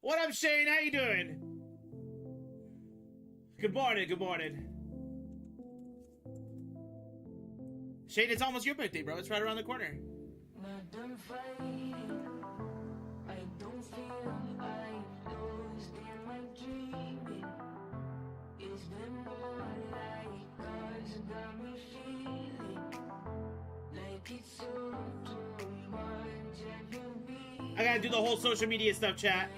What up, Shane? How you doing? Good morning, good morning. Shane, it's almost your birthday, bro. It's right around the corner. I gotta do the whole social media stuff, chat.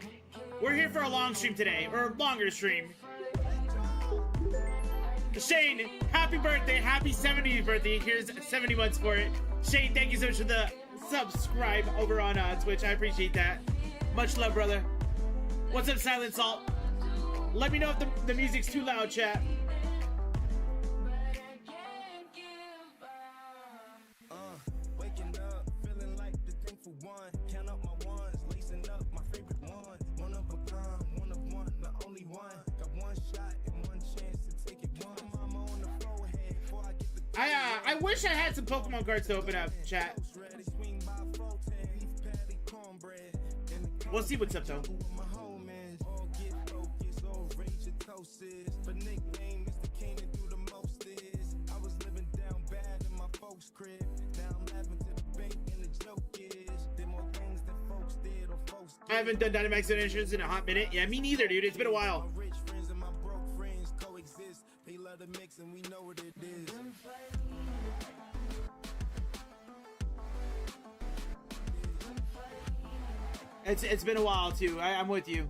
We're here for a long stream today, or a longer stream. Shane, happy birthday, happy 70th birthday. Here's 70 months for it. Shane, thank you so much for the subscribe over on Twitch. I appreciate that. Much love, brother. What's up, Silent Salt? Let me know if the music's too loud, chat. Waking up, feeling like the thing for one. Count up my ones, lacing up my favorite one. One of a kind, one of one, the only one. Got one shot and one chance to take it one. Mama on the forehead before I get the. I wish I had some Pokemon cards to open up, chat. We'll see what's up, though. But nickname is the king and do the most is. I was living down bad in my folks' crib. Now I'm laughing to the bank and the joke is. There more things that folks did or folks did. I haven't done Dynamax insurance in a hot minute. Yeah, me neither, dude. It's been a while. My rich friends and my broke friends coexist. They love the mix and we know what it is. It's been a while too. I'm with you.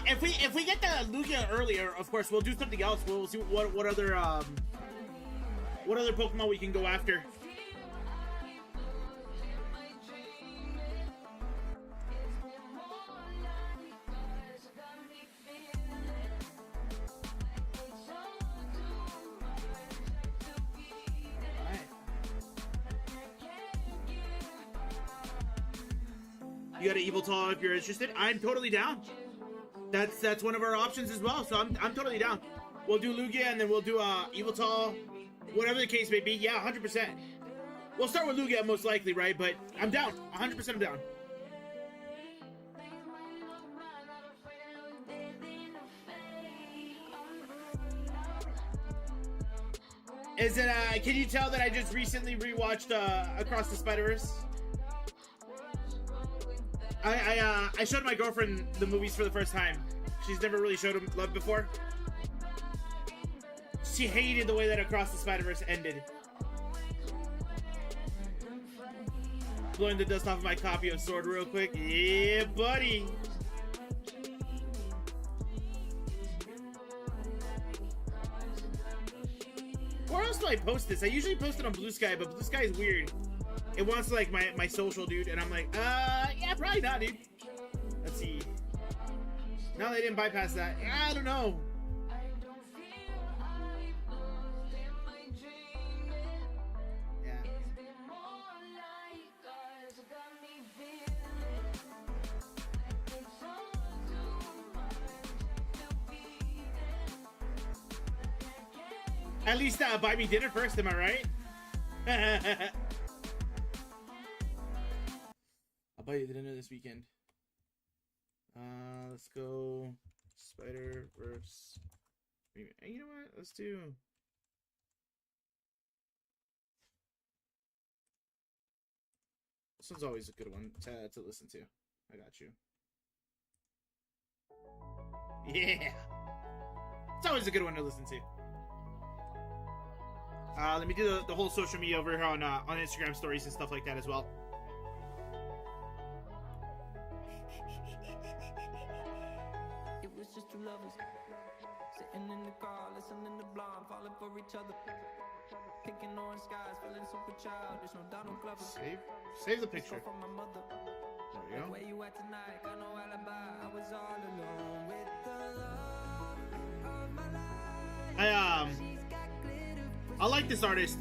If we get the Lugia earlier, of course we'll do something else. We'll see what other Pokemon we can go after. You got an Evil if you're interested. I'm totally down. That's one of our options as well. So I'm totally down. We'll do Lugia and then we'll do Evil, whatever the case may be. Yeah, 100%. We'll start with Lugia most likely, right? But I'm down. 100% I'm down. Is it? Can you tell that I just recently rewatched Across the Spider-Verse? I showed my girlfriend the movies for the first time. She's never really showed them love before. She hated the way that Across the Spider-Verse ended. Blowing the dust off of my copy of Sword real quick. Yeah, buddy. Where else do I post this? I usually post it on Blue Sky, but Blue Sky is weird. It wants like my social, dude, and I'm like, yeah, probably not, dude. Let's see. No, they didn't bypass that. I don't know. Yeah. At least buy me dinner first, am I right? I'll buy you dinner this weekend. Let's go Spider-Verse. You know what? Let's do. This one's always a good one to listen to. I got you. Yeah. It's always a good one to listen to. Let me do the whole social media over here on Instagram stories and stuff like that as well. It was just two lovers sitting in the car, listening to Blonde, falling for each other, picking orange skies, feeling super childish. No Donald Glover. Save the picture. From my mother. There we go. Where you at tonight? Got no alibi. I was all alone with the love of my life. I like this artist.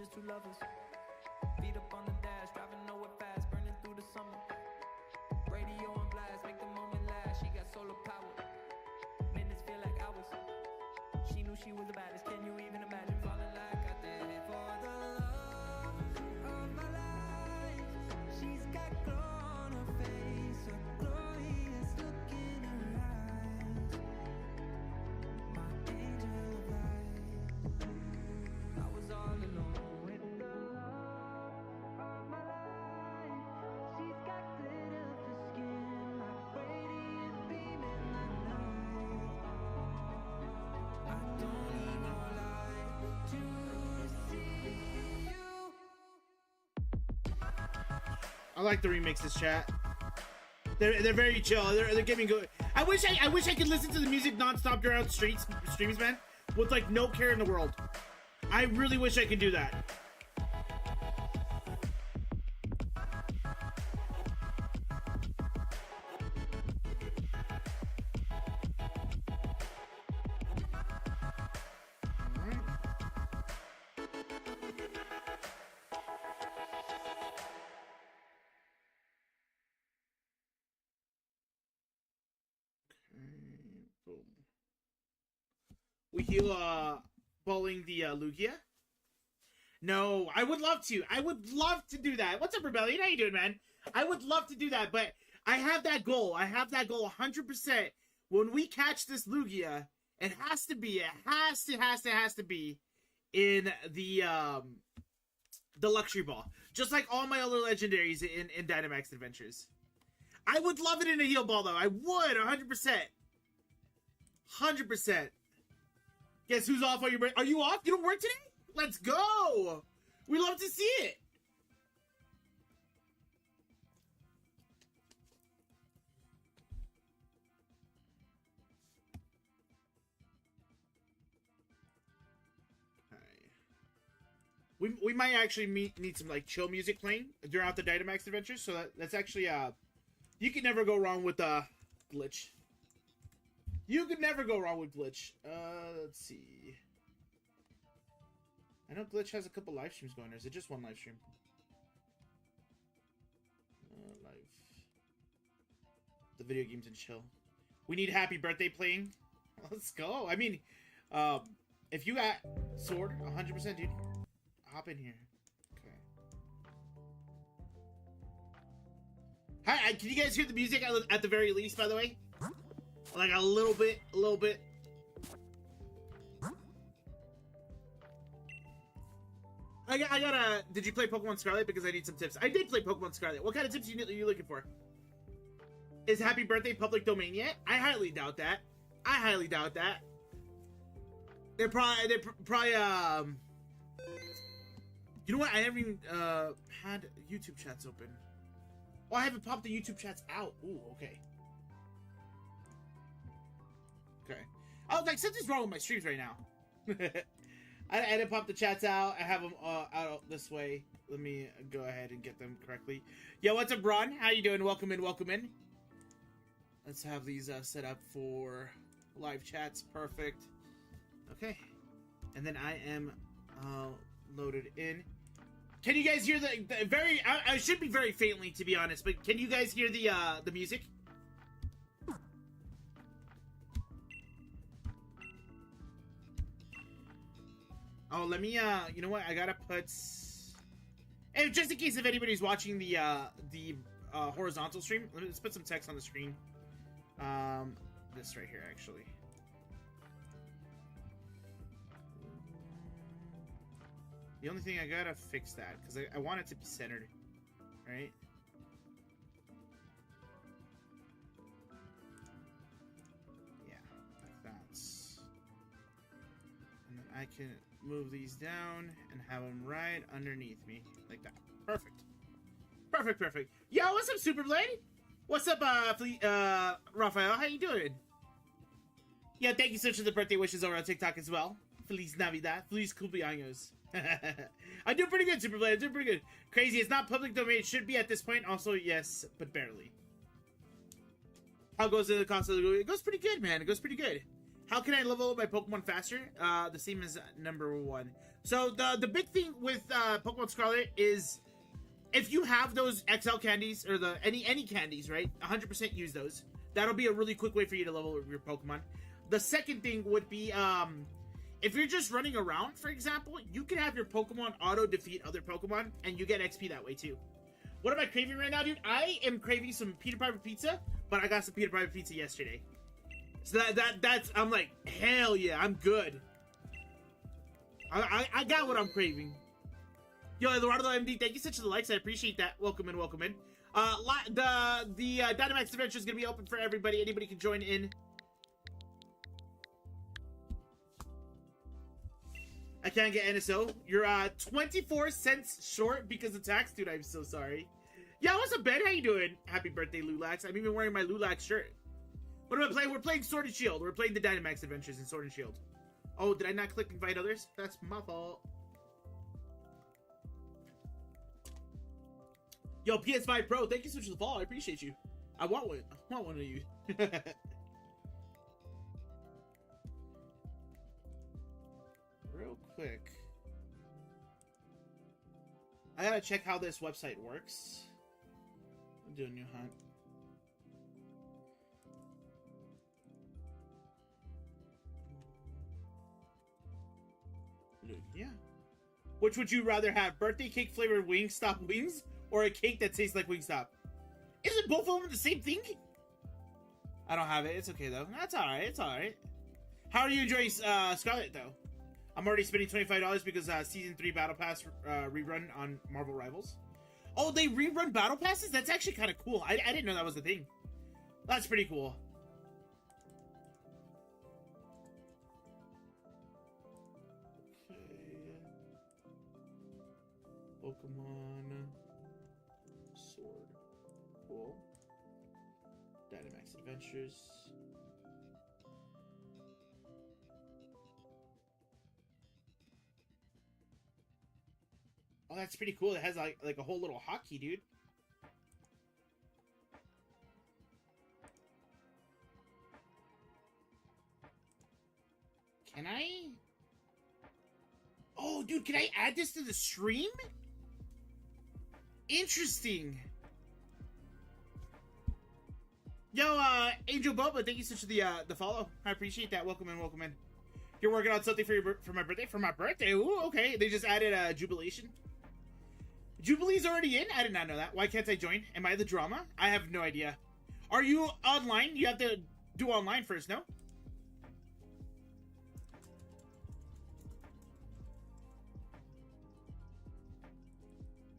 just two lovers. Feet up on the dash, driving nowhere fast, burning through the summer. Radio on blast, make the moment last. She got solar power. Minutes feel like hours. She knew she was the baddest. Can you even imagine falling like I did? For the love of my life, she's got glow on her face, a glorious look in her eyes. My angel of light. I was all alone with the love of my life. She's got glitter for skin, like radiant beam in the night. I don't need no light to see you. I like the remixes, chat. They're very chill. They're getting good. I wish I could listen to the music nonstop during streams, man, with like no care in the world. I really wish I could do that. Boom. We heal bowling the Lugia. No, I would love to. I would love to do that. What's up, Rebellion? How you doing, man? I would love to do that, but I have that goal. I have that goal 100%. When we catch this Lugia, it has to be in the luxury ball. Just like all my other legendaries in Dynamax Adventures. I would love it in a heal ball, though. I would, 100%. 100%. Guess who's off on your break? Are you off? You don't work today? Let's go! We love to see it. We might actually need some like chill music playing throughout the Dynamax Adventures, so that's actually you can never go wrong with Glitch. You could never go wrong with Glitch. Let's see. I know Glitch has a couple live streams going. Or is it just one live stream? Live. The video games and chill. We need Happy Birthday playing. Let's go. I mean, if you got Sword, 100%, dude. Hop in here. Okay. Hi, can you guys hear the music at the very least, by the way? Like a little bit. I gotta. Did you play Pokemon Scarlet? Because I need some tips. I did play Pokemon Scarlet. What kind of tips are you looking for? Is Happy Birthday public domain yet? I highly doubt that. They're probably you know what? I haven't even had YouTube chats open. Oh, I haven't popped the YouTube chats out. Ooh, okay. I was like, something's wrong with my streams right now. I didn't pop the chats out. I have them out this way. Let me go ahead and get them correctly. Yo, what's up, Ron? How you doing? Welcome in. Let's have these set up for live chats. Perfect. Okay. And then I am loaded in. Can you guys hear the very... I should be very faintly, to be honest, but can you guys hear the music? Oh, let me, you know what? I gotta put... And just in case if anybody's watching the horizontal stream, let's put some text on the screen. This right here, actually. The only thing I gotta fix that, because I want it to be centered, right? Yeah, like that's... And then I can move these down and have them right underneath me, like that. Perfect. Perfect. Yo, what's up, Superblade? What's up, Raphael? How you doing? Yeah, thank you so much for the birthday wishes over on TikTok as well. Feliz Navidad. Feliz cumpleaños. I'm doing pretty good, Superblade. I'm doing pretty good. Crazy, it's not public domain. It should be at this point. Also, yes, but barely. How goes the console? It goes pretty good, man. It goes pretty good. How can I level up my Pokemon faster? The same as number 1. So the big thing with Pokemon Scarlet is if you have those XL candies or the any candies, right? 100% use those. That'll be a really quick way for you to level up your Pokemon. The second thing would be if you're just running around, for example, you can have your Pokemon auto defeat other Pokemon and you get XP that way too. What am I craving right now, dude? I am craving some Peter Piper pizza, but I got some Peter Piper pizza yesterday. So that's I'm like, hell yeah, I'm good. I got what I'm craving. Yo, Eduardo MD, thank you so much for the likes. I appreciate that. Welcome in, welcome in. The Dynamax Adventure is gonna be open for everybody. Anybody can join in. I can't get NSO. You're 24 cents short because of tax, dude. I'm so sorry. Yeah, what's up, Ben? How you doing? Happy birthday, Lulax. I'm even wearing my Lulax shirt. What am I playing? We're playing Sword and Shield. We're playing the Dynamax Adventures in Sword and Shield. Oh, did I not click invite others? That's my fault. Yo, PS5 Pro, thank you so much for the follow. I appreciate you. I want one. I want one of you. Real quick. I gotta check how this website works. I'm doing a new hunt. Yeah. Which would you rather have? Birthday cake flavored Wingstop wings or a cake that tastes like Wingstop? Isn't both of them the same thing? I don't have it. It's okay though. That's alright. It's alright. How are you enjoying Scarlet though? I'm already spending $25 because Season 3 Battle Pass rerun on Marvel Rivals. Oh, they rerun Battle Passes? That's actually kind of cool. I didn't know that was a thing. That's pretty cool. Pokemon Sword. Cool. Dynamax Adventures. Oh, that's pretty cool. It has like a whole little hotkey, dude. Can I? Oh, dude, can I add this to the stream? Interesting. Yo, Angel Boba, thank you so much for the follow. I appreciate that. Welcome in, welcome in. You're working on something for my birthday? For my birthday? Ooh, okay. They just added Jubilation. Jubilee's already in? I did not know that. Why can't I join? Am I the drama? I have no idea. Are you online? You have to do online first, no?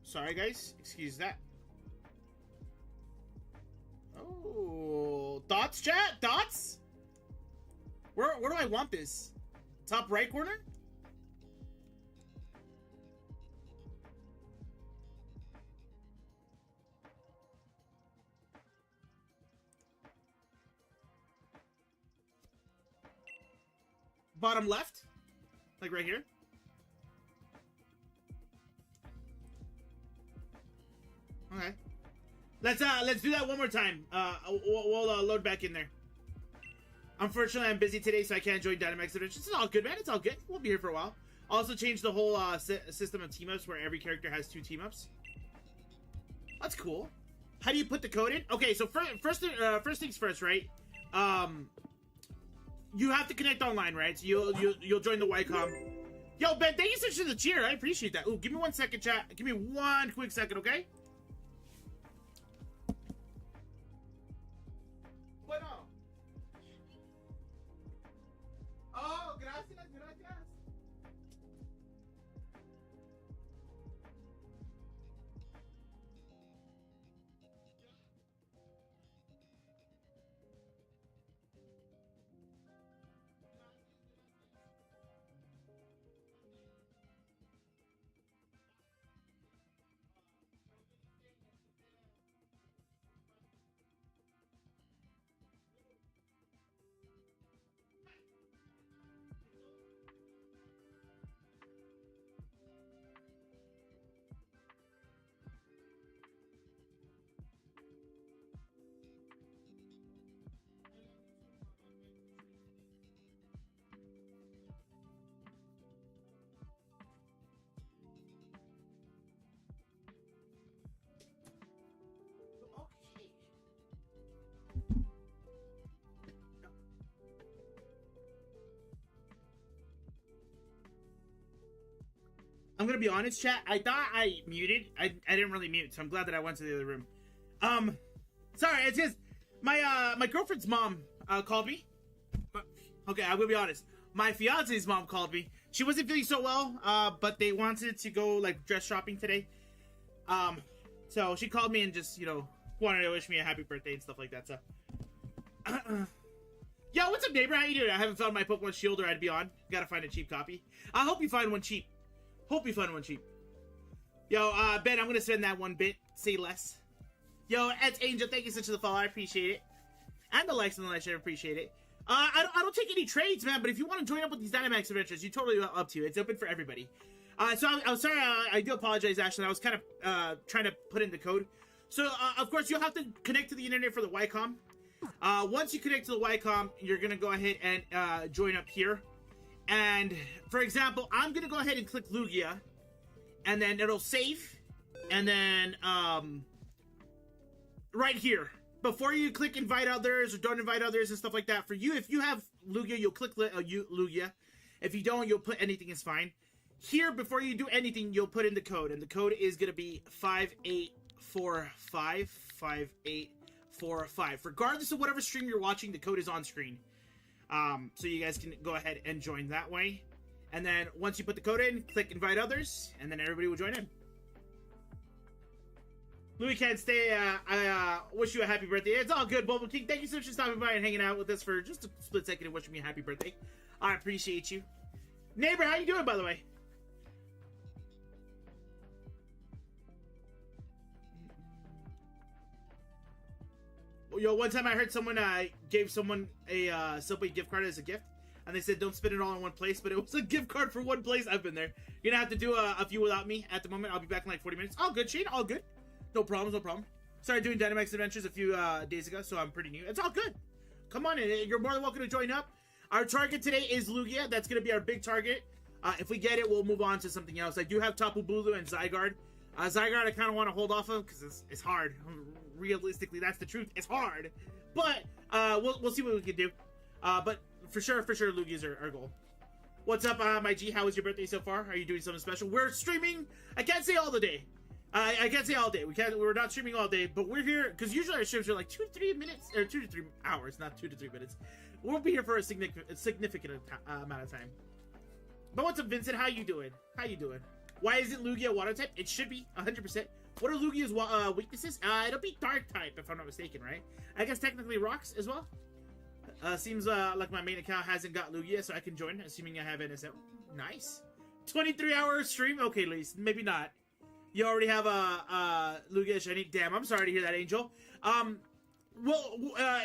Sorry, guys. Excuse that. Oh, thoughts, chat? Thoughts? Where do I want this? Top right corner? Bottom left? Like right here? Okay. Let's do that one more time. We'll load back in there. Unfortunately, I'm busy today, so I can't join Dynamax Adventures. It's all good, man. It's all good. We'll be here for a while. Also changed the whole system of team-ups where every character has 2 team-ups. That's cool. How do you put the code in? Okay, so first things first, right? You have to connect online, right? So you'll join the YCOM. Yo, Ben, thank you so much for the cheer. I appreciate that. Ooh, give me 1 second, chat. Give me 1 quick second, okay? Bueno. Oh, gracias, gracias. be honest, chat. I thought I muted. I didn't really mute, so I'm glad that I went to the other room. Sorry, it's just my girlfriend's mom called me. Okay, I'm gonna be honest. My fiance's mom called me. She wasn't feeling so well, but they wanted to go like dress shopping today. So she called me and just, you know, wanted to wish me a happy birthday and stuff like that. So, yo, what's up, neighbor? How you doing? I haven't found my Pokemon Shield or I'd be on. Gotta find a cheap copy. I hope you find one cheap. Hope you find one cheap. Yo, Ben, I'm gonna spend that one bit. Say less. Yo, Ed's Angel, thank you so much for the follow. I appreciate it. And the likes and the likes, I appreciate it. I don't take any trades, man, but if you want to join up with these Dynamax adventures, you're totally up to it. It's open for everybody. So I'm sorry, I do apologize, Ashley. I was kind of trying to put in the code. So, of course, you'll have to connect to the internet for the YCOM. Once you connect to the YCOM, you're going to go ahead and join up here. And, for example, I'm going to go ahead and click Lugia. And then it'll save. And then, right here. Before you click invite others or don't invite others and stuff like that, for you, if you have Lugia, you'll click Lugia. If you don't, you'll put anything is fine. Here, before you do anything, you'll put in the code, and the code is going to be 5845, 5845. Regardless of whatever stream you're watching, the code is on screen. So you guys can go ahead and join that way. And then once you put the code in, click invite others, and then everybody will join in. Louis can't stay. I wish you a happy birthday. It's all good, Bubble King. Thank you so much for stopping by and hanging out with us for just a split second and wishing me a happy birthday. I appreciate you. Neighbor, how you doing, by the way? Yo, one time I heard someone gave someone a Subway gift card as a gift, and they said don't spend it all in one place, but it was a gift card for one place. I've been there. You're gonna have to do a few without me at the moment. I'll be back in like 40 minutes. All good, Shane. All good. No problems, no problem. Started doing Dynamax Adventures a few days ago, so I'm pretty new. It's all good. Come on in. You're more than welcome to join up. Our target today is Lugia. That's going to be our big target. If we get it, we'll move on to something else. I do have Tapu Bulu and Zygarde. Zygarde I kind of want to hold off of because it's hard. Realistically, that's the truth. It's hard. But we'll see what we can do. But for sure, Lugia's our goal. What's up, my G? How was your birthday so far? Are you doing something special? We're streaming. I can't say all the day. I can't say all day. We're not streaming all day, but we're here because usually our streams are like 2 to 3 minutes or 2 to 3 hours, not 2 to 3 minutes. We'll be here for a significant amount of time. But what's up, Vincent? How you doing? How you doing? Why isn't Lugia water type? It should be 100%. What are Lugia's weaknesses? It'll be dark type if I'm not mistaken, right? I guess technically rocks as well. Seems like my main account hasn't got Lugia, so I can join, assuming I have NSL. Nice. 23-hour stream. Okay, Luis, maybe not. You already have a Lugia shiny. Damn, I'm sorry to hear that, Angel. Well,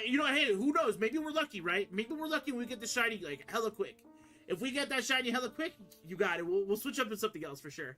you know, hey, who knows? Maybe we're lucky, right? Maybe we're lucky and we get the shiny like hella quick. If we get that shiny hella quick, you got it. We'll switch up to something else for sure.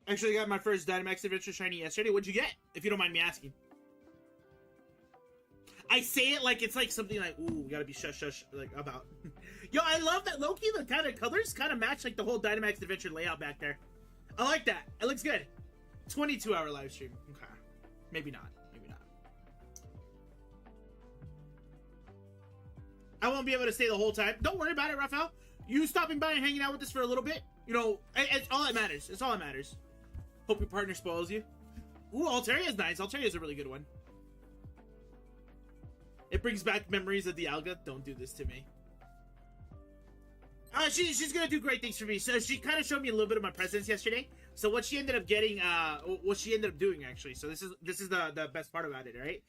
Actually, I got my first Dynamax Adventure shiny yesterday. What'd you get? If you don't mind me asking. I say it like it's like something like, ooh, we gotta be shush like about. Yo, I love that Loki. The kind of colors kind of match like the whole Dynamax Adventure layout back there. I like that. It looks good. 22-hour live stream. Okay, maybe not. Maybe not. I won't be able to stay the whole time. Don't worry about it, Raphael. You stopping by and hanging out with us for a little bit. You know, it's all that matters. It's all that matters. Hope your partner spoils you. Ooh, Altaria's nice. Altaria's a really good one. It brings back memories of the Alga. Don't do this to me. She's gonna do great things for me. So she kind of showed me a little bit of my presence yesterday. So what she ended up getting, what she ended up doing actually. So this is the best part about it, right?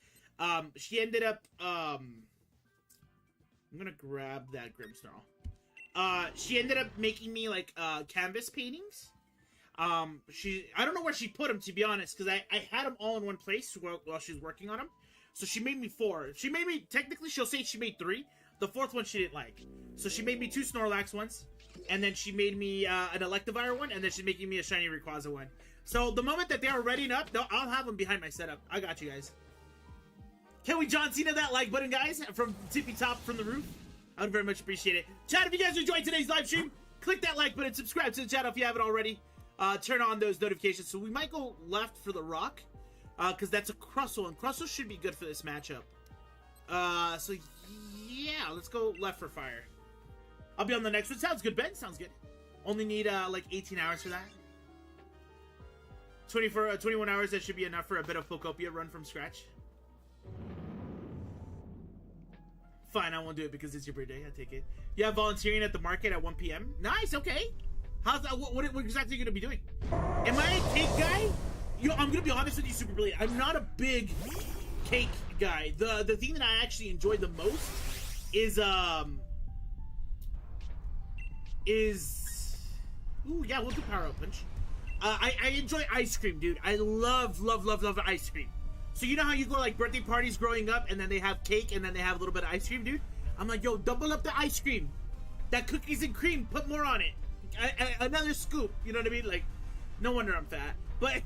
She ended up, I'm gonna grab that Grimmsnarl. She ended up making me like canvas paintings. I don't know where she put them, to be honest, because I had them all in one place while she was working on them. So she made me 4. She made me, technically she'll say she made 3. The 4th one she didn't like. So she made me 2 Snorlax ones, and then she made me an Electivire one, and then she's making me a shiny Rayquaza one. So the moment that they are readying up, I'll have them behind my setup. I got you guys. Can we John Cena that like button, guys, from tippy top from the roof? I would very much appreciate it. Chat, if you guys enjoyed today's live stream, click that like button, subscribe to the channel if you haven't already. Turn on those notifications. So we might go left for the Rock, because that's a Crustle, and Crustle should be good for this matchup. So yeah, let's go left for Fire. I'll be on the next one. Sounds good, Ben. Sounds good. Only need like 18 hours for that. 21 hours, that should be enough for a bit of Pokopia run from scratch. Fine, I won't do it because it's your birthday. I take it. Yeah, volunteering at the market at 1 p.m. Nice, okay. How's that? What exactly are you going to be doing? Am I a cake guy? I'm going to be honest with you, Super Brilliant. I'm not a big cake guy. The thing that I actually enjoy the most is ooh, yeah, we'll do Power Up Punch. I enjoy ice cream, dude. I love ice cream. So you know how you go like birthday parties growing up and then they have cake and then they have a little bit of ice cream, dude? I'm like, yo, double up the ice cream. That cookies and cream, put more on it. Another scoop, you know what I mean? Like, no wonder I'm fat. But,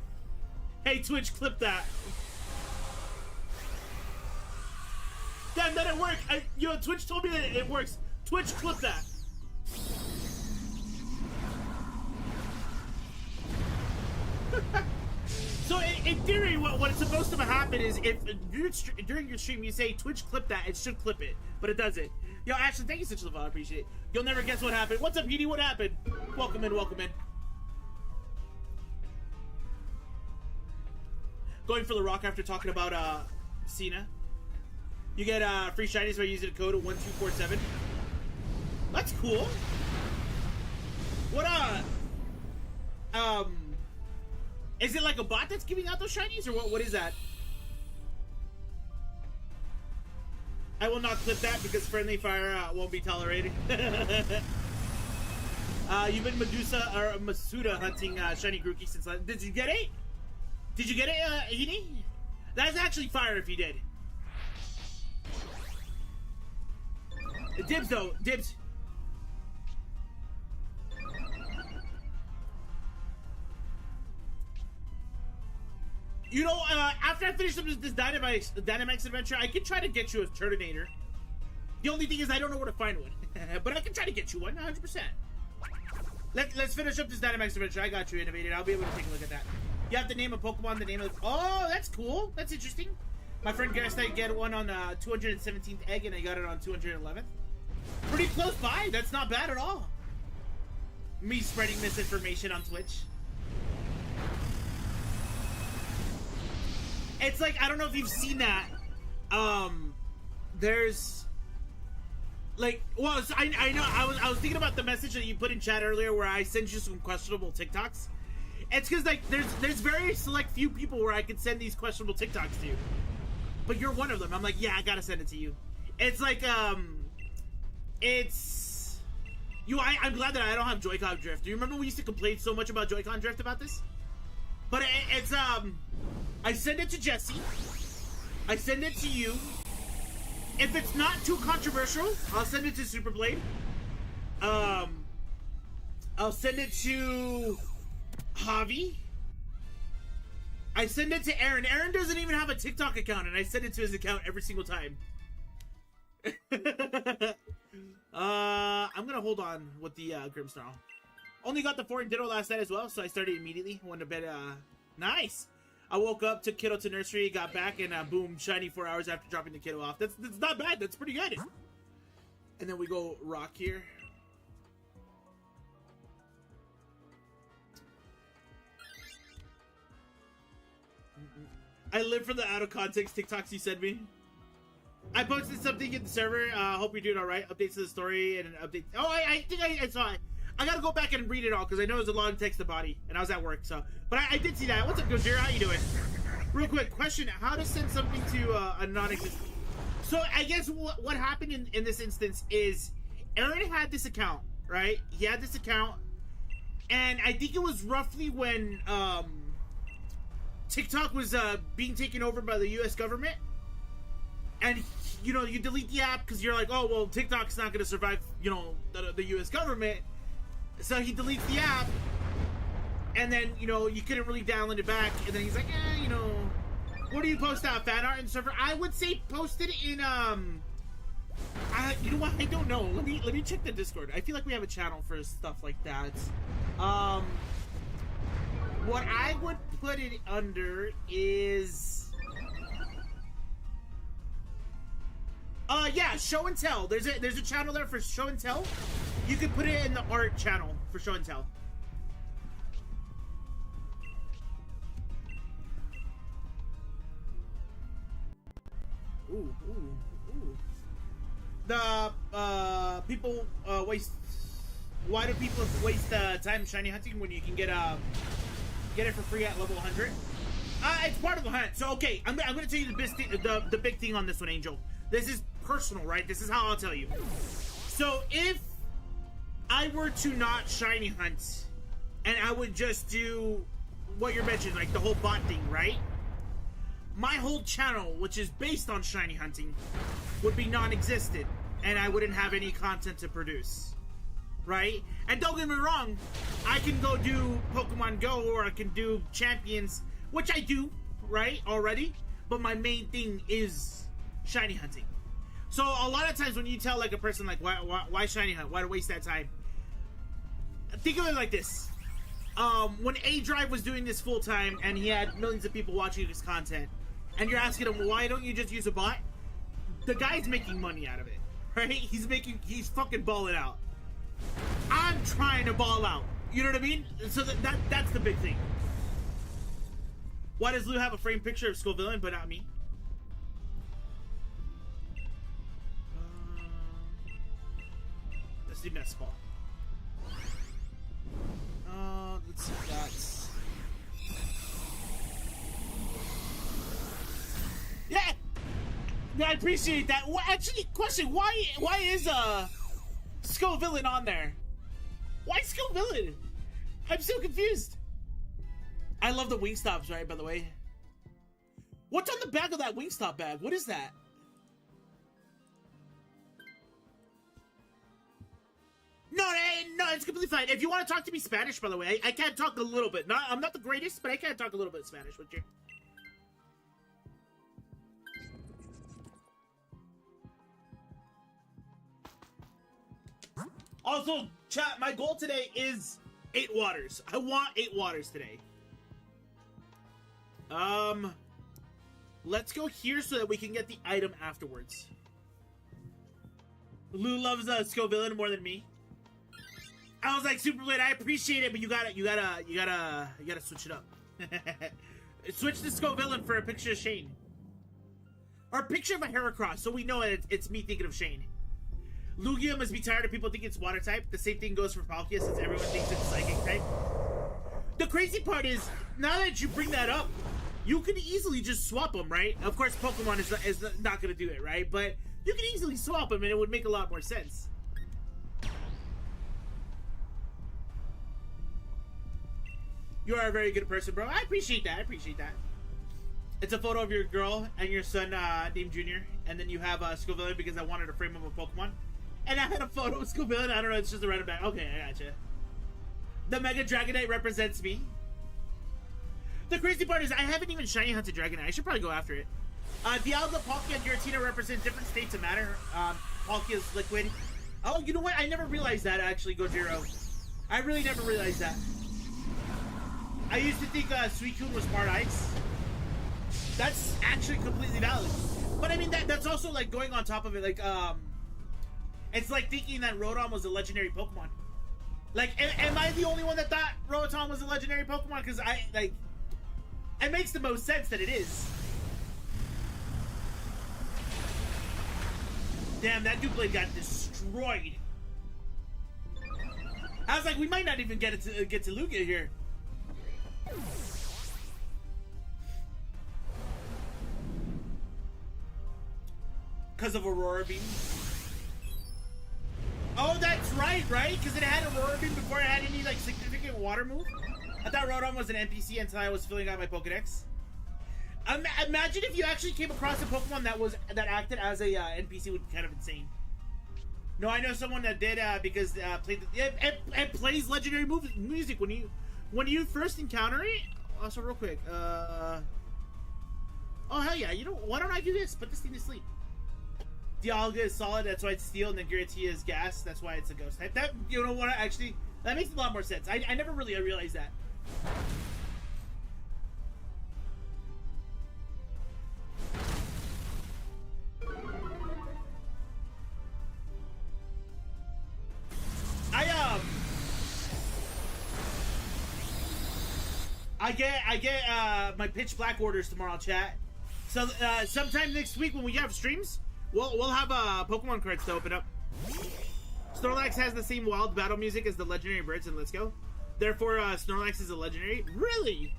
hey, Twitch, clip that. Damn, that it worked. Twitch told me that it works. Twitch, clip that. So in theory, what's supposed to happen is if during your stream you say Twitch clip that, it should clip it, but it doesn't. Yo, Ashley, thank you so much. I appreciate it. You'll never guess what happened. What's up, Edie? What happened? Welcome in, welcome in. Going for the Rock after talking about Cena. You get free shinies by using the code 1247. That's cool. What is it like a bot that's giving out those shinies, or what is that? I will not clip that because friendly fire won't be tolerated. You've been Masuda hunting shiny Grookey since last. Did you get it? Did you get it, Edie? That's actually fire if you did. Dibs though, dibs. You know, after I finish up this Dynamax adventure, I can try to get you a Turtonator. The only thing is I don't know where to find one. But I can try to get you one, 100%. Let's finish up this Dynamax adventure. I got you, Innovated. I'll be able to take a look at that. You have to name a Pokemon, the name of... Oh, that's cool. That's interesting. My friend guessed I get one on 217th egg, and I got it on 211th. Pretty close by. That's not bad at all. Me spreading misinformation on Twitch. It's like, I don't know if you've seen that. There's like, well, I know I was thinking about the message that you put in chat earlier where I sent you some questionable TikToks. It's because like there's very select few people where I could send these questionable TikToks to, but you're one of them. I'm like, yeah, I gotta send it to you. It's like it's you. I'm glad that I don't have Joy-Con drift. Do you remember we used to complain so much about Joy-Con drift about this? But it's I send it to Jesse. I send it to you. If it's not too controversial, I'll send it to Superblade. I'll send it to Javi. I send it to Aaron. Aaron doesn't even have a TikTok account, and I send it to his account every single time. I'm gonna hold on with the Grimmsnarl. Only got the 4 in Ditto last night as well, so I started immediately. Went to bed. Nice. I woke up, took kiddo to nursery, got back, and boom, shiny 4 hours after dropping the kiddo off. That's not bad. That's pretty good. And then we go Rock here. I live for the out of context TikToks you sent me. I posted something in the server. Hope you're doing all right. Updates to the story and an update. Oh, I think I saw it. I gotta go back and read it all because I know it was a long text to body, and I was at work. So, but I did see that. What's up, Gojira? How you doing? Real quick question: how to send something to a non-existent? So I guess what happened in this instance is Aaron had this account, right? He had this account, and I think it was roughly when TikTok was being taken over by the U.S. government, and you know you delete the app because you're like, oh well, TikTok's not going to survive, you know, the U.S. government. So he deletes the app, and then, you know, you couldn't really download it back, and then he's like, you know, Where do you post fan art in server? I would say post it in you know what? I don't know. Let me check the Discord. I feel like we have a channel for stuff like that. What I would put it under is yeah, show and tell. There's a channel there for show and tell. You could put it in the art channel for show and tell. Ooh. The people waste. Why do people waste time shiny hunting when you can get it for free at level 100? It's part of the hunt. So okay, I'm gonna tell you the big thing on this one, Angel. This is personal, right? This is how I'll tell you. So if I were to not shiny hunt, and I would just do what you're mentioning, like the whole bot thing, right? My whole channel, which is based on shiny hunting, would be non-existent, and I wouldn't have any content to produce, right? And don't get me wrong, I can go do Pokemon Go, or I can do Champions, which I do, right, already, but my main thing is shiny hunting. So a lot of times when you tell like a person like, why shiny hunt, why to waste that time, think of it like this. When A-Drive was doing this full-time, and he had millions of people watching his content, and you're asking him, why don't you just use a bot? The guy's making money out of it, right? He's fucking balling out. I'm trying to ball out. You know what I mean? So that's the big thing. Why does Lou have a framed picture of Skullvillain, but not me? Let's do Mess Ball. Let's see that's. Yeah, I appreciate that. Well, actually, question: Why is Skullvillain on there? Why Skullvillain? I'm so confused. I love the Wingstops, right? By the way, what's on the back of that Wingstop bag? What is that? No, it's completely fine. If you want to talk to me Spanish, by the way, I can talk a little bit. I'm not the greatest, but I can talk a little bit Spanish with you. Also, chat, my goal today is 8 waters. I want 8 waters today. Let's go here so that we can get the item afterwards. Lou loves Skullvillain more than me. I was like, Superblade, I appreciate it, but you gotta switch it up. Switch the Skullvillain for a picture of Shane. Or a picture of a Heracross, so we know it's me thinking of Shane. Lugia must be tired of people thinking it's water type. The same thing goes for Palkia, since everyone thinks it's psychic type. The crazy part is, now that you bring that up, you can easily just swap them, right? Of course, Pokemon is not going to do it, right? But you can easily swap them, and it would make a lot more sense. You are a very good person, bro. I appreciate that. It's a photo of your girl and your son named Junior, and then you have Skullvillain because I wanted to frame him with Pokemon. And I had a photo of Skullvillain. I don't know, it's just a random bag. Okay, I gotcha. The Mega Dragonite represents me. The crazy part is I haven't even shiny hunted Dragonite. I should probably go after it. Dialga, Palkia, and Giratina represent different states of matter. Palkia is liquid. Oh, you know what? I never realized that, actually, Gojiro. I really never realized that. I used to think Suicune was part ice. That's actually completely valid. But I mean, that's also like going on top of it. Like, it's like thinking that Rotom was a legendary Pokemon. Like, am I the only one that thought Rotom was a legendary Pokemon? Because it makes the most sense that it is. Damn, that Doublade got destroyed. I was like, we might not even get to Lugia here. Because of Aurora Beam. Oh, that's right? Because it had Aurora Beam before it had any like significant water move. I thought Rotom was an NPC until I was filling out my Pokedex. Imagine if you actually came across a Pokemon that acted as a NPC. Would be kind of insane. No, I know someone that did because it plays legendary music when you first encounter it. Also, real quick, Oh, hell yeah. You know, why don't I do this? Put this thing to sleep. Dialga is solid, that's why it's steel, and then Giratina is gas, that's why it's a ghost type. That, you know what, actually, that makes a lot more sense. I never really realized that. I get my pitch black orders tomorrow, chat. So sometime next week when we have streams, we'll have Pokemon cards to open up. Snorlax has the same wild battle music as the legendary birds in Let's Go. Therefore, Snorlax is a legendary. Really?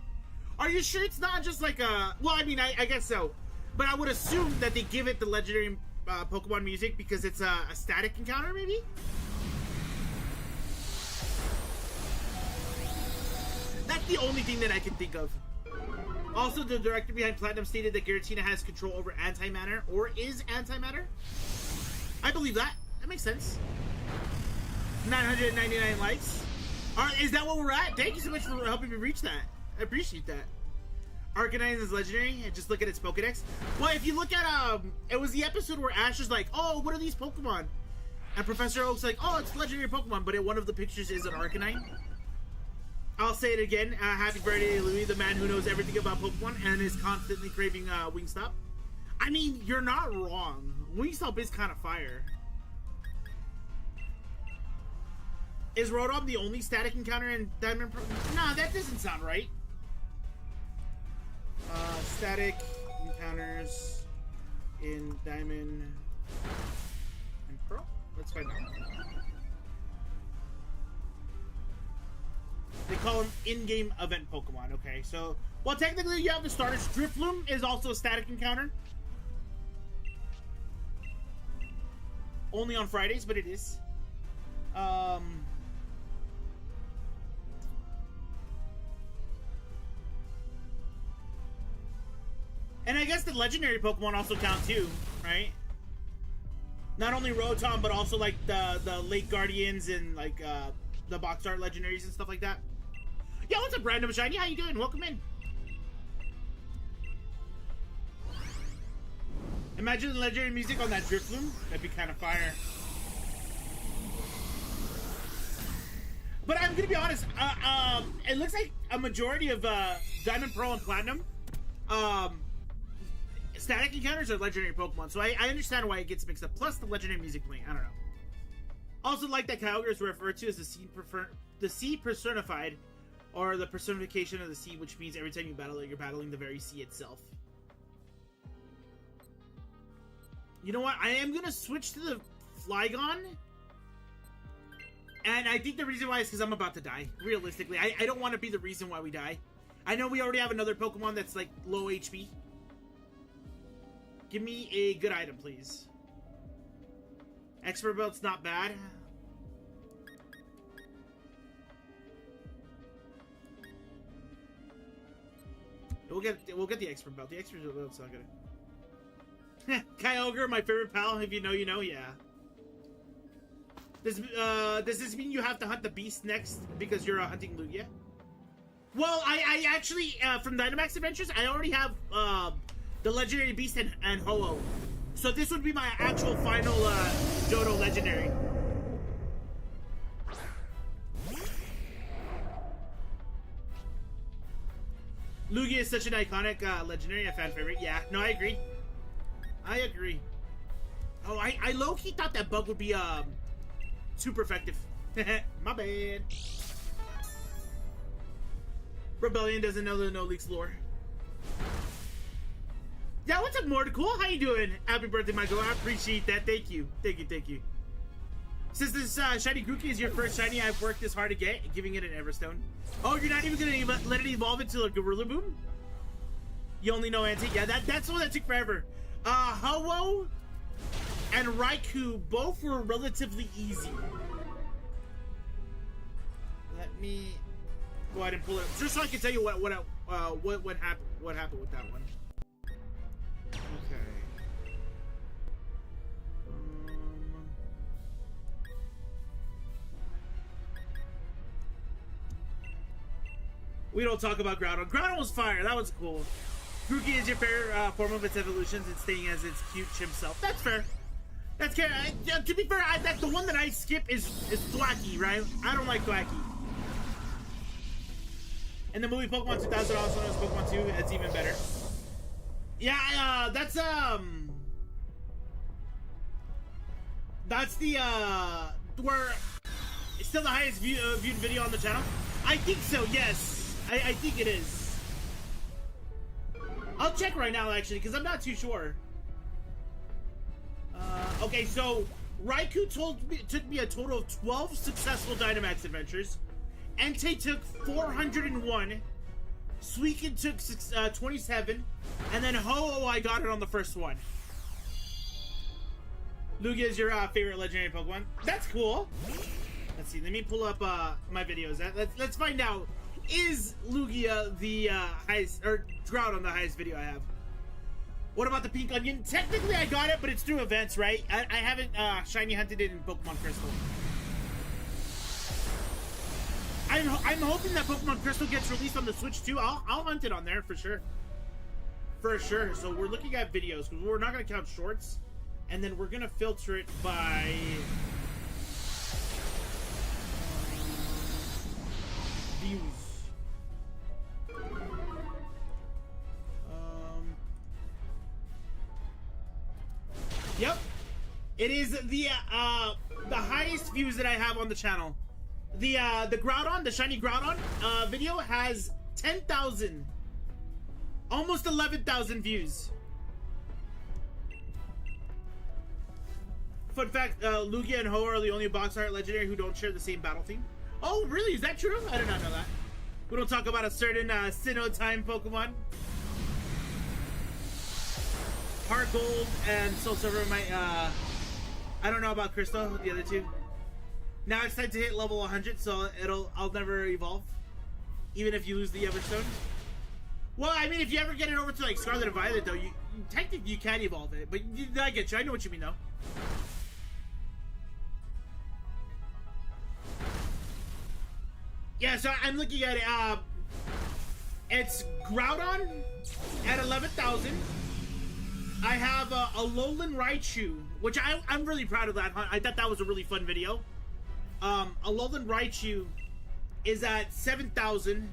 Are you sure it's not just like a... Well, I mean, I guess so. But I would assume that they give it the legendary Pokemon music because it's a static encounter, maybe? That's the only thing that I can think of. Also, the director behind Platinum stated that Giratina has control over antimatter, or is antimatter. I believe that. That makes sense. 999 likes. Is that what we're at? Thank you so much for helping me reach that. I appreciate that. Arcanine is legendary, and just look at its Pokedex. Well, if you look at, it was the episode where Ash was like, oh, what are these Pokemon? And Professor Oak's like, oh, it's legendary Pokemon, but one of the pictures is an Arcanine. I'll say it again. Happy birthday, Louis, the man who knows everything about Pokemon and is constantly craving Wingstop. I mean, you're not wrong. Wingstop is kind of fire. Is Rotom the only static encounter in Diamond Pro? Nah, that doesn't sound right. Static encounters in Diamond and Pearl? Let's find out. They call them in-game event Pokemon. Okay, so... Well, technically, you have the starters. Drifloon is also a static encounter. Only on Fridays, but it is. And I guess the legendary Pokemon also count too, right? Not only Rotom, but also like the Lake Guardians and like the box art legendaries and stuff like that. Yo, what's up, Random Shiny? How you doing? Welcome in. Imagine the legendary music on that Drifloon. That'd be kind of fire. But I'm gonna be honest. It looks like a majority of Diamond, Pearl, and Platinum static encounters are legendary Pokemon. So I understand why it gets mixed up. Plus the legendary music playing. I don't know. Also, like that Kyogre is referred to as the sea personified, or the personification of the sea, which means every time you battle it, you're battling the very sea itself. You know what? I am gonna switch to the Flygon. And I think the reason why is because I'm about to die. Realistically, I don't want to be the reason why we die. I know we already have another Pokemon that's like low HP. Give me a good item, please. Expert Belt's not bad. We'll get the Expert Belt. The Expert Belt's not good. Kyogre, my favorite pal. If you know, you know. Yeah. Does this mean you have to hunt the beast next because you're hunting Lugia? Well, I actually from Dynamax Adventures, I already have the legendary beast and Ho-Oh. So this would be my actual final Johto legendary. Lugia is such an iconic legendary, a fan favorite. Yeah, no, I agree. I agree. Oh, I low-key thought that bug would be super effective. My bad. Rebellion doesn't know the No Leaks lore. Yeah, what's up, Morticool? How you doing? Happy birthday, Michael. I appreciate that. Thank you. Thank you, thank you. Since this Shiny Grookey is your first Shiny I've worked this hard to get, giving it an Everstone. Oh, you're not even going to let it evolve into a Gorilla Boom? You only know Antique? Yeah, that's the one that took forever. Ho-Oh and Raikou both were relatively easy. Let me go ahead and pull it just so I can tell you what happened with that one. Okay. We don't talk about Groudon. Groudon was fire. That was cool. Grookey is your favorite form of its evolutions and staying as its cute chimp self. That's fair. That's fair. To be fair, that the one that I skip is Thwacky, right? I don't like Thwacky. And the movie Pokemon 2000 also known as Pokemon 2. It's even better. Yeah, that's the where it's still the highest viewed video on the channel. I think so. Yes, I think it is. I'll check right now actually because I'm not too sure. Okay, so Raikou took me a total of 12 successful Dynamax adventures. Entei took 401. Suicune took 27. And then Ho-Oh, I got it on the first one. Lugia is your favorite legendary Pokemon. That's cool. Let's see. Let me pull up my videos. Let's find out. Is Lugia the highest, or Groudon the highest video I have? What about the Pink Onion? Technically, I got it, but it's through events, right? I haven't shiny hunted it in Pokemon Crystal. I'm hoping that Pokemon Crystal gets released on the Switch too. I'll hunt it on there for sure. For sure. So we're looking at videos because we're not going to count shorts, and then we're going to filter it by views. Yep, it is the highest views that I have on the channel. The Groudon, the shiny Groudon video has 10,000, almost 11,000 views. Fun fact: Lugia and Ho are the only box art legendary who don't share the same battle theme. Oh, really? Is that true? I did not know that. We don't talk about a certain Sinnoh time Pokemon. Heart Gold and Soul Silver might, I don't know about Crystal, the other two. Now it's time to hit level 100, so I'll never evolve. Even if you lose the Everstone. Well, I mean, if you ever get it over to, like, Scarlet and Violet, though, technically you can evolve it. But I get you, I know what you mean, though. Yeah, so I'm looking at it, it's Groudon at 11,000. I have a Alolan Raichu, which I'm really proud of that hunt. I thought that was a really fun video. Alolan Raichu is at 7,000.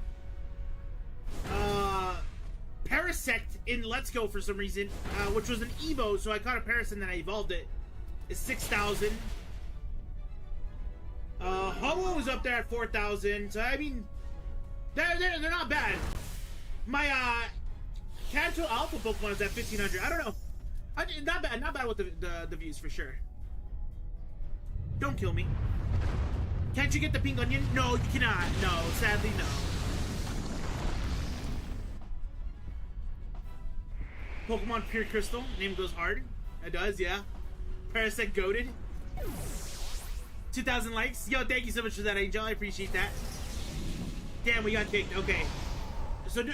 Parasect in Let's Go for some reason, which was an Evo, so I caught a Parasect and then I evolved it, is 6,000. Ho-Oh is up there at 4,000. So I mean, they're not bad. My Kanto Alpha Pokemon is at 1,500. I don't know. Not bad with the views for sure. Don't kill me. Can't you get the Pink Onion? No, you cannot. No, sadly no. Pokemon Pure Crystal. Name goes hard. It does, yeah. Parasect Goated. 2,000 likes. Yo, thank you so much for that, Angel. I appreciate that. Damn, we got kicked. Okay. So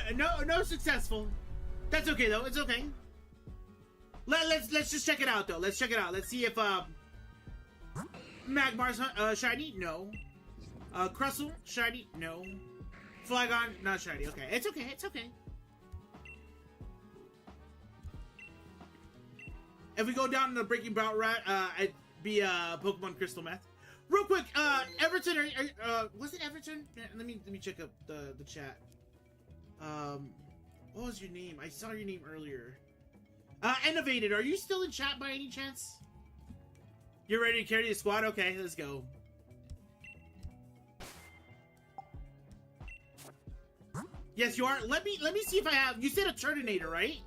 no successful. That's okay though. It's okay. Let's just check it out though. Let's check it out. Let's see if Magmar's shiny. No. Crustle shiny. No. Flygon not shiny. Okay. It's okay. It's okay. If we go down the Breaking Bout route, I'd be Pokemon Crystal Math. Real quick, Everton. Was it Everton? Let me check up the chat. What was your name? I saw your name earlier. Innovated. Are you still in chat by any chance? You're ready to carry the squad? Okay, let's go. Yes, you are. Let me see if I have. You said a Turtonator, right?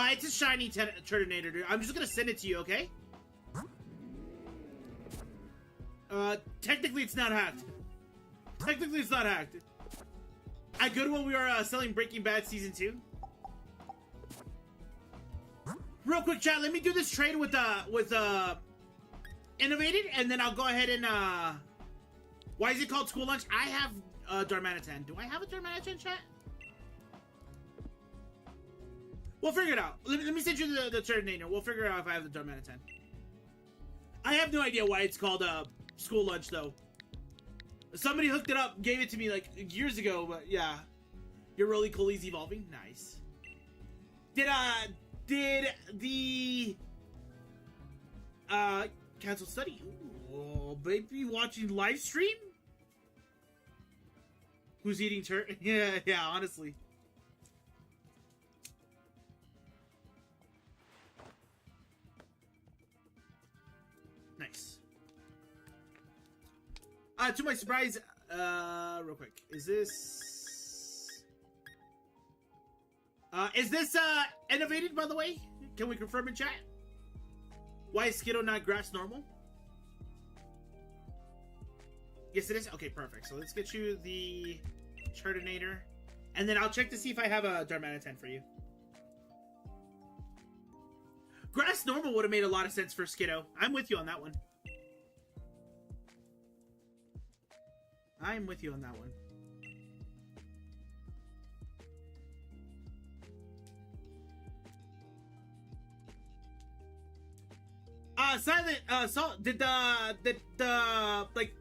It's a shiny Turtonator, dude. I'm just gonna send it to you, okay? Technically it's not hacked. Technically it's not hacked. I good when we were selling Breaking Bad Season 2. Real quick, chat, let me do this trade with Innovated, and then I'll go ahead and, why is it called School Lunch? I have, Darmanitan. Do I have a Darmanitan, chat? We'll figure it out. Let me send you the Turtonator. We'll figure out if I have the Darmanitan. I have no idea why it's called school lunch though. Somebody hooked it up, gave it to me like years ago, but yeah. Your roly-poly's evolving? Nice. Did the cancel study? Oh, baby, watching live stream? Who's eating turkey? Yeah, honestly. Nice. To my surprise, real quick, is this innovated, by the way? Can we confirm in chat? Why is Skiddo not grass normal? Yes, it is. Okay, perfect. So let's get you the Chartinator, and then I'll check to see if I have a Darmanitan for you. Grass normal would have made a lot of sense for Skiddo. I'm with you on that one. I'm with you on that one. Silent, did the like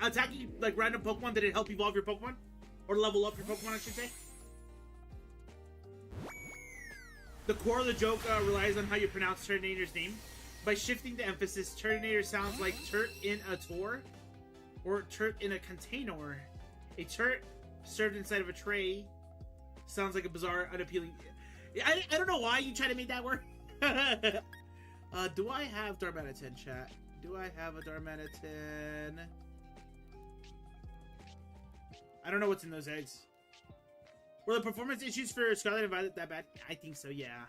attacking like random Pokemon, did it help evolve your Pokemon? Or level up your Pokemon, I should say? The core of the joke relies on how you pronounce Turtonator's name. By shifting the emphasis, Turtonator sounds like Turt in a tour or Turt in a container. A Turt served inside of a tray sounds like a bizarre, unappealing... I don't know why you try to make that work. Do I have Darmanitan, chat? Do I have a Darmanitan? I don't know what's in those eggs. Were the performance issues for Scarlet and Violet that bad? I think so, yeah.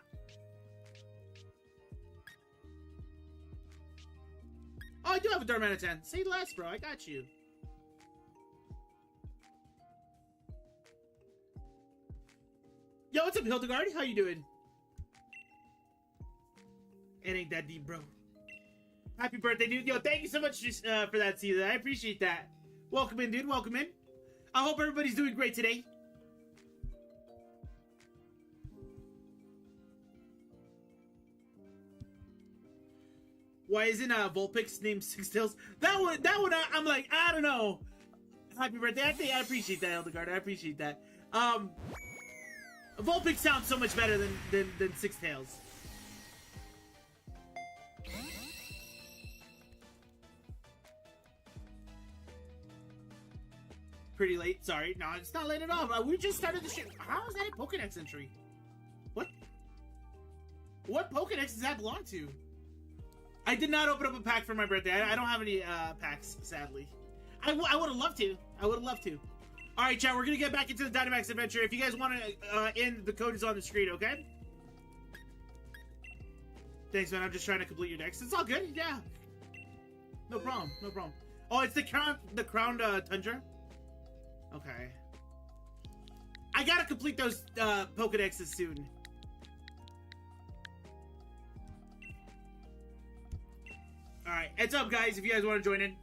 Oh, I do have a Darmanitan. Say less, bro. I got you. Yo, what's up, Hildegard? How you doing? It ain't that deep, bro. Happy birthday, dude. Yo, thank you so much for that, Caesar. I appreciate that. Welcome in, dude. Welcome in. I hope everybody's doing great today. Why isn't Vulpix named Six Tails? That one, I'm like, I don't know. Happy birthday. I appreciate that, Hildegard. I appreciate that. Vulpix sounds so much better than Six Tails. Pretty late. Sorry. No, it's not late at all. We just started the shit. How is that a Pokedex entry? What? What Pokedex does that belong to? I did not open up a pack for my birthday. I don't have any packs, sadly. I would have loved to. I would have loved to. All right, chat. We're gonna get back into the Dynamax adventure. If you guys want to end, the code is on the screen. Okay. Thanks, man. I'm just trying to complete your decks. It's all good. Yeah. No problem. No problem. Oh, it's the crowned Tundra. Okay. I gotta complete those Pokedexes soon. Alright, heads up, guys, if you guys want to join in.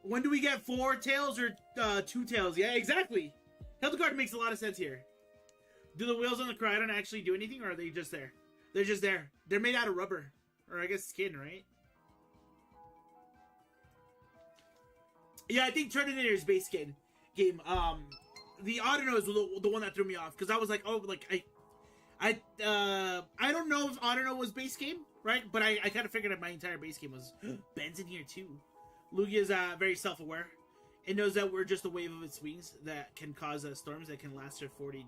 When do we get 4 tails or 2 tails? Yeah, exactly. Hildegard makes a lot of sense here. Do the wheels on the Koraidon actually do anything, or are they just there? They're just there. They're made out of rubber. Or I guess skin, right? Yeah, I think Terminator's base game. The Audino is the one that threw me off, because I was like, oh, like I don't know if Audino was base game, right? But I kind of figured that my entire base game was Ben's in here too. Lugia is very self-aware. It knows that we're just a wave of its wings that can cause storms that can last for 40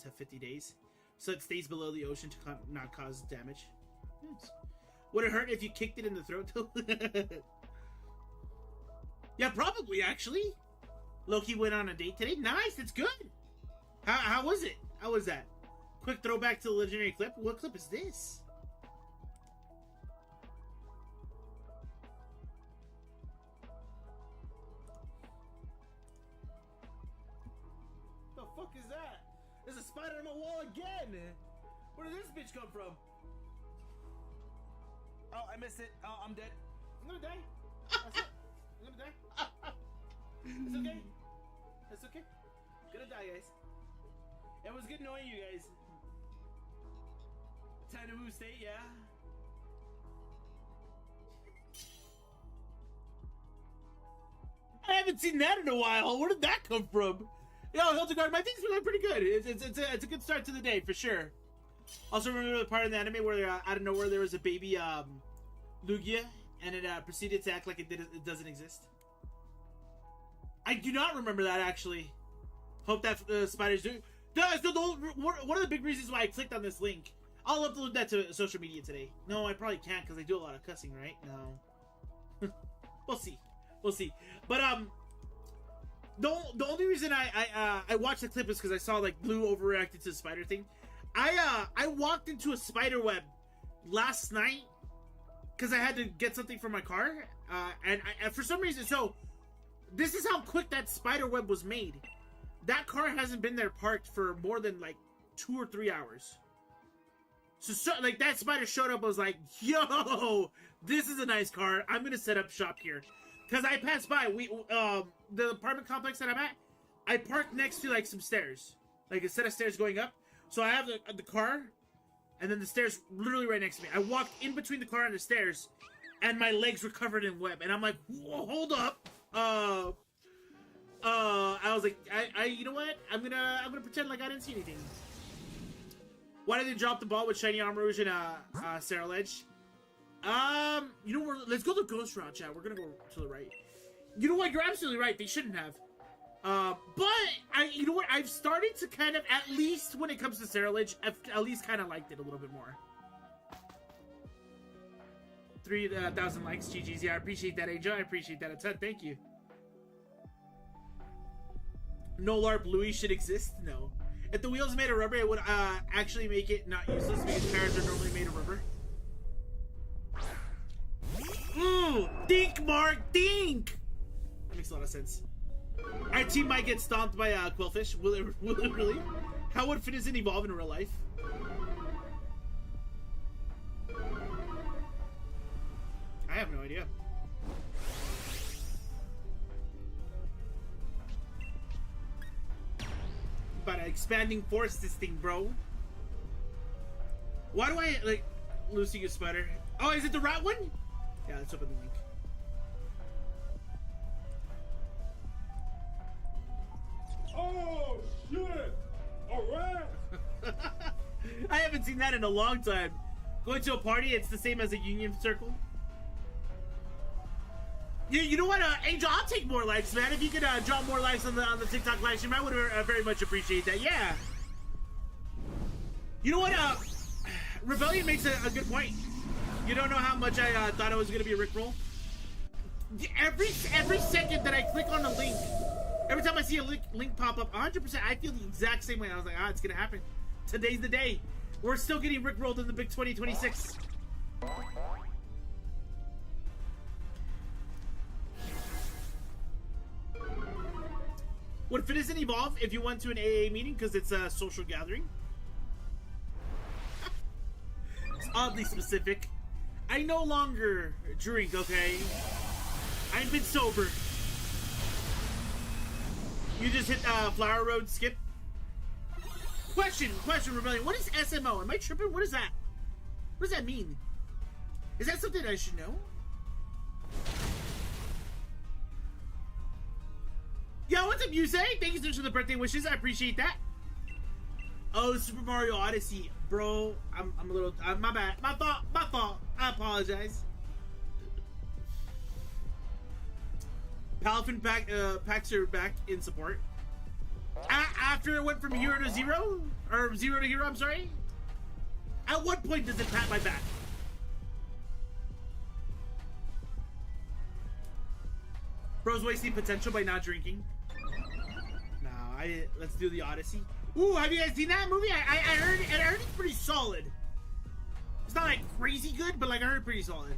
to 50 days. So it stays below the ocean to not cause damage. Yes. Would it hurt if you kicked it in the throat? Yeah, probably, actually. Loki went on a date today. Nice, that's good. How was it? How was that? Quick throwback to the legendary clip. What clip is this? The fuck is that? There's a spider on my wall again. Where did this bitch come from? Oh, I missed it. Oh, I'm dead. I'm gonna die. That's it. I'm gonna die. It's okay. It's okay. Gonna die, guys. It was good knowing you guys. Time to move state, yeah. I haven't seen that in a while. Where did that come from? Yo, Hildegard, my thing's feeling pretty good. It's a good start to the day, for sure. Also, remember the part in the anime where out of nowhere there was a baby Lugia, and it proceeded to act like it doesn't exist? I do not remember that, actually. Hope that spiders do. One of the big reasons why I clicked on this link, I'll upload that to social media today. No, I probably can't because I do a lot of cussing, right? No. We'll see. We'll see. But, the only reason I watched the clip is because I saw, like, Blue overreacted to the spider thing. I walked into a spider web last night because I had to get something for my car. And for some reason, so this is how quick that spider web was made. That car hasn't been there parked for more than like 2 or 3 hours. So like that spider showed up, I was like, yo, this is a nice car. I'm gonna set up shop here. Cause I passed by, the apartment complex that I'm at, I parked next to like some stairs. Like a set of stairs going up. So I have the car, and then the stairs literally right next to me. I walked in between the car and the stairs, and my legs were covered in web. And I'm like, whoa, hold up. I was like, you know what? I'm gonna pretend like I didn't see anything. Why did they drop the ball with Shiny Armor Rouge and Sarah Ledge? You know, let's go the ghost route, chat. We're gonna go to the right. You know what? You're absolutely right. They shouldn't have. But you know what? I've started to kind of, at least when it comes to Sarah Ledge, I've at least kind of liked it a little bit more. 3,000 likes, GG's. Yeah, I appreciate that, Angel. I appreciate that a ton. Thank you. No LARP Louis should exist? No. If the wheels made of rubber, it would actually make it not useless because tires are normally made of rubber. Ooh! Dink, Mark! Dink! That makes a lot of sense. Our team might get stomped by Quillfish. Will it really? How would Finizen evolve in real life? I have no idea. About an expanding force, this thing, bro. Why do I like Lucy Spider? Oh, is it the rat one? Yeah, let's open the link. Oh shit! Alright! I haven't seen that in a long time. Going to a party, it's the same as a union circle. You know what, Angel? I'll take more likes, man. If you could drop more likes on the TikTok live stream, I would very much appreciate that. Yeah. You know what? Rebellion makes a good point. You don't know how much I thought it was gonna be a Rickroll. Every second that I click on a link, every time I see a link pop up, 100%, I feel the exact same way. I was like, it's gonna happen. Today's the day. We're still getting Rickrolled in the big 2026. Would Finizen evolve if you went to an AA meeting because it's a social gathering? It's oddly specific. I no longer drink, okay? I've been sober. You just hit Flower Road skip? Question, Rebellion. What is SMO? Am I tripping? What is that? What does that mean? Is that something I should know? Yo, what's up, Yusei? Thank you so much for the birthday wishes. I appreciate that. Oh, Super Mario Odyssey. Bro, I'm a little... my bad. My fault. I apologize. Palafin packs are back in support. After it went from hero to zero? Or zero to hero, I'm sorry? At what point does it pat my back? Bro's wasting potential by not drinking. Let's do the Odyssey. Ooh, have you guys seen that movie? I heard it's pretty solid. It's not like crazy good, but like I heard pretty solid.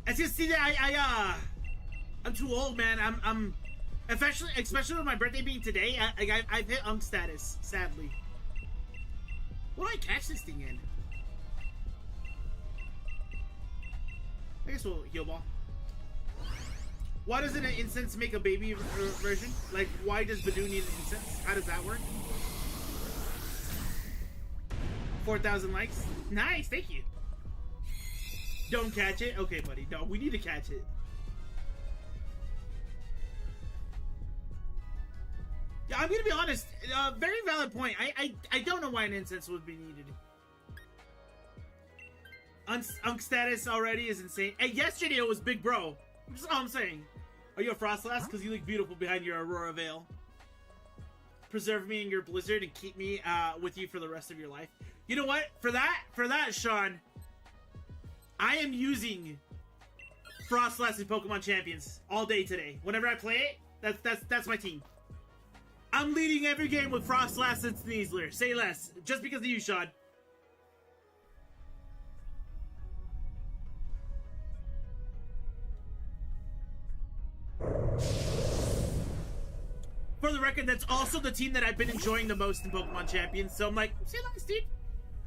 I just see that I'm too old, man. I'm especially with my birthday being today. I've hit unk status, sadly. What do I catch this thing in? I guess we'll heal ball. Why doesn't an incense make a baby version? Like, why does Badoo need an incense? How does that work? 4,000 likes. Nice, thank you. Don't catch it? Okay, buddy. No, we need to catch it. Yeah, I'm gonna be honest. Very valid point. I don't know why an incense would be needed. Unk status already is insane. Hey, yesterday it was Big Bro. That's all I'm saying. Are you a Frostlass? Because you look beautiful behind your Aurora Veil. Preserve me in your Blizzard and keep me with you for the rest of your life. You know what? For that, Sean, I am using Frostlass in Pokemon Champions all day today. Whenever I play it, that's my team. I'm leading every game with Frostlass and Sneasler. Say less. Just because of you, Sean. For the record, that's also the team that I've been enjoying the most in Pokemon Champions. So I'm like, say less, dude.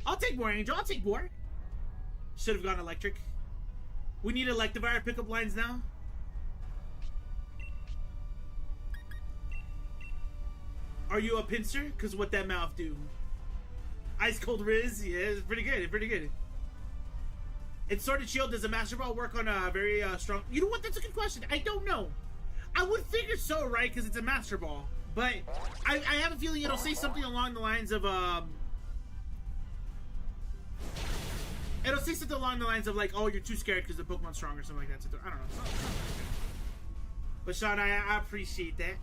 I'll take more, Angel. I'll take more. Should have gone electric. We need Electivire pickup lines now. Are you a pincer? Because what that mouth do? Ice Cold Riz? Yeah, it's pretty good. Pretty good. In Sword and Shield, does a Master Ball work on a very strong... You know what? That's a good question. I don't know. I would figure so, right? Because it's a Master Ball. But I have a feeling it'll say something along the lines of... It'll say something along the lines of like, oh, you're too scared because the Pokemon's strong or something like that. So I don't know. Something like that. But Sean, I appreciate that.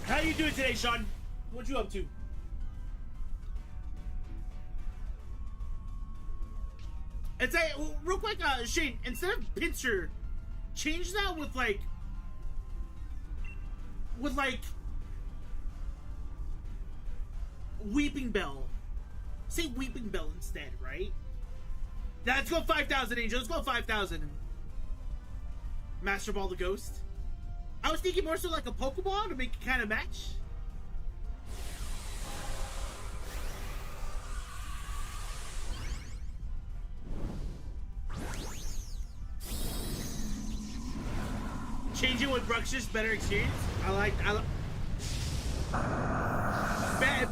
How you doing today, Sean? What you up to? And say, real quick, Shane, instead of pincer, change that with like Weeping Bell. Say Weeping Bell instead, right? Now, let's go 5,000, Angel. Let's go 5,000. Master Ball the Ghost. I was thinking more so like a Pokeball to make it kind of match. Change it with Bruxish, better experience.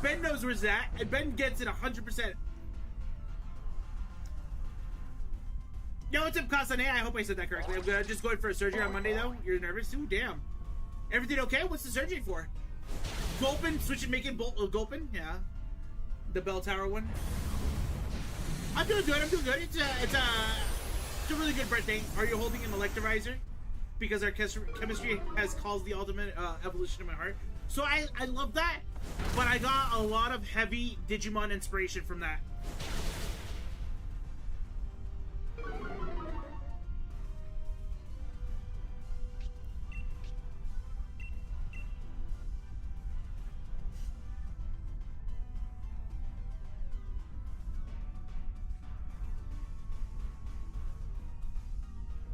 Ben knows where's that, and Ben gets it 100%. Yo, what's up, Kasane? I hope I said that correctly. I'm just going for a surgery on Monday, though. You're nervous? Ooh, damn. Everything okay? What's the surgery for? Gulpin? Switch and make it Gulpin? Yeah. The bell tower one. I'm doing good. It's a really good birthday. Are you holding an Electivizer? Because our chemistry has caused the ultimate evolution in my heart. So I love that, but I got a lot of heavy Digimon inspiration from that.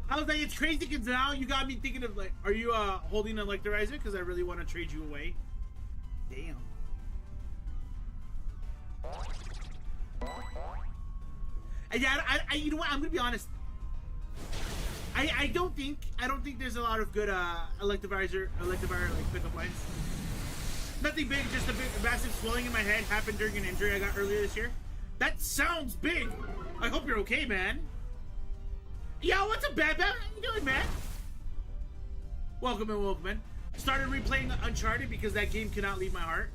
I was like, it's crazy because now you got me thinking of like, are you holding an Electivizer? Because I really want to trade you away. Damn. And yeah, I you know what? I'm gonna be honest. I don't think there's a lot of good Electivire like pickup lines. Nothing big, just a big massive swelling in my head happened during an injury I got earlier this year. That sounds big. I hope you're okay, man. Yo, what's up, Bad Bad? How you doing, man? Welcome in. Started replaying Uncharted because that game cannot leave my heart.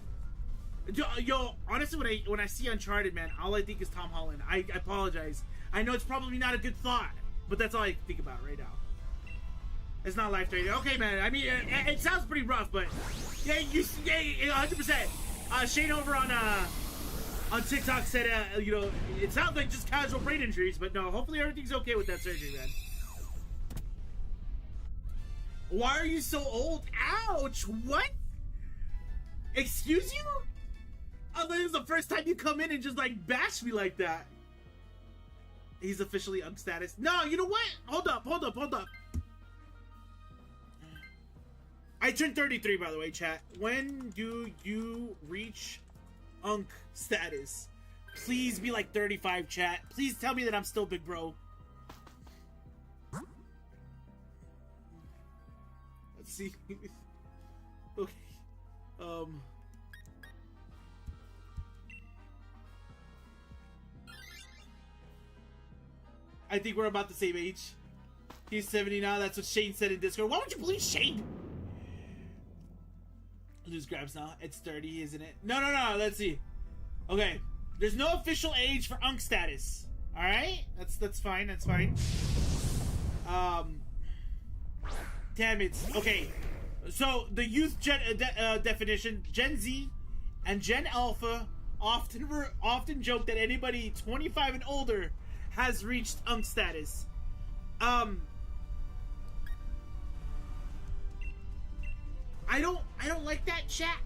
Yo, honestly, when I see Uncharted, man, all I think is Tom Holland. I apologize. I know it's probably not a good thought, but that's all I think about right now. It's not life-threatening. Okay, man. I mean, it sounds pretty rough, but yeah, 100%. Shane over on TikTok said, you know, it sounds like just casual brain injuries, but no, hopefully everything's okay with that surgery, man. Why are you so old? Ouch! What? Excuse you? I thought it was the first time you come in and just like bash me like that. He's officially Unk status. No, you know what? Hold up. I turned 33, by the way, chat. When do you reach Unk status? Please be like 35, chat. Please tell me that I'm still big bro. see. Okay. I think we're about the same age. He's 70 now. That's what Shane said in Discord. Why would you believe Shane? Lose grabs now. It's 30, isn't it? No. Let's see. Okay. There's no official age for Unk status. All right. That's fine. That's fine. Damn it. Okay. So the youth definition, Gen Z and Gen Alpha often joke that anybody 25 and older has reached Unk status. I don't like that, chat.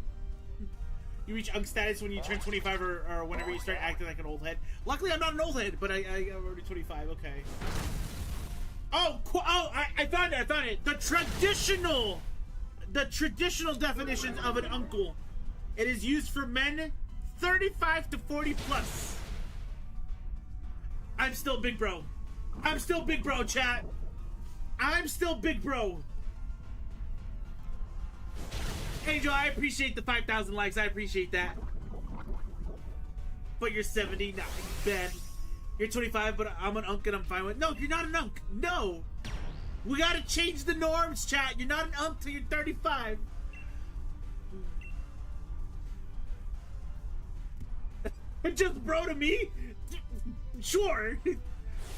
You reach Unk status when you turn 25 or whenever you start acting like an old head. Luckily, I'm not an old head, but I'm already 25. Okay. Oh, I found it. The traditional definition of an uncle. It is used for men 35 to 40 plus. I'm still big bro. Chat. I'm still big bro. Angel, I appreciate the 5,000 likes. I appreciate that. But you're 70. Nah, Ben. You're 25, but I'm an unk and I'm fine with. No, you're not an unk. No. We gotta change the norms, chat. You're not an unk till you're 35. Just bro to me? Sure.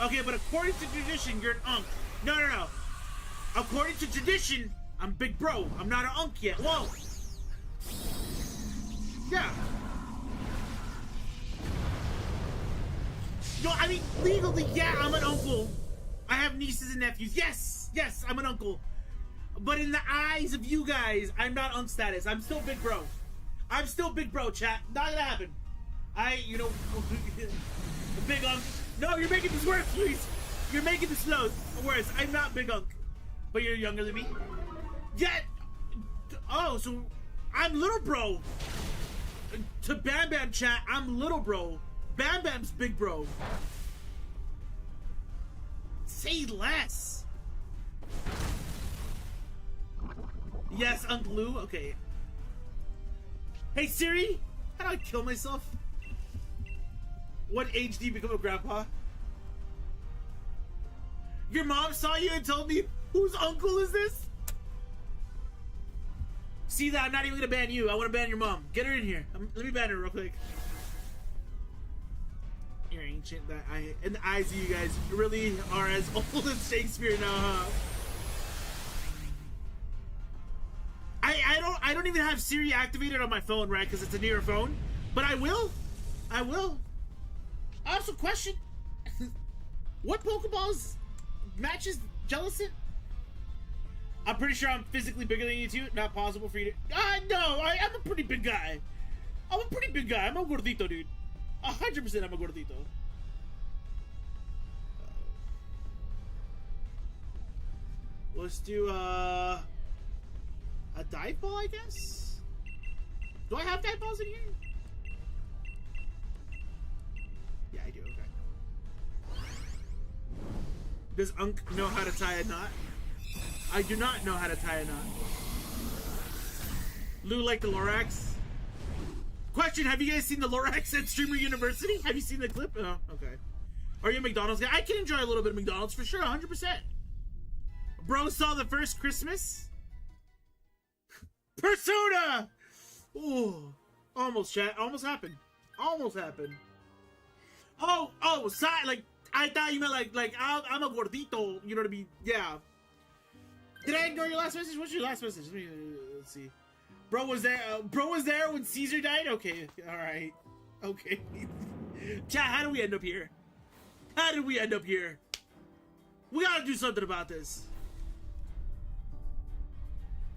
Okay, but according to tradition, you're an unk. No. According to tradition, I'm big bro. I'm not an unk yet. Whoa. Yeah. No, I mean, legally, yeah, I'm an uncle. I have nieces and nephews. Yes, I'm an uncle. But in the eyes of you guys, I'm not unk status. I'm still big bro. Chat. Not gonna happen. Big unk. No, you're making this worse, please. You're making this worse. I'm not big unk. But you're younger than me. Yeah. Oh, so I'm little bro. To Bam Bam, chat, I'm little bro. Bam Bam's big bro. Say less. Yes, Uncle Lou. Okay. Hey Siri, how do I kill myself? What age do you become a grandpa? Your mom saw you and told me, whose uncle is this? See that? I'm not even gonna ban you. I want to ban your mom. Get her in here. Let me ban her real quick. You're ancient. In the eyes of you guys, you really are as old as Shakespeare now, huh? I don't even have Siri activated on my phone, right? Because it's a newer phone. But I will. Also, question: what Pokeballs matches Jellicent? I'm pretty sure I'm physically bigger than you two. Not possible for you to. No, I'm a pretty big guy. I'm a gordito, dude. 100% I'm a gordito. Let's do a dive ball, I guess. Do I have dive balls in here? Yeah, I do. Okay. Does Unk know how to tie a knot? I do not know how to tie a knot. Lou like the Lorax? Question, have you guys seen the Lorax at Streamer University? Have you seen the clip? Oh, okay. Are you a McDonald's guy? I can enjoy a little bit of McDonald's for sure, 100%. Bro saw the first Christmas? Persona! Ooh. Almost, chat. Almost happened. Oh, side, like, I thought you meant like I'm a gordito, you know what I mean? Yeah. Did I ignore your last message? What's your last message? Let's see. Bro was there when Caesar died? Okay, alright. Okay. Chat, how do we end up here? We gotta do something about this.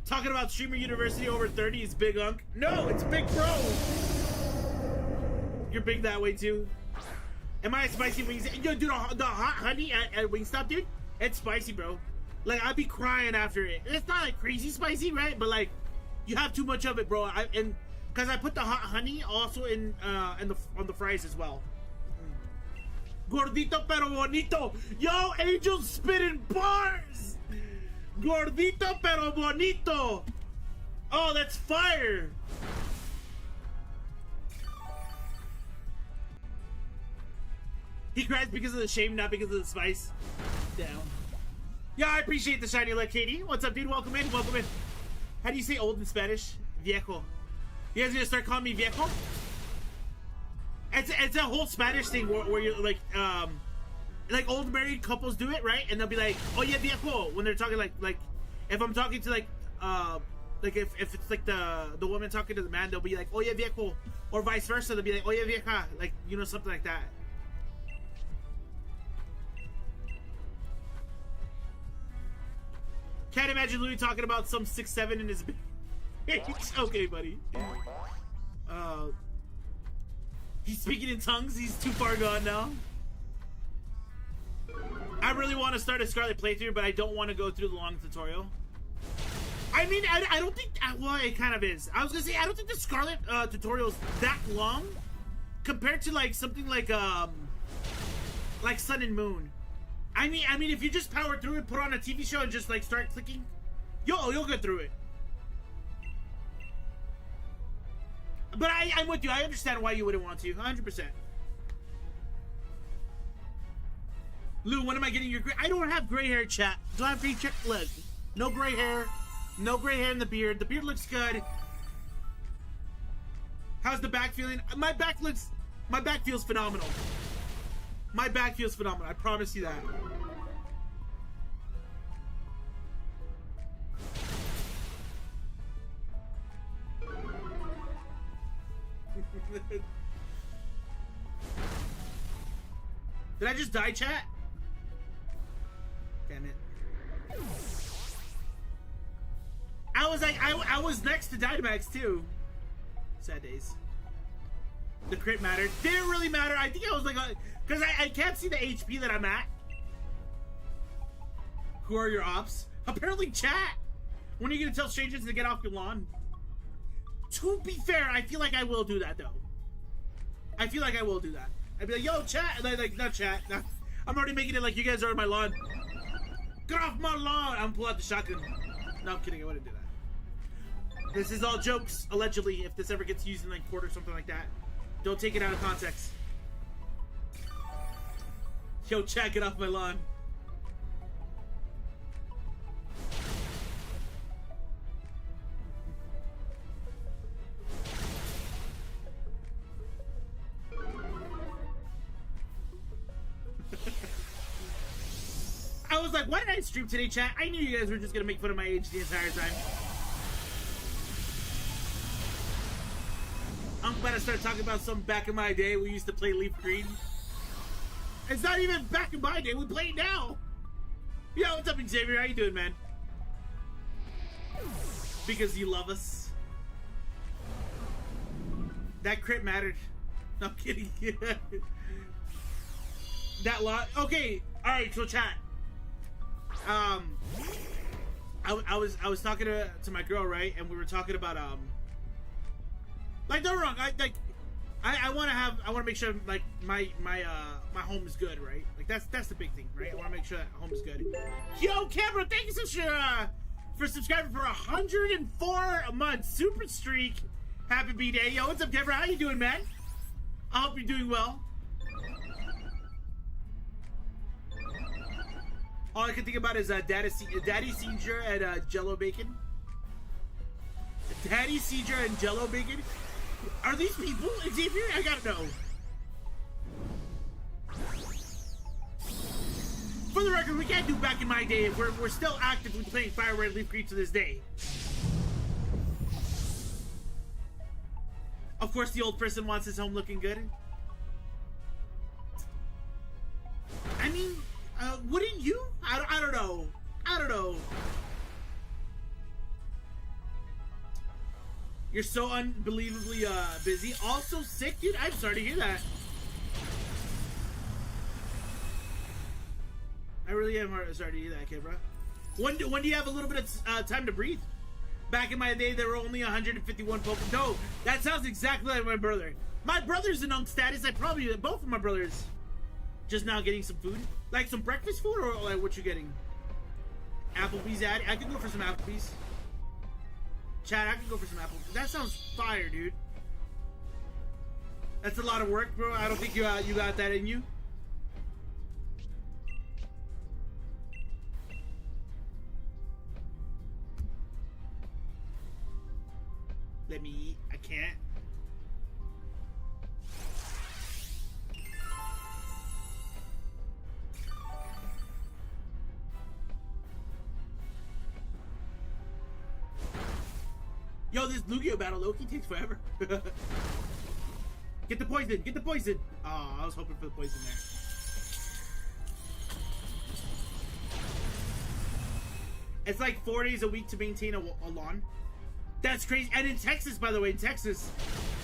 Talking about Streamer University over 30 is big unk. No, it's big bro. You're big that way too. Am I a spicy wings? Yo, dude, the hot honey at Wingstop, dude, it's spicy, bro. Like, I'd be crying after it. It's not like crazy spicy, right? But like, you have too much of it, bro. And because I put the hot honey also on the fries as well. Gordito pero bonito. Yo, Angel's spitting bars. Gordito pero bonito. Oh, that's fire. He cries because of the shame, not because of the spice. Down. Yeah, I appreciate the shiny light, Katie. What's up, dude? Welcome in. Welcome in. How do you say old in Spanish? Viejo. You guys gonna start calling me viejo? It's a whole Spanish thing where you're like old married couples do it, right? And they'll be like, "Oh yeah, viejo," when they're talking like if I'm talking to like if it's like the woman talking to the man, they'll be like, "Oh yeah, viejo," or vice versa. They'll be like, "Oh yeah, vieja," like something like that. Can't imagine Louis talking about some 6'7" in his age. Okay, buddy. He's speaking in tongues. He's too far gone now. I really want to start a Scarlet playthrough, but I don't want to go through the long tutorial. I mean, I don't think... Well, it kind of is. I was going to say, I don't think the Scarlet tutorial is that long compared to, like, something like Sun and Moon. I mean, if you just power through it, put on a TV show, and just, like, start clicking, you'll get through it. But I'm with you. I understand why you wouldn't want to. 100%. Lou, when am I getting your gray? I don't have gray hair, chat. Do I have gray hair? Look, no gray hair. No gray hair in the beard. The beard looks good. How's the back feeling? My back feels phenomenal. My back feels phenomenal. I promise you that. Did I just die, chat? Damn it. I was next to Dynamax too. Sad days. The crit mattered. Didn't really matter. I think I was like, because I can't see the HP that I'm at. Who are your ops? Apparently chat. When are you gonna tell strangers to get off your lawn? To be fair, I feel like I will do that though. I feel like I will do that. I'd be like, yo, chat. Like, not chat. No. I'm already making it like you guys are on my lawn. Get off my lawn. I'm pull out the shotgun. No, I'm kidding. I wouldn't do that. This is all jokes, allegedly. If this ever gets used in like court or something like that, don't take it out of context. Yo, chat, get off my lawn. I was like, why did I stream today, chat? I knew you guys were just gonna make fun of my age the entire time. I'm about to start talking about some back in my day. We used to play Leaf Green. It's not even back in my day. We play it now. Yo, what's up, Xavier? How you doing, man? Because you love us. That crit mattered. No, I'm kidding. That lot. Okay. All right. So, chat. I was talking to my girl, right, and we were talking about like, don't wrong, I want to make sure like my home is good, right? Like that's the big thing, right? I want to make sure that home is good. Yo, Cameron, thank you so much for subscribing for 104 months, super streak. Happy B-Day. Yo, what's up, Cameron? How you doing, man? I hope you're doing well. All I can think about is Daddy Caesar and Jello Bacon. Daddy Caesar and Jello Bacon? Are these people? Xavier? I gotta know. For the record, we can't do back in my day if we're still actively playing Fire Red Leaf Green to this day. Of course, the old person wants his home looking good. I mean... wouldn't you? I don't know. I don't know. You're so unbelievably busy. Also sick, dude. I'm sorry to hear that. I really am sorry to hear that, kid, bro. When do you have a little bit of time to breathe? Back in my day, there were only 151 Pokemon. No, that sounds exactly like my brother. My brother's in unk status. Both of my brothers just now getting some food. Like some breakfast food, or like what you getting? Applebee's ad. I could go for some Applebee's. Chad, I could go for some Applebee's. That sounds fire, dude. That's a lot of work, bro. I don't think you got that in you. Let me eat. I can't. Yo, this Lugia battle Loki takes forever. Get the poison! Get the poison! Oh, I was hoping for the poison there. It's like 4 days a week to maintain a lawn. That's crazy. And in Texas, by the way, in Texas,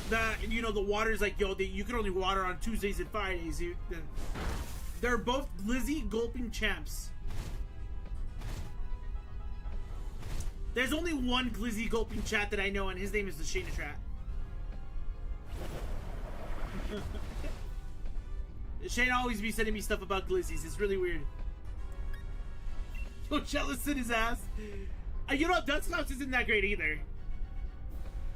the water's like, yo, you can only water on Tuesdays and Fridays. They're both glizzy gulping champs. There's only one glizzy gulping chat that I know, and his name is the Shayna Trat. Shane always be sending me stuff about glizzies. It's really weird. So jealous in his ass. You know, Dustclops isn't that great either.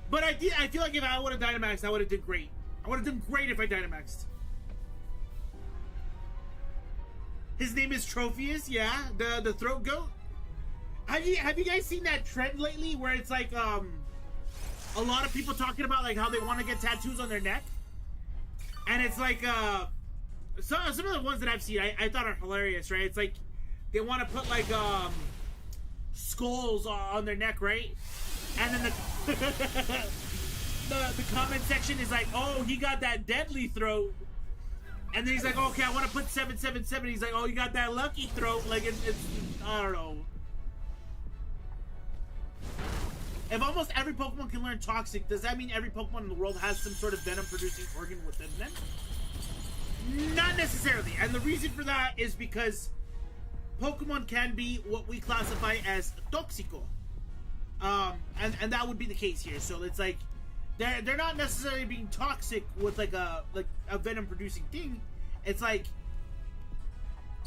But I feel like if I would have Dynamaxed, I would have done great. I would have done great if I Dynamaxed. His name is Tropheus, yeah, the throat goat. Have you guys seen that trend lately where it's like a lot of people talking about like how they want to get tattoos on their neck? And it's like some of the ones that I've seen I thought are hilarious, right? It's like they want to put like skulls on their neck, right? And then the comment section is like, oh, he got that deadly throat. And then he's like, okay, I want to put 777. He's like, oh, you got that lucky throat. Like it's I don't know. If almost every Pokemon can learn Toxic, does that mean every Pokemon in the world has some sort of venom-producing organ within them? Not necessarily. And the reason for that is because Pokemon can be what we classify as Toxico. And that would be the case here. So it's like they're not necessarily being toxic with like a venom-producing thing. It's like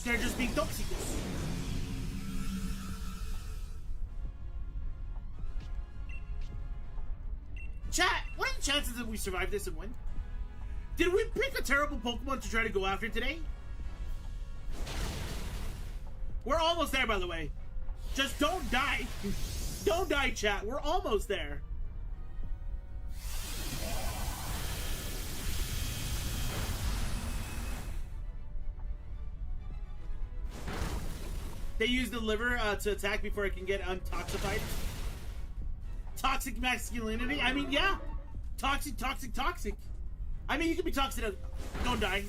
they're just being Toxicos. Chat, what are the chances that we survive this and win? Did we pick a terrible Pokemon to try to go after today? We're almost there, by the way. Just don't die. Don't die, chat. We're almost there. They use the liver to attack before it can get untoxified. Toxic masculinity? I mean, yeah. Toxic. I mean, you can be toxic. Don't die.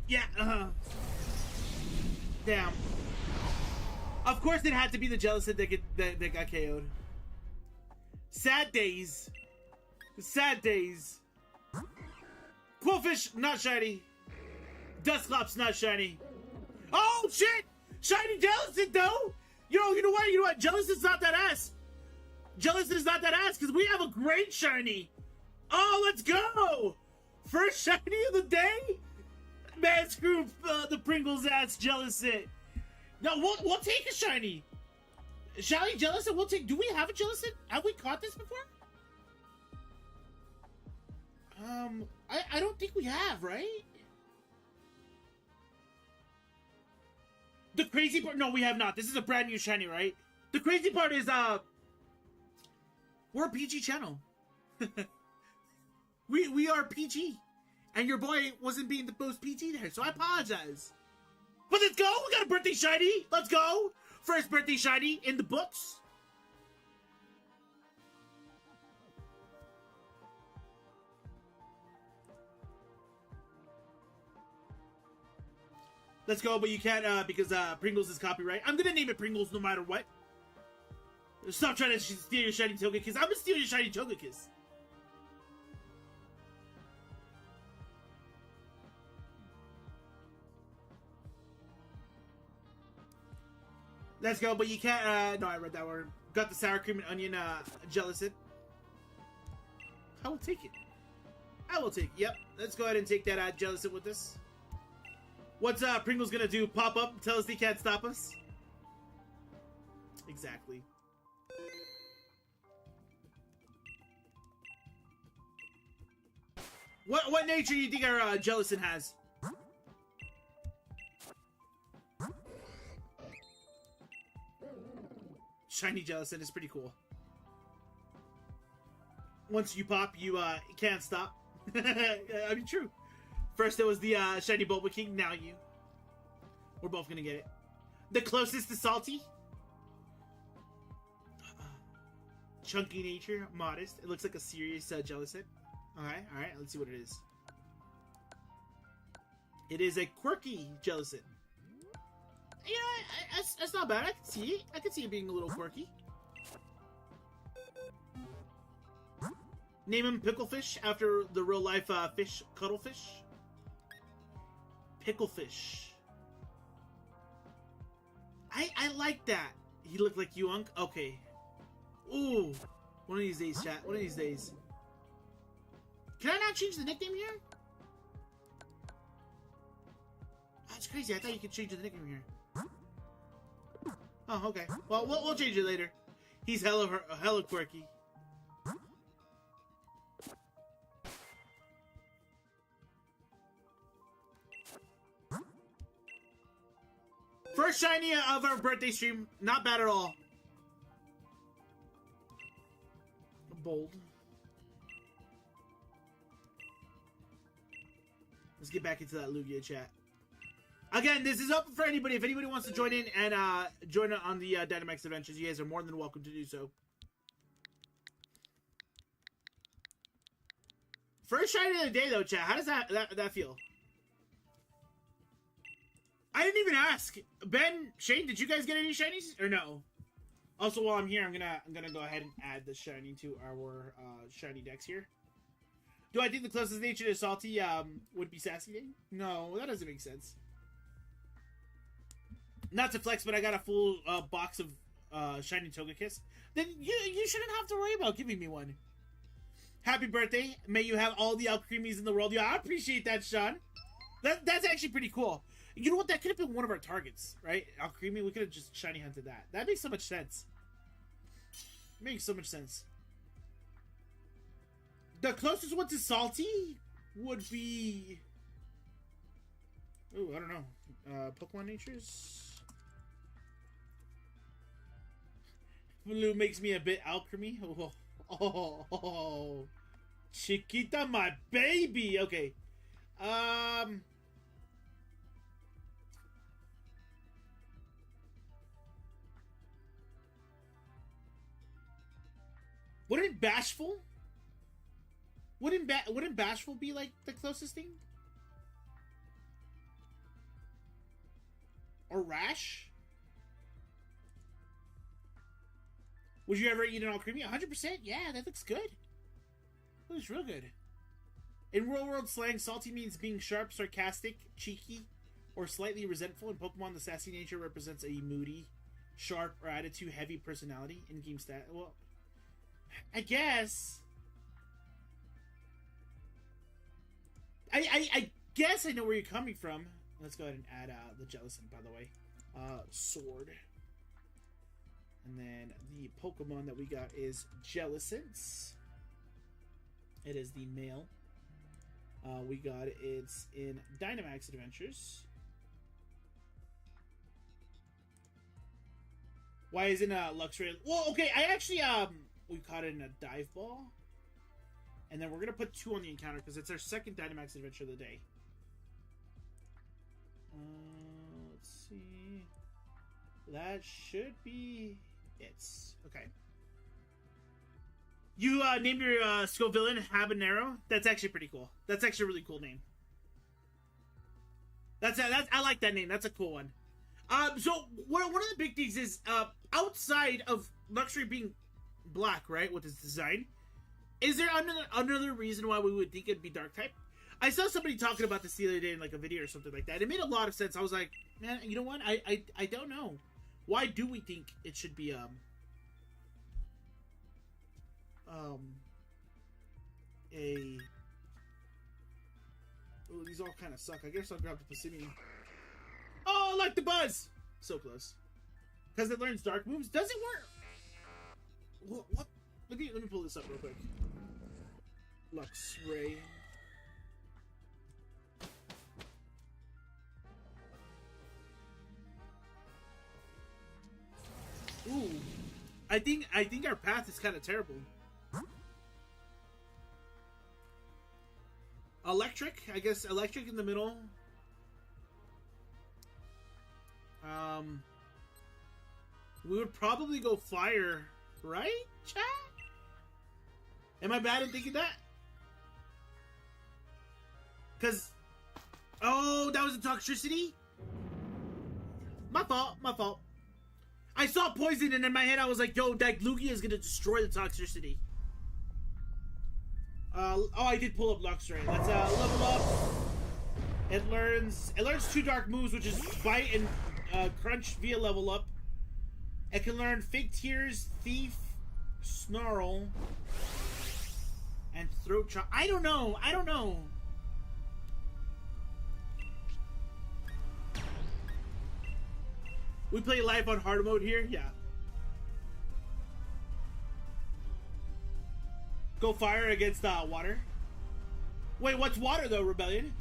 Yeah, Damn. Of course it had to be the Jellicent that got KO'd. Sad days. Sad days. Quillfish, not shiny. Dustclops, not shiny. Oh, shit! Shiny Jellicent, though! You know what? Jellicent's not that ass. Jellicent is not that ass, because we have a great shiny. Oh, let's go! First shiny of the day? Man, screw the Pringles ass Jellicent. No, we'll take a shiny. Shiny Jellicent, we'll take. Do we have a Jellicent? Have we caught this before? I don't think we have, right? The crazy part, no, we have not. This is a brand new shiny, right? The crazy part is, we're a PG channel. we are PG. And your boy wasn't being the most PG there, so I apologize. But let's go! We got a birthday shiny! Let's go! First birthday shiny in the books. Let's go, but you can't, because Pringles is copyright. I'm gonna name it Pringles no matter what. Stop trying to steal your shiny Togekiss. I'm gonna steal your shiny Togekiss. Let's go, but you can't, no, I read that word. Got the sour cream and onion, Jellicent. I will take it. I will take it. Yep, let's go ahead and take that, Jellicent with us. What's Pringles gonna do? Pop up, tell us he can't stop us? Exactly. What nature do you think our Jellicent has? Shiny Jellicent is pretty cool. Once you pop, you can't stop. I mean, true. First it was the shiny Bulba King, now you. We're both gonna get it. The closest to salty. Chunky nature, modest. It looks like a serious Jellicent. Alright, let's see what it is. It is a quirky Jellicent. You know, that's not bad. I can see it. I can see it being a little quirky. Name him Picklefish after the real life fish, Cuttlefish. Picklefish. I like that. He looked like you, Unk. Okay. Ooh. One of these days, chat. One of these days. Can I not change the nickname here? That's crazy. I thought you could change the nickname here. Oh, okay. Well, we'll change it later. He's hella quirky. First shiny of our birthday stream. Not bad at all. Bold. Let's get back into that Lugia chat. Again, this is open for anybody. If anybody wants to join in and join on the Dynamax Adventures, you guys are more than welcome to do so. First shiny of the day, though, chat. How does that feel? I didn't even ask. Ben, Shane, did you guys get any shinies or no? Also, while I'm here, I'm gonna go ahead and add the shiny to our shiny decks here. Do I think the closest nature to salty would be Sassy Day? No, that doesn't make sense. Not to flex, but I got a full box of shiny Togekiss. Then you shouldn't have to worry about giving me one. Happy birthday! May you have all the Alcremies in the world. Yeah, I appreciate that, Sean. That's actually pretty cool. You know what? That could have been one of our targets, right? Alcremie, we could have just shiny hunted that. That makes so much sense. Makes so much sense. The closest one to salty would be... Ooh, I don't know. Pokemon Natures? Blue makes me a bit Alcremie. Oh. Chiquita, my baby! Okay. Wouldn't Bashful? Wouldn't Bashful be like the closest thing? Or Rash? Would you ever eat an Alcremie? 100%? Yeah, that looks good. That looks real good. In real world slang, salty means being sharp, sarcastic, cheeky, or slightly resentful. In Pokemon, the sassy nature represents a moody, sharp, or attitude-heavy personality. In-game stat. Well, I guess. I guess I know where you're coming from. Let's go ahead and add the Jellicent, by the way. Sword. And then the Pokemon that we got is Jellicent. It is the male. We got it's in Dynamax Adventures. Why isn't Luxray? Well, okay, I actually we caught it in a dive ball, and then we're gonna put 2 on the encounter because it's our second Dynamax Adventure of the day. Let's see. That should be it. Okay. You named your Scovillain Habanero. That's actually pretty cool. That's actually a really cool name. I like that name. That's a cool one. So one of the big things is outside of Luxray being black, right, with its design, is there another reason why we would think it'd be dark type? I saw somebody talking about this the other day in like a video or something like that. It made a lot of sense. I was like, man, you know what? I don't know. Why do we think it should be Ooh, these all kind of suck. I guess I'll grab the Passimian. Oh, like the buzz. So close. Because it learns dark moves. Does it work? What? Let me pull this up real quick. Lux Ray. Ooh. I think our path is kind of terrible. Electric, I guess electric in the middle. We would probably go fire, right, chat? Am I bad in thinking that? Cause, oh, that was a toxicity? My fault, my fault. I saw poison and in my head I was like, yo, that Lugia is gonna destroy the toxicity. Oh, I did pull up Luxray. Let's level up. It learns 2 dark moves, which is Bite and Crunch via level up. It can learn Fake Tears, Thief, Snarl, and Throat Chop. I don't know. We play live on hard mode here? Yeah. Go fire against water. Wait, what's water though, Rebellion?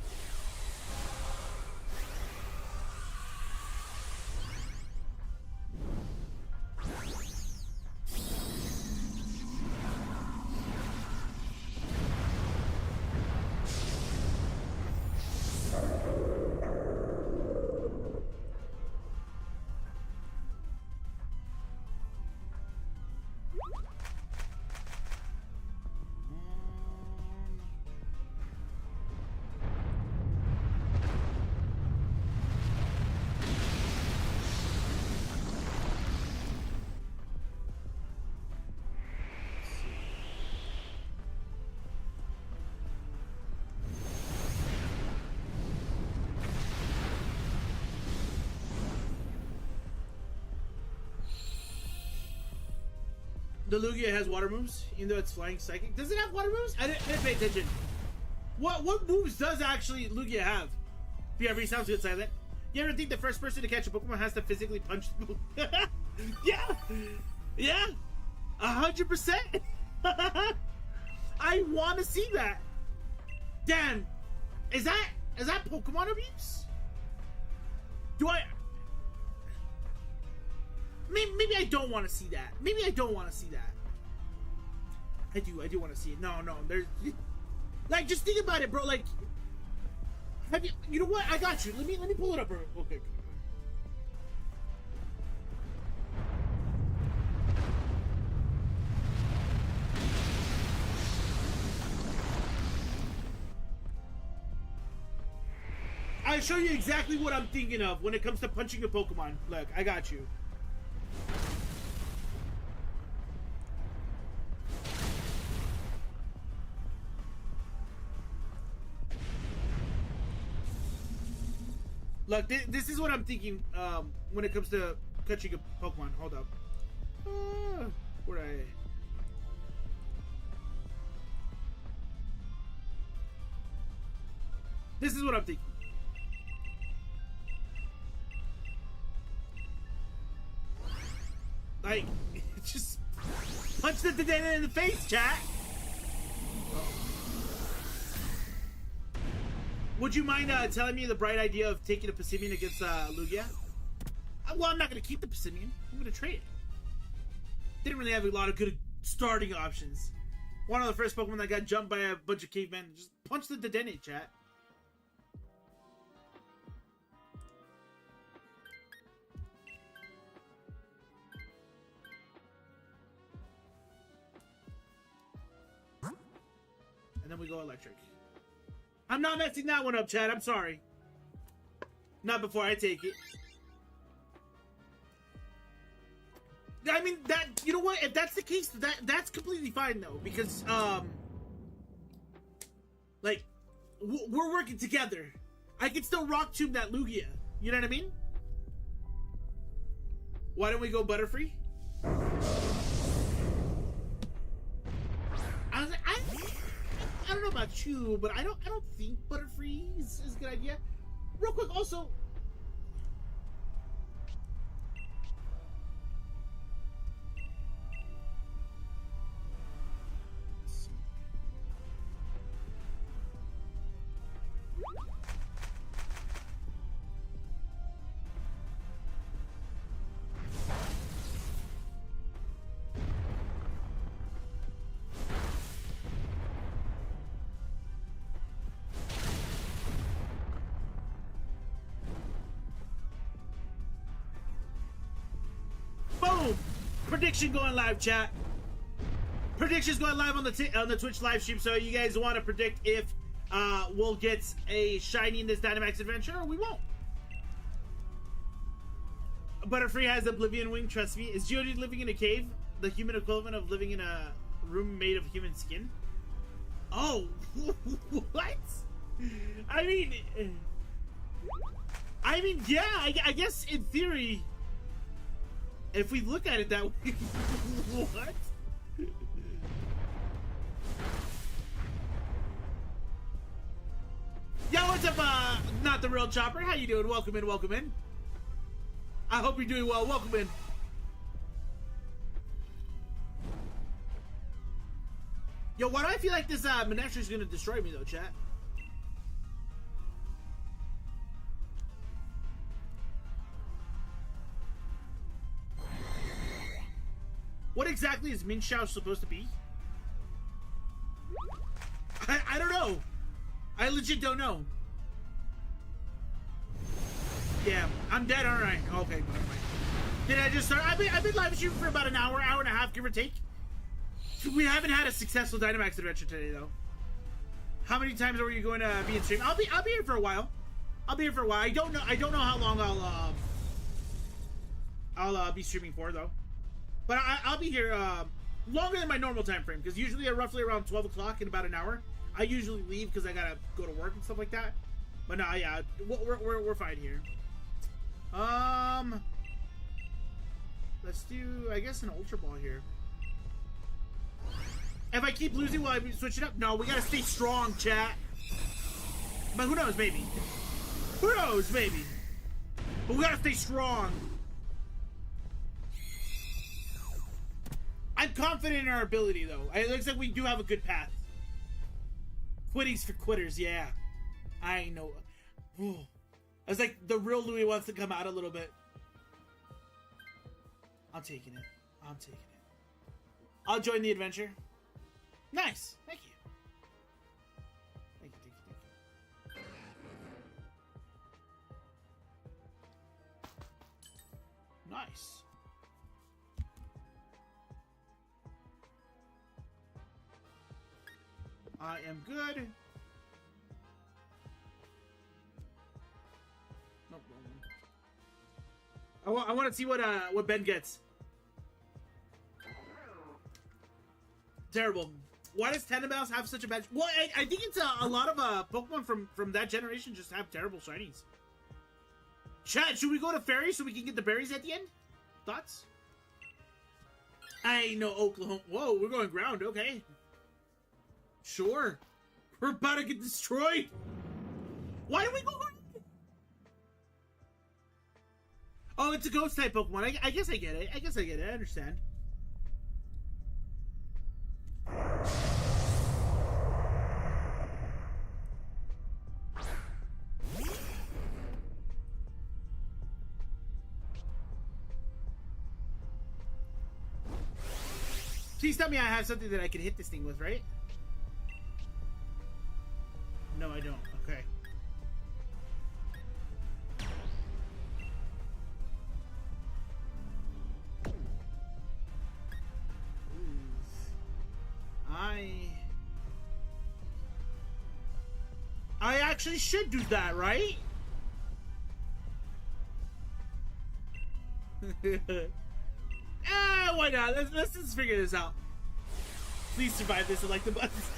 The Lugia has water moves, even though it's flying psychic. Does it have water moves? I didn't pay attention. What moves does actually Lugia have? PRV sounds good, Silent. You ever think the first person to catch a Pokemon has to physically punch the move? Yeah, 100%. I want to see that. Damn, is that Pokemon abuse? Do I? Maybe I don't want to see that. Maybe I don't want to see that. I do want to see it. No, there's... Like, just think about it, bro. Like, have you... You know what? I got you. Let me pull it up real quick. I'll show you exactly what I'm thinking of when it comes to punching a Pokemon. Look, I got you. Look, this is what I'm thinking when it comes to catching a Pokemon. Hold up. Where I... This is what I'm thinking. Like, just punch the Dynamax in the face, chat. Would you mind telling me the bright idea of taking a Passimian against Lugia? Well, I'm not going to keep the Passimian. I'm going to trade it. Didn't really have a lot of good starting options. One of the first Pokemon that got jumped by a bunch of cavemen. Just punch the Dynamax, chat. And then we go electric. I'm not messing that one up, Chad. I'm sorry. Not before I take it. I mean, that... You know what? If that's the case, that's completely fine, though. Because, like, we're working together. I can still rock tomb that Lugia. You know what I mean? Why don't we go Butterfree? I was like, I don't know about you, but I don't think Butterfree is a good idea. Real quick, also, prediction going live, chat. Predictions going live on the Twitch live stream. So you guys want to predict if we'll get a shiny in this Dynamax adventure or we won't. Butterfree has Oblivion Wing, trust me. Is Geodude living in a cave? The human equivalent of living in a room made of human skin? Oh, what? I mean, yeah, I guess in theory, if we look at it that way, what? Yo, what's up, not the real Chopper? How you doing? Welcome in, welcome in. I hope you're doing well. Welcome in. Yo, why do I feel like this Minestra is gonna destroy me though, chat? What exactly is Minshao supposed to be? I don't know. I legit don't know. Yeah, I'm dead, aren't I? Okay, whatever. Did I just start? I've been live streaming for about an hour and a half, give or take. We haven't had a successful Dynamax adventure today, though. How many times are you going to be in stream? I'll be here for a while. I'll be here for a while. I don't know how long I'll be streaming for, though. But I'll be here longer than my normal time frame, because usually at roughly around 12 o'clock in about an hour. I usually leave because I gotta go to work and stuff like that. But no, yeah, we're fine here. Let's do, I guess, an Ultra Ball here. If I keep losing, will I switch it up? No, we gotta stay strong, chat. But who knows, maybe. Who knows, maybe. But we gotta stay strong. I'm confident in our ability, though. It looks like we do have a good path. Quitting's for quitters, yeah. I know. Ooh. I was like, the real Louis wants to come out a little bit. I'm taking it. I'm taking it. I'll join the adventure. Nice. Thank you. Thank you, thank you, thank you. Nice. I am good. Nope, wrong one. I want to see what Ben gets. Terrible. Why does Dynamax have such a bad? Well, I think it's a lot of Pokemon from that generation just have terrible shinies. Chat, should we go to Fairy so we can get the berries at the end? Thoughts? I know Oklahoma. Whoa, we're going ground. Okay. Sure. We're about to get destroyed. Why do we go ground? Oh, it's a ghost type Pokemon. I guess I get it. I guess I get it. I understand. Please tell me I have something that I can hit this thing with, right? No, I don't. Okay. I actually should do that, right? Why not? Let's just figure this out. Please survive this and like the buttons.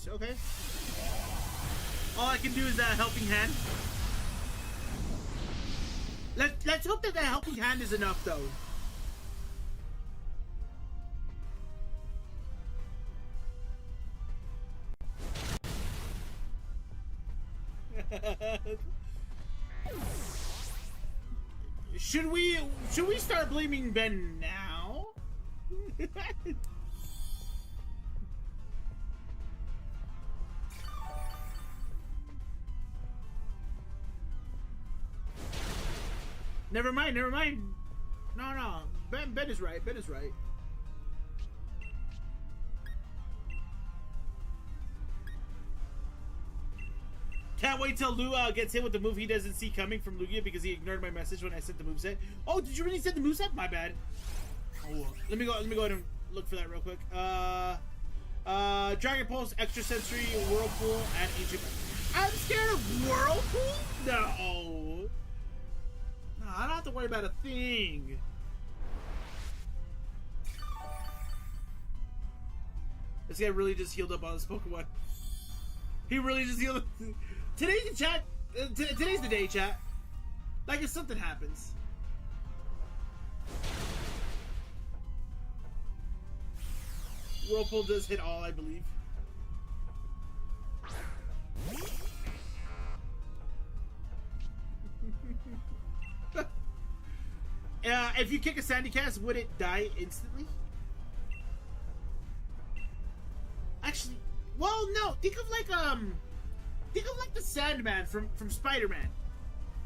Okay. All I can do is a helping hand. Let's hope that helping hand is enough, though. Should we start blaming Ben now? Never mind, never mind. No. Ben is right. Ben is right. Can't wait till Lou gets hit with the move he doesn't see coming from Lugia because he ignored my message when I sent the moveset. Oh, did you really send the moveset? My bad. Oh, let me go ahead and look for that real quick. Dragon Pulse, Extra Sensory, Whirlpool, and Ancient. I'm scared of Whirlpool? No. No, I don't have to worry about a thing. This guy really just healed up on his Pokemon. He really just healed up. Today's the chat. Today's the day, chat. Like if something happens. Whirlpool does hit all, I believe. If you kick a Sandy Cast, would it die instantly? Actually, well, no. Think of like the Sandman from Spider-Man,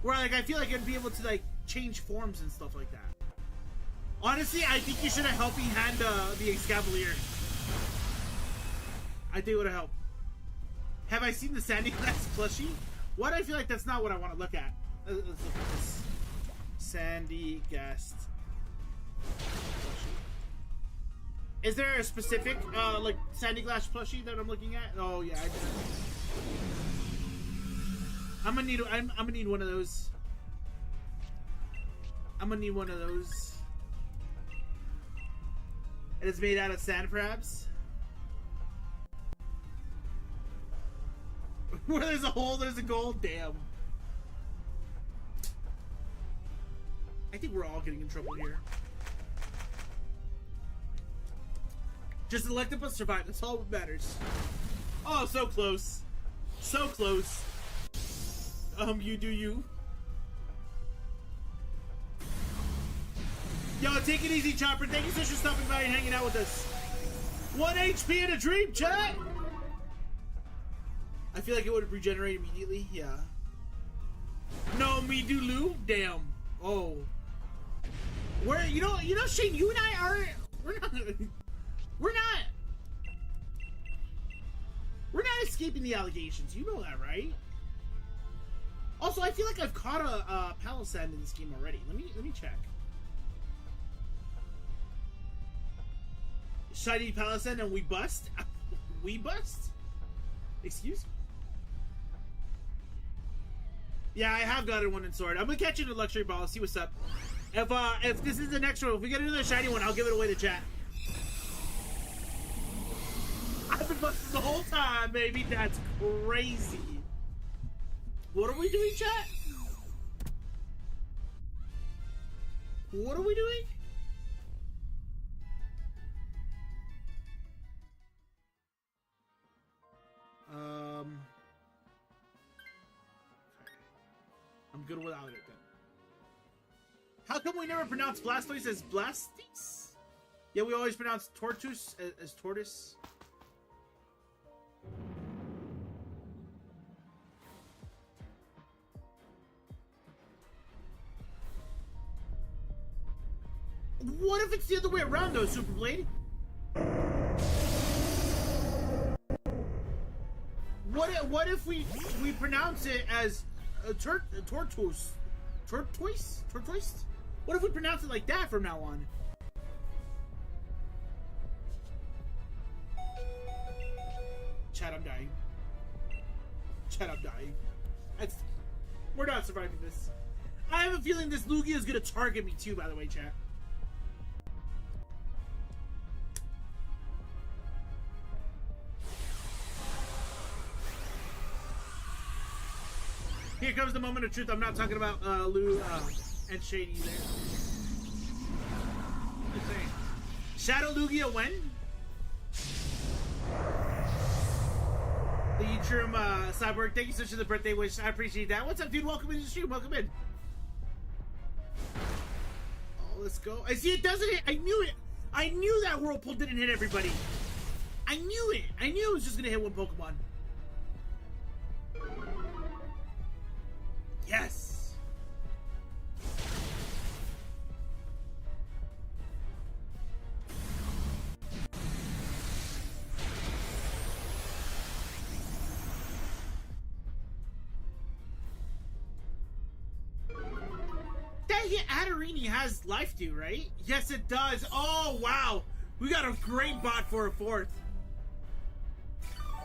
where like I feel like I'd be able to like change forms and stuff like that. Honestly, I think you should have helping hand the Excavalier. I think it would have helped. Have I seen the Sandy Glass plushie? Why do I feel like that's not what I want to look at? Let's look at this. Sandy Gast plushie. Is there a specific like Sandy Glass plushie that I'm looking at? Oh yeah, I did. I'm gonna need one of those. I'm gonna need one of those. And it's made out of sand crabs. Where there's a hole, there's a goal. Damn. I think we're all getting in trouble here. Just Electabuzz survive. That's all that matters. Oh, so close. So close. You do you. Yo, take it easy, Chopper. Thank you so much for stopping by and hanging out with us. 1 HP in a dream, chat! I feel like it would regenerate immediately. Yeah. No, me do Lou? Damn. Oh. Where, you know, Shane, you and I are, we're not escaping the allegations. You know that, right? Also, I feel like I've caught a Palisand in this game already. Let me check. Shiny Palisand and we bust? We bust? Excuse me? Yeah, I have gotten one in Sword. I'm gonna catch you in a luxury ball, see what's up. If this is the next one, if we get another shiny one, I'll give it away to chat. I've been busting the whole time, baby. That's crazy. What are we doing, chat? What are we doing? I'm good without it then. How come we never pronounce Blastoise as Blasties? Yeah, we always pronounce Tortoise as Tortoise. What if it's the other way around though, Super Blade? What if we pronounce it as a tortoise? Tortoise? Tortoise? What if we pronounce it like that from now on? Chat, I'm dying. Chat, I'm dying. We're not surviving this. I have a feeling this Lugia is gonna target me too, by the way, chat. Here comes the moment of truth. I'm not talking about Lou and Shady there. Shadow Lugia when? The Utrum Cyborg, thank you so much for the birthday wish. I appreciate that. What's up, dude? Welcome into the stream. Welcome in. Oh, let's go. I see it doesn't hit. I knew it. I knew that Whirlpool didn't hit everybody. I knew it. I knew it was just going to hit one Pokemon. Yes. Aderini has life do, right? Yes, it does. Oh, wow. We got a great bot for a fourth.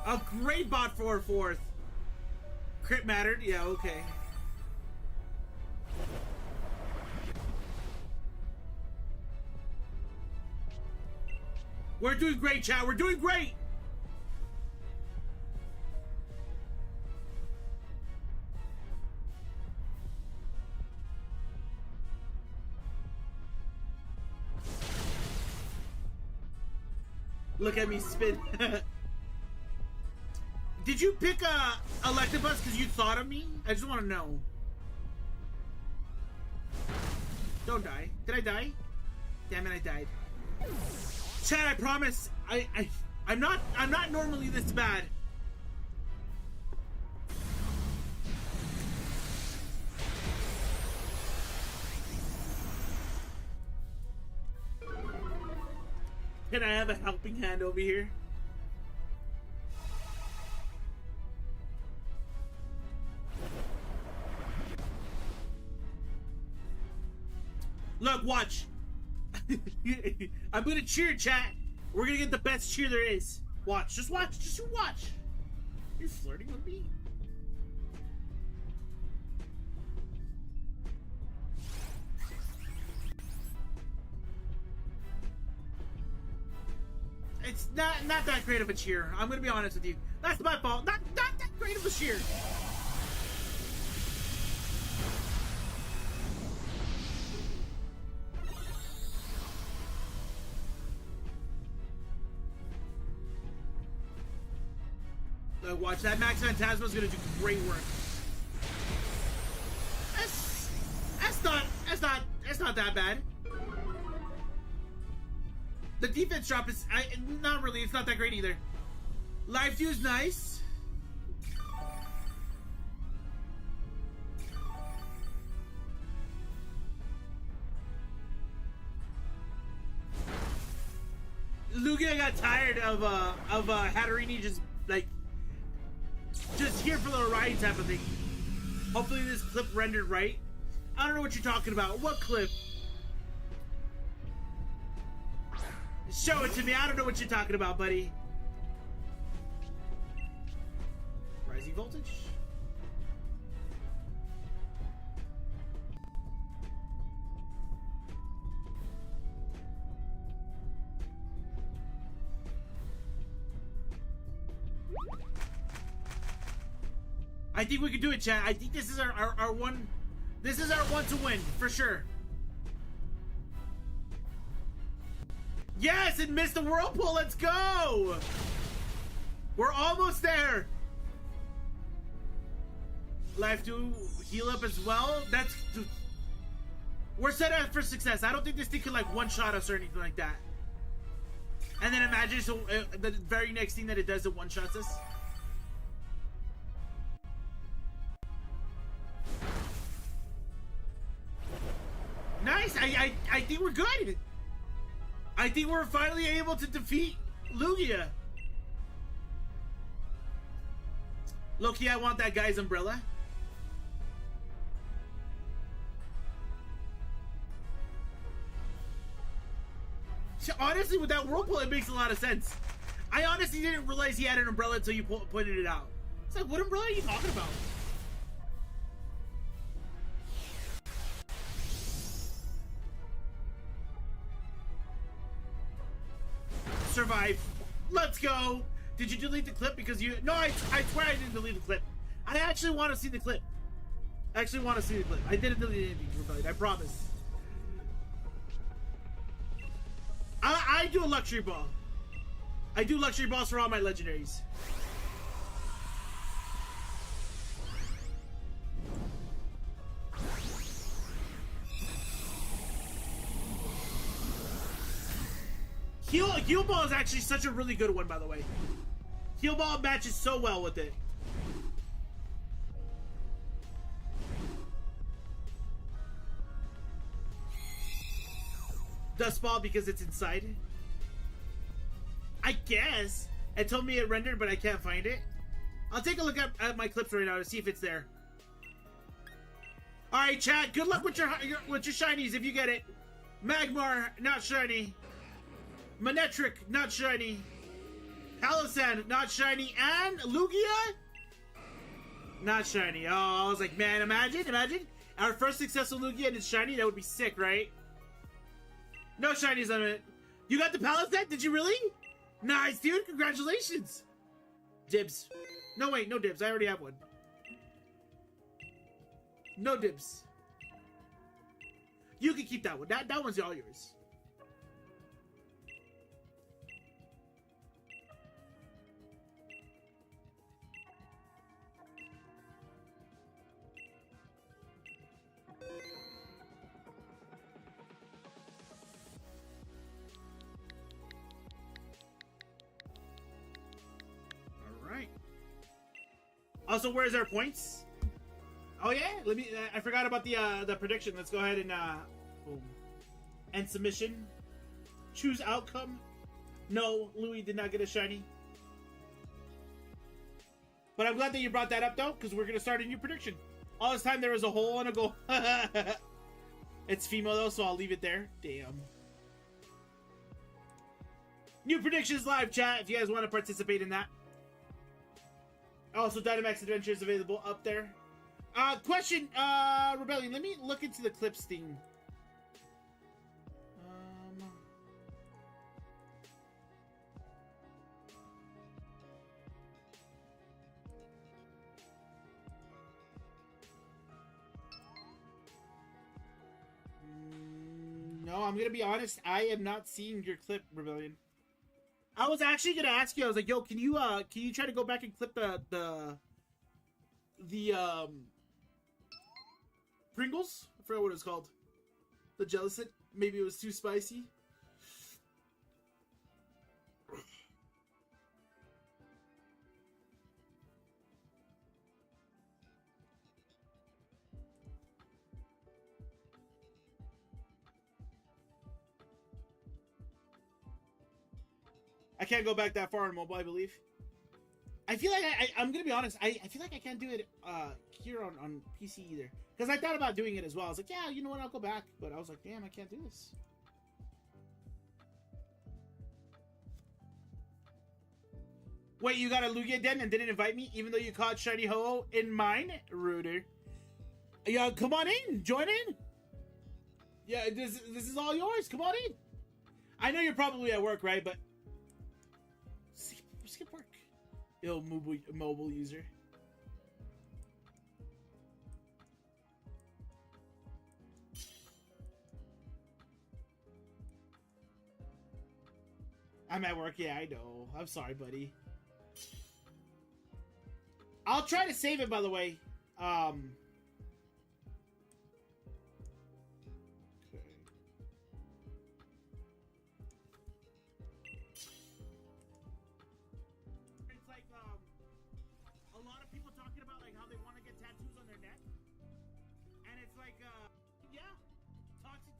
A great bot for a fourth. Crit mattered? Yeah, okay. We're doing great, chat. We're doing great. Look at me spin. Did you pick Electabuzz because you thought of me? I just want to know. Don't die. Did I die? Damn it, I died. Chad, I promise. I'm not normally this bad. Can I have a helping hand over here? Look, watch. I'm gonna cheer, chat. We're gonna get the best cheer there is. Watch, just watch, just watch. You're flirting with me? It's not that great of a cheer. I'm gonna be honest with you. That's my fault. Not that great of a cheer. Watch that. Max Phantasma's gonna do great work. That's not that bad. The defense drop is not really. It's not that great either. Life Dew is nice. Lugia got tired of Hatterini just here for the ride type of thing. Hopefully this clip rendered right. I don't know what you're talking about. What clip? Show it to me. I don't know what you're talking about, buddy. Rising voltage? I think we can do it, chat. I think this is our one. This is our one to win for sure. Yes, it missed the whirlpool. Let's go. We're almost there. Life to heal up as well. We're set up for success. I don't think this thing can like one-shot us or anything like that. And then imagine the very next thing that it does, it one-shots us. Nice. I think we're good. I think we're finally able to defeat Lugia. Loki, I want that guy's umbrella. Honestly, with that whirlpool, it makes a lot of sense. I honestly didn't realize he had an umbrella until you pointed it out. It's like, what umbrella are you talking about? Survive. Let's go. Did you delete the clip because you... No, I swear I didn't delete the clip. I actually want to see the clip. I didn't delete anything, Rebellion. I promise. I do a luxury ball. I do luxury balls for all my legendaries. Heal Ball is actually such a really good one, by the way. Heal Ball matches so well with it. Dust Ball because it's inside. I guess. It told me it rendered, but I can't find it. I'll take a look at my clips right now to see if it's there. All right, chat. Good luck with your shinies if you get it. Magmar, not shiny. Manectric, not shiny. Palossand, not shiny. And Lugia, not shiny. Oh, I was like, man, imagine our first successful Lugia and it's shiny. That would be sick, right? No shinies on it. You got the Palossand? Did you really? Nice, dude. Congratulations. Dibs. No, wait, no dibs. I already have one. No dibs. You can keep that one. That one's all yours. All right. Also, where's our points? Oh yeah, let me. I forgot about the prediction. Let's go ahead and boom. End submission. Choose outcome. No, Louis did not get a shiny. But I'm glad that you brought that up though, because we're gonna start a new prediction. All this time there was a hole and a goal. It's female though, so I'll leave it there. Damn. New predictions live, chat. If you guys want to participate in that. Also, Dynamax Adventure is available up there. Question, Rebellion, let me look into the clips thing. No, I'm gonna be honest, I am not seeing your clip, Rebellion. I was actually gonna ask you, I was like, yo, can you try to go back and clip the Pringles? I forgot what it was called. The Jellicent. Maybe it was too spicy. I can't go back that far on mobile, I believe. I feel like I'm gonna be honest. I feel like I can't do it here on PC either. Because I thought about doing it as well. I was like, yeah, you know what? I'll go back. But I was like, damn, I can't do this. Wait, you got a Lugia den and didn't invite me, even though you caught Shiny Ho-Oh in mine, Ruder. Yeah, come on in, join in. Yeah, this is all yours. Come on in. I know you're probably at work, right? But skip work. Yo, mobile user. I'm at work. Yeah, I know. I'm sorry, buddy. I'll try to save it, by the way. It's like, a lot of people talking about, like, how they want to get tattoos on their neck. And it's like, yeah. Toxic.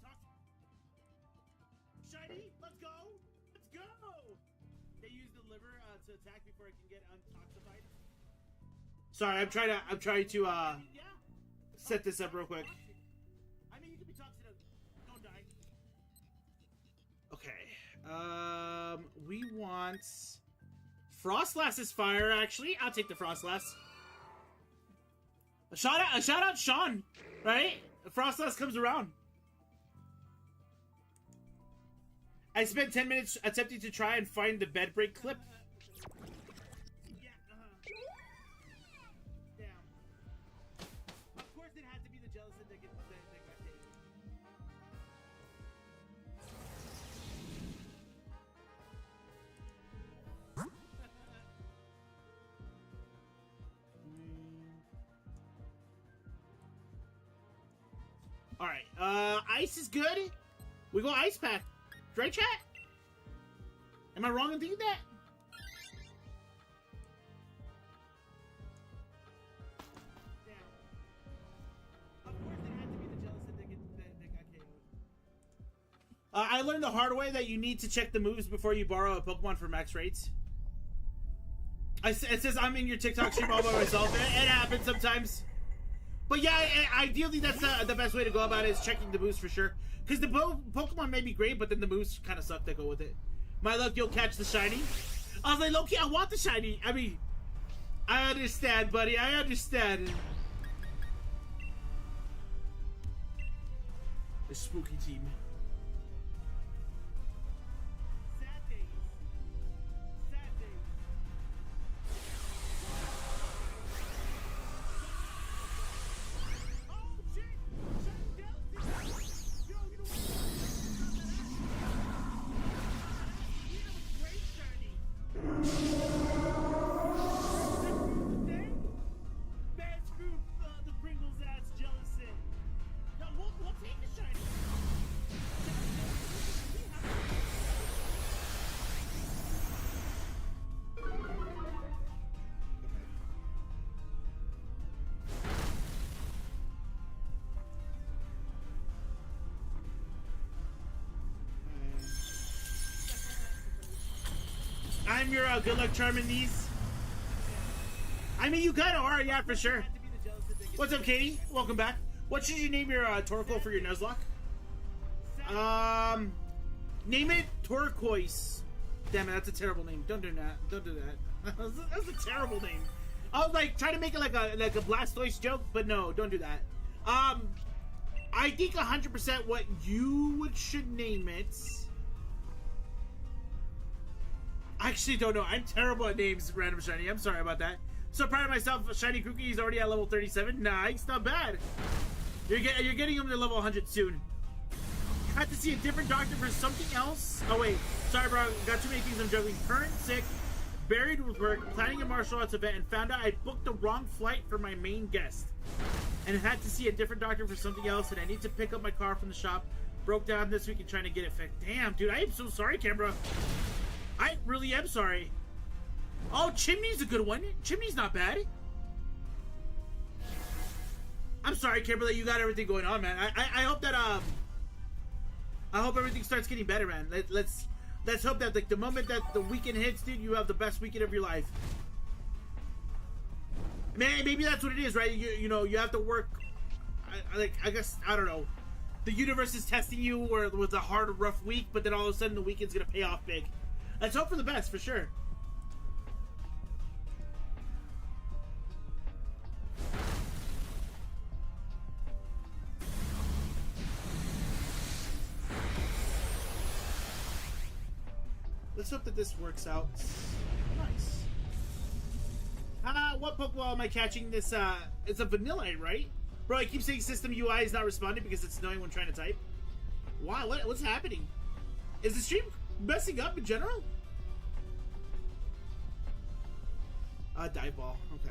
Shiny, let's go. Let's go. They use the liver to attack before it can get untoxified. Sorry, I'm trying to set this up real quick. I mean, you can be toxic. Don't die. Okay. We want Frostlass is fire. Actually, I'll take the Frostlass. A shout out, Sean. Right? Frostlass comes around. I spent 10 minutes attempting to try and find the bed break clip. Alright, ice is good. We go ice pack. Right, chat? Am I wrong in thinking that? Damn. Of course it had to be the Jellicent that got KO'd. I learned the hard way that you need to check the moves before you borrow a Pokemon for max rates. It says I'm in your TikTok stream all by myself. It happens sometimes. But yeah, ideally that's the best way to go about it, is checking the boost for sure. Because the Pokemon may be great, but then the boosts kind of suck that go with it. My luck, you'll catch the shiny. I was like, low-key, I want the shiny. I mean, I understand, buddy. I understand. The spooky team. Sad days. Sad days. Oh, shit! Yo, you know what? Great shiny. Bad screw the Pringles ass jealousy. No, we'll take the shiny. I'm your good luck charm in these. I mean, you kind of are, yeah, for sure. What's up, Katie? Welcome back. What should you name your Torkoal for your Nuzlocke? Name it Turquoise. Damn it, that's a terrible name. Don't do that. Don't do that. That's a terrible name. I was like trying to make it like a Blastoise joke, but no, don't do that. I think 100% what you should name it. I actually don't know. I'm terrible at names, random shiny. I'm sorry about that. So proud of myself. Shiny Cookie is already at level 37. Nice, not bad. You're getting him to level 100 soon. Had to see a different doctor for something else. Oh wait, sorry, bro. Got too many things I'm juggling. Current sick, buried with work, planning a martial arts event, and found out I booked the wrong flight for my main guest. And had to see a different doctor for something else, and I need to pick up my car from the shop. Broke down this week and trying to get it fixed. Damn, dude, I am so sorry, Canberra. I really am sorry. Oh, Chimney's a good one. Chimney's not bad. I'm sorry, Kimberly, you got everything going on, man. I hope that I hope everything starts getting better, man. Let's hope that like the moment that the weekend hits, dude, you have the best weekend of your life. Man, maybe that's what it is, right? You know, you have to work. I guess I don't know. The universe is testing you with a hard, rough week, but then all of a sudden the weekend's gonna pay off big. Let's hope for the best, for sure. Let's hope that this works out. Nice. What Pokemon am I catching this? It's a Vanillite, right? Bro, I keep saying system UI is not responding because it's annoying when trying to type. Wow, what's happening? Is the stream messing up in general? Dive ball. Okay.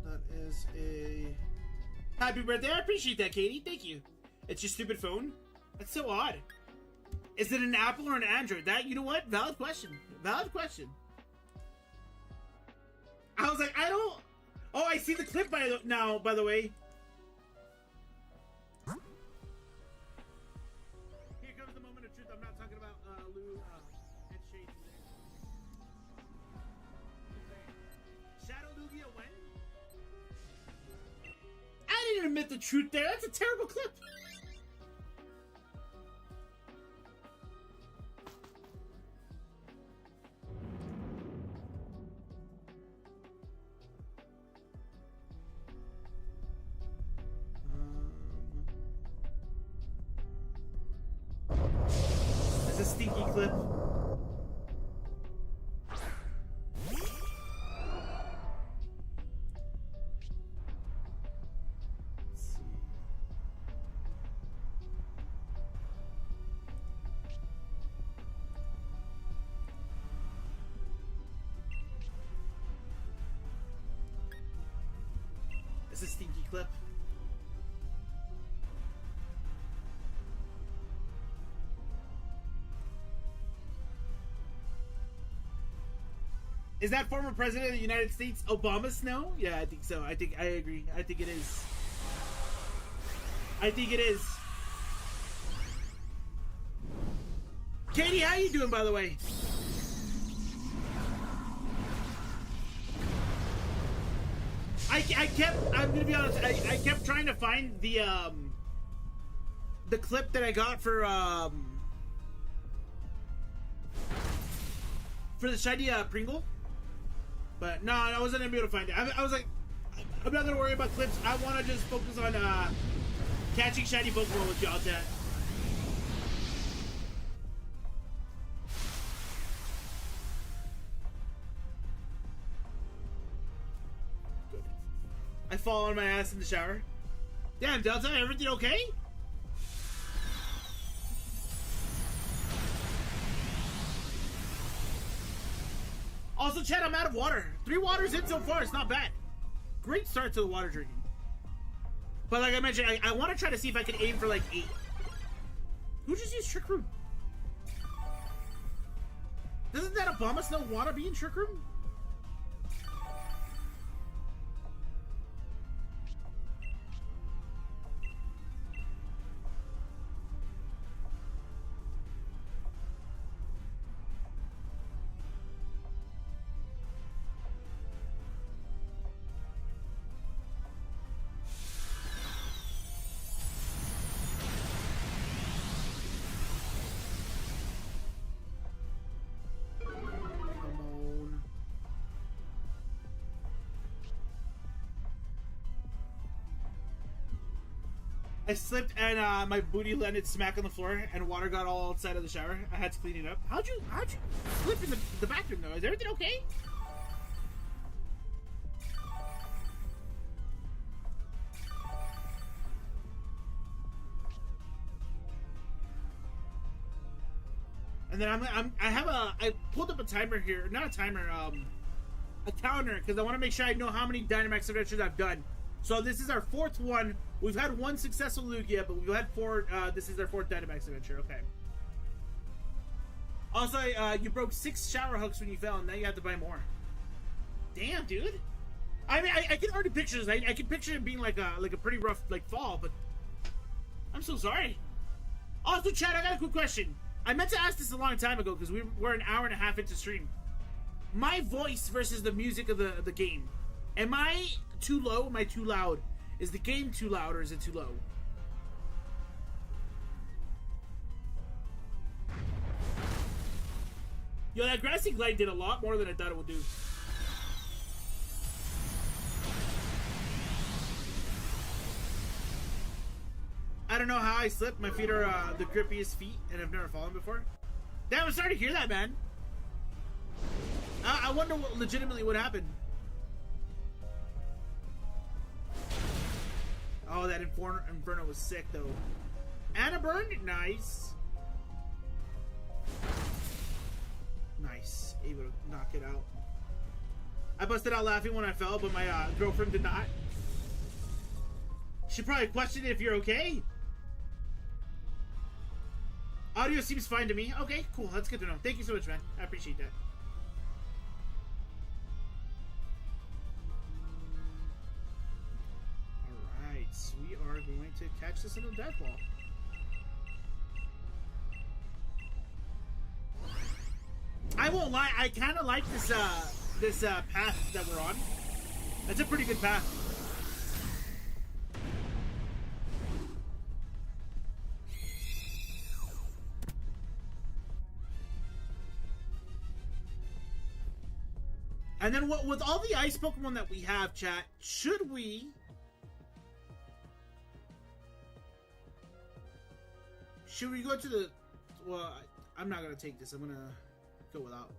That is a happy birthday. I appreciate that, Katie. Thank you. It's your stupid phone? That's so odd. Is it an Apple or an Android? That, you know what? Valid question. Valid question. I was like, I don't... Oh, I see the clip now, by the way. Here comes the moment of truth. I'm not talking about Lou and Shade today. Shadow Lugia when? I didn't admit the truth there. That's a terrible clip. That's a stinky clip. It's a stinky clip. Is that former president of the United States Obama Snow? Yeah, I think so. I agree. I think it is. I think it is. Katie, how you doing, by the way? I'm gonna be honest, I kept trying to find the clip that I got for the shiny Pringle. But no, I wasn't able to find it. I was like, I'm not gonna worry about clips. I want to just focus on catching shiny Pokemon with y'all, chat. Good. I fall on my ass in the shower. Damn, Delta, everything okay? Also, chat, I'm out of water. 3 waters in so far. It's not bad. Great start to the water drinking. But like I mentioned, I want to try to see if I can aim for like 8. Who just used Trick Room? Doesn't that Obama Snow want to be in Trick Room? I slipped and my booty landed smack on the floor and water got all outside of the shower. I had to clean it up. How'd you slip in the bathroom though? Is everything okay? And then I pulled up a timer here, not a timer, a counter, because I want to make sure I know how many Dynamax adventures I've done. So this is our 4th one. We've had 1 successful Lugia, but we've had 4. This is our 4th Dynamax adventure. Okay. Also, you broke 6 shower hooks when you fell, and now you have to buy more. Damn, dude. I mean, I can already picture this. I can picture it being like a pretty rough fall, but I'm so sorry. Also, Chad, I got a quick question. I meant to ask this a long time ago because we're an hour and a half into stream. My voice versus the music of the game. Am I too low? Am I too loud? Is the game too loud or is it too low? Yo, that Grassy Glide did a lot more than I thought it would do. I don't know how I slipped. My feet are the grippiest feet, and I've never fallen before. Damn, I'm sorry to hear that, man. I wonder what legitimately would happen. Oh, that Inferno was sick, though. Anna burned? Nice. Nice. Able to knock it out. I busted out laughing when I fell, but my girlfriend did not. She probably questioned if you're okay. Audio seems fine to me. Okay, cool. That's good to know. Thank you so much, man. I appreciate that. Alright, we are going to catch this in a death ball. I won't lie, I kind of like this path that we're on. That's a pretty good path. And then with all the ice Pokemon that we have, chat, should we go to the... Well, I'm not going to take this. I'm going to go without.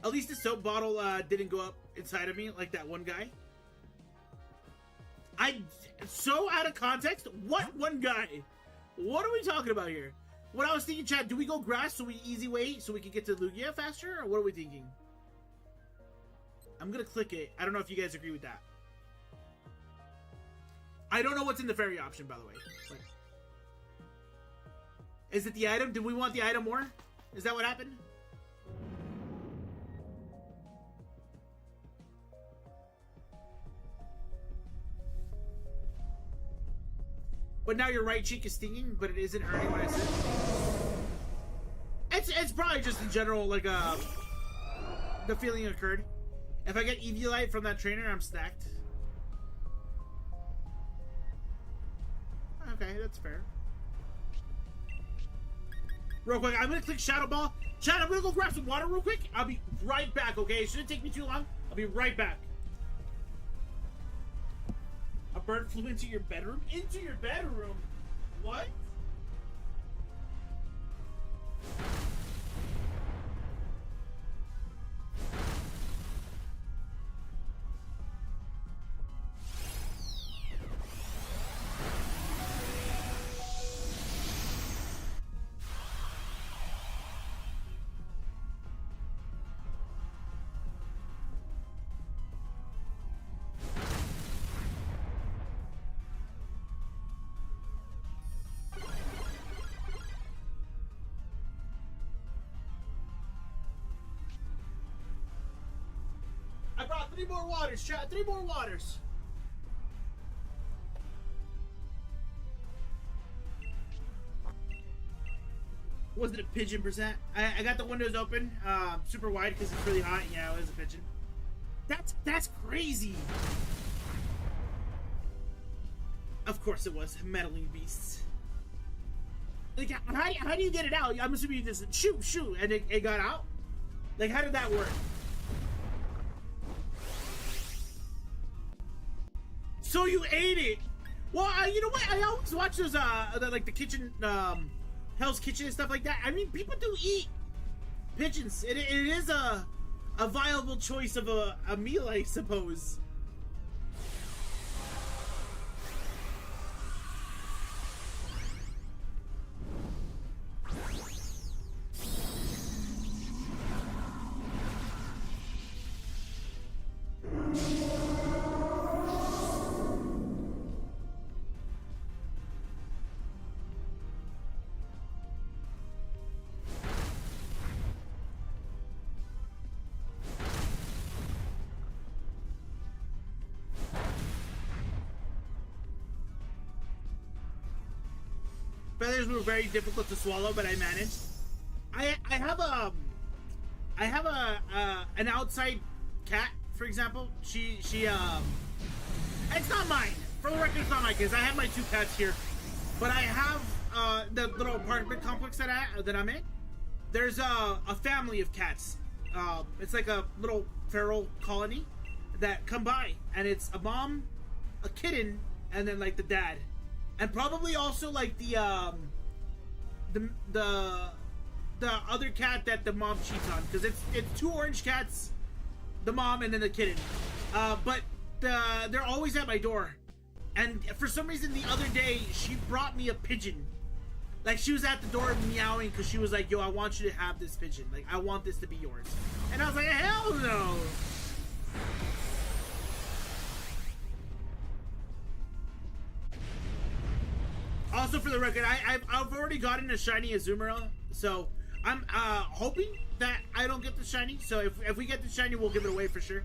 At least the soap bottle didn't go up inside of me like that one guy. So out of context. What one guy? What are we talking about here? What I was thinking, chat, do we go grass so we easy way so we can get to Lugia faster? Or what are we thinking? I'm going to click it. I don't know if you guys agree with that. I don't know what's in the fairy option, by the way. But is it the item? Do we want the item more? Is that what happened? But now your right cheek is stinging, but it isn't hurting when I sit. It's probably just in general, like, the feeling occurred. If I get Eviolite from that trainer, I'm stacked. Okay, that's fair. Real quick, I'm gonna click Shadow Ball. Chat, I'm gonna go grab some water real quick. I'll be right back, okay? It shouldn't take me too long. I'll be right back. A bird flew into your bedroom? Into your bedroom? What? I brought 3 more waters, chat. 3 more waters. Was it a pigeon percent? I got the windows open, super wide because it's really hot. Yeah, it was a pigeon. That's crazy. Of course it was. Meddling beasts. Like, how do you get it out? I'm assuming you just shoot, and it got out? Like, how did that work? So you ate it? Well, you know what? I always watch those, like the kitchen, Hell's Kitchen and stuff like that. I mean, people do eat pigeons. It is a viable choice of a meal, I suppose. Feathers were very difficult to swallow, but I managed. I have an outside cat, for example. She it's not mine. For the record, it's not mine because I have my 2 cats here. But I have the little apartment complex that I'm in. There's a family of cats. It's like a little feral colony that come by, and it's a mom, a kitten, and then like the dad. And probably also like the other cat that the mom cheats on, because it's 2 orange cats, the mom and then the kitten. But they're always at my door, and for some reason the other day she brought me a pigeon. Like, she was at the door meowing because she was like, "Yo, I want you to have this pigeon. Like, I want this to be yours." And I was like, "Hell no!" Also, for the record, I've already gotten a shiny Azumarill, so I'm hoping that I don't get the shiny. So if we get the shiny, we'll give it away for sure.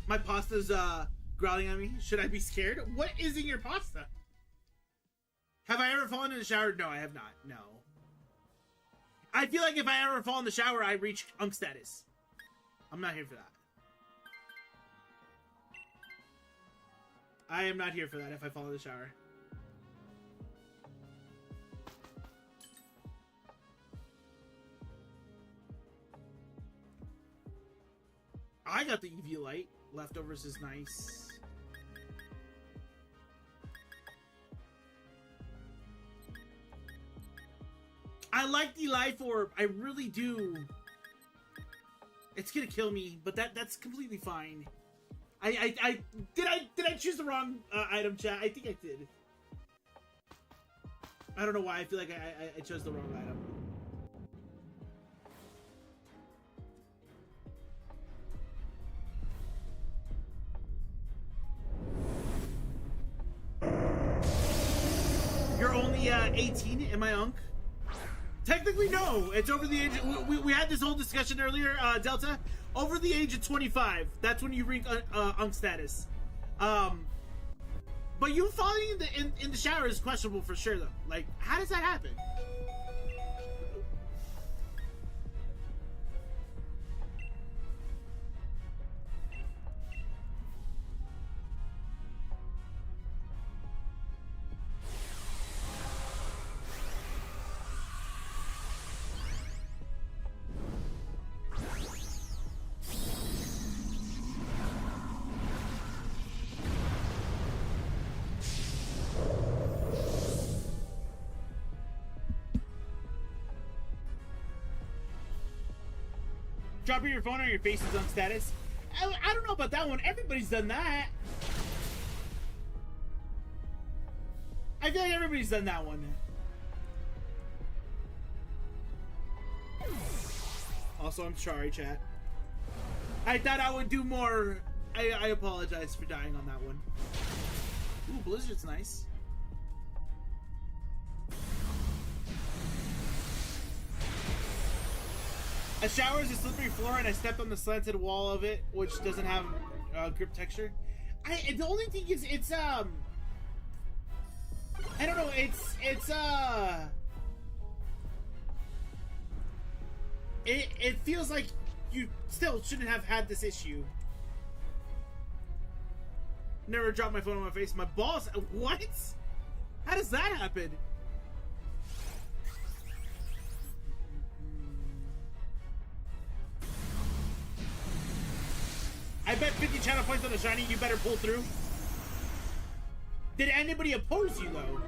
My pasta's growling at me. Should I be scared? What is in your pasta? Have I ever fallen in the shower? No, I have not. No. I feel like if I ever fall in the shower, I reach unk status. I'm not here for that. I am not here for that if I fall in the shower. I got the Eviolite. Leftovers is nice. I like the life orb. I really do. It's gonna kill me, but that's completely fine. Did I choose the wrong item, chat? I think I did. I don't know why. I feel like I chose the wrong item. 18? Am I unk? Technically, no. It's over the age. We had this whole discussion earlier, Delta. Over the age of 25, that's when you reach unk status. But you falling in the shower is questionable for sure, though. Like, how does that happen? Dropping your phone on your face is on status. I don't know about that one. Everybody's done that. I feel like everybody's done that one. Also, I'm sorry, chat. I thought I would do more. I apologize for dying on that one. Ooh, Blizzard's nice. A shower is a slippery floor, and I stepped on the slanted wall of it, which doesn't have grip texture. The only thing is, it's I don't know. It feels like you still shouldn't have had this issue. Never dropped my phone on my face. My balls. What? How does that happen? I bet 50 channel points on a shiny, you better pull through. Did anybody oppose you, though?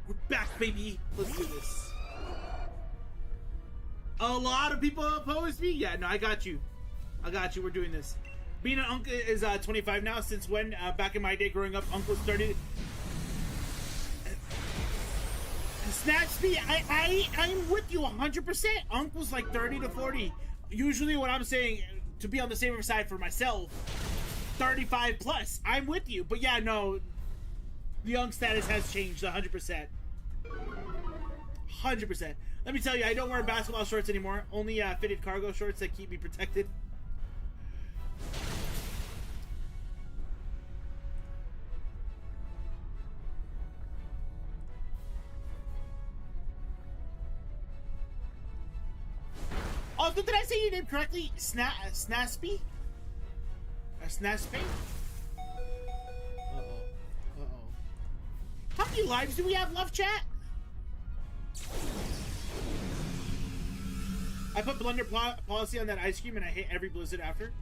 We're back, baby. Let's do this. A lot of people opposed me? Yeah, no, I got you. I got you. We're doing this. Being an uncle is 25 now. Since when? Back in my day growing up, uncles started. Snap speed, I'm with you 100%. Uncles like 30 to 40. Usually what I'm saying, to be on the safer side for myself, 35 plus. I'm with you. But yeah, no. The unk status has changed 100%. 100%. Let me tell you, I don't wear basketball shorts anymore. Only fitted cargo shorts that keep me protected. Oh, did I say your name correctly? Snaspy? Or Snaspy? Uh-oh. Uh-oh. How many lives do we have left, chat? I put blender policy on that ice cream and I hate every blizzard after.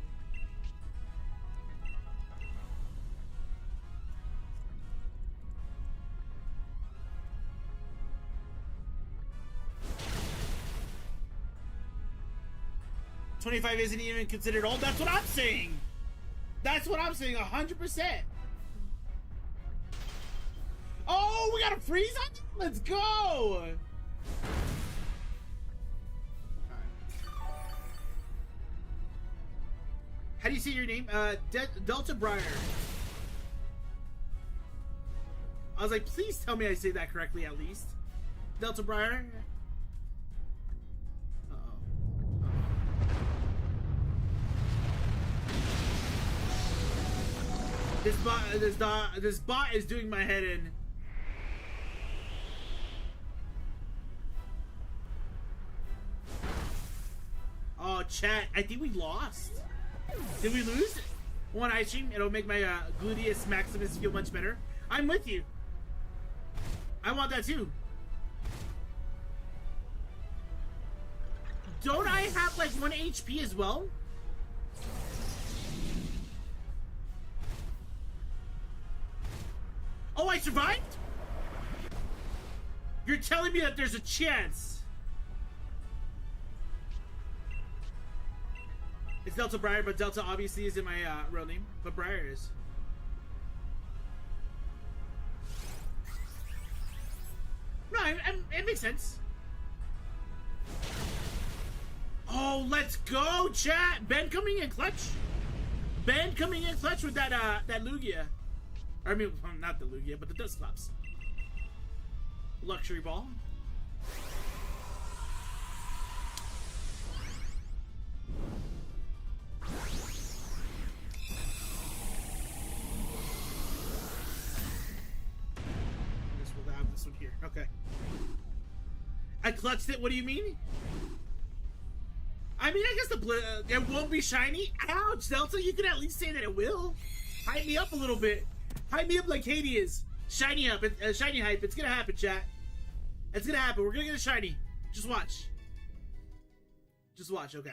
$25 isn't even considered old. That's what I'm saying. That's what I'm saying. 100%. Oh, we got a freeze on you? Let's go. How do you say your name? Delta Briar. I was like, please tell me I say that correctly at least. Delta Briar. Uh-oh. This bot is doing my head in. Oh, chat, I think we lost. Did we lose? One ice cream, it'll make my gluteus maximus feel much better. I'm with you. I want that too. Don't I have like 1 HP as well? Oh, I survived? You're telling me that there's a chance. It's Delta Briar, but Delta obviously isn't my real name. But Briar is. it makes sense. Oh, let's go, chat. Ben coming in clutch. Ben coming in clutch with that that Lugia. Or, I mean, not the Lugia, but the Dusclops. Luxury ball. We'll have this one here. Okay. I clutched it. What do you mean? I mean, I guess it won't be shiny. Ouch, Delta. You can at least say that it will. Hype me up a little bit. Hype me up like Katie is. Shiny up. Shiny hype. It's gonna happen, chat. It's gonna happen. We're gonna get a shiny. Just watch. Just watch. Okay.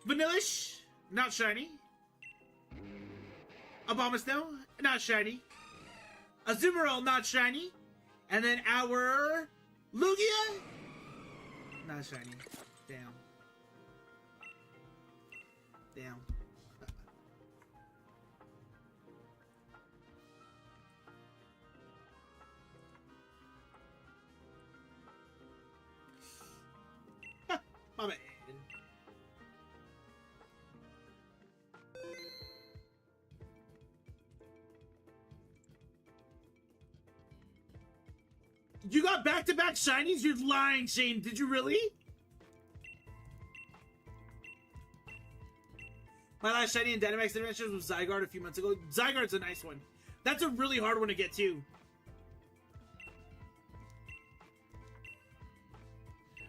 Vanillish. Not shiny. Abomasnow. Not shiny. Azumarill. Not shiny. And then our Lugia. Not shiny. Damn. Damn. My man. You got back-to-back shinies? You're lying, Shane. Did you really? My last shiny in Dynamax Adventures was Zygarde a few months ago. Zygarde's a nice one. That's a really hard one to get, too.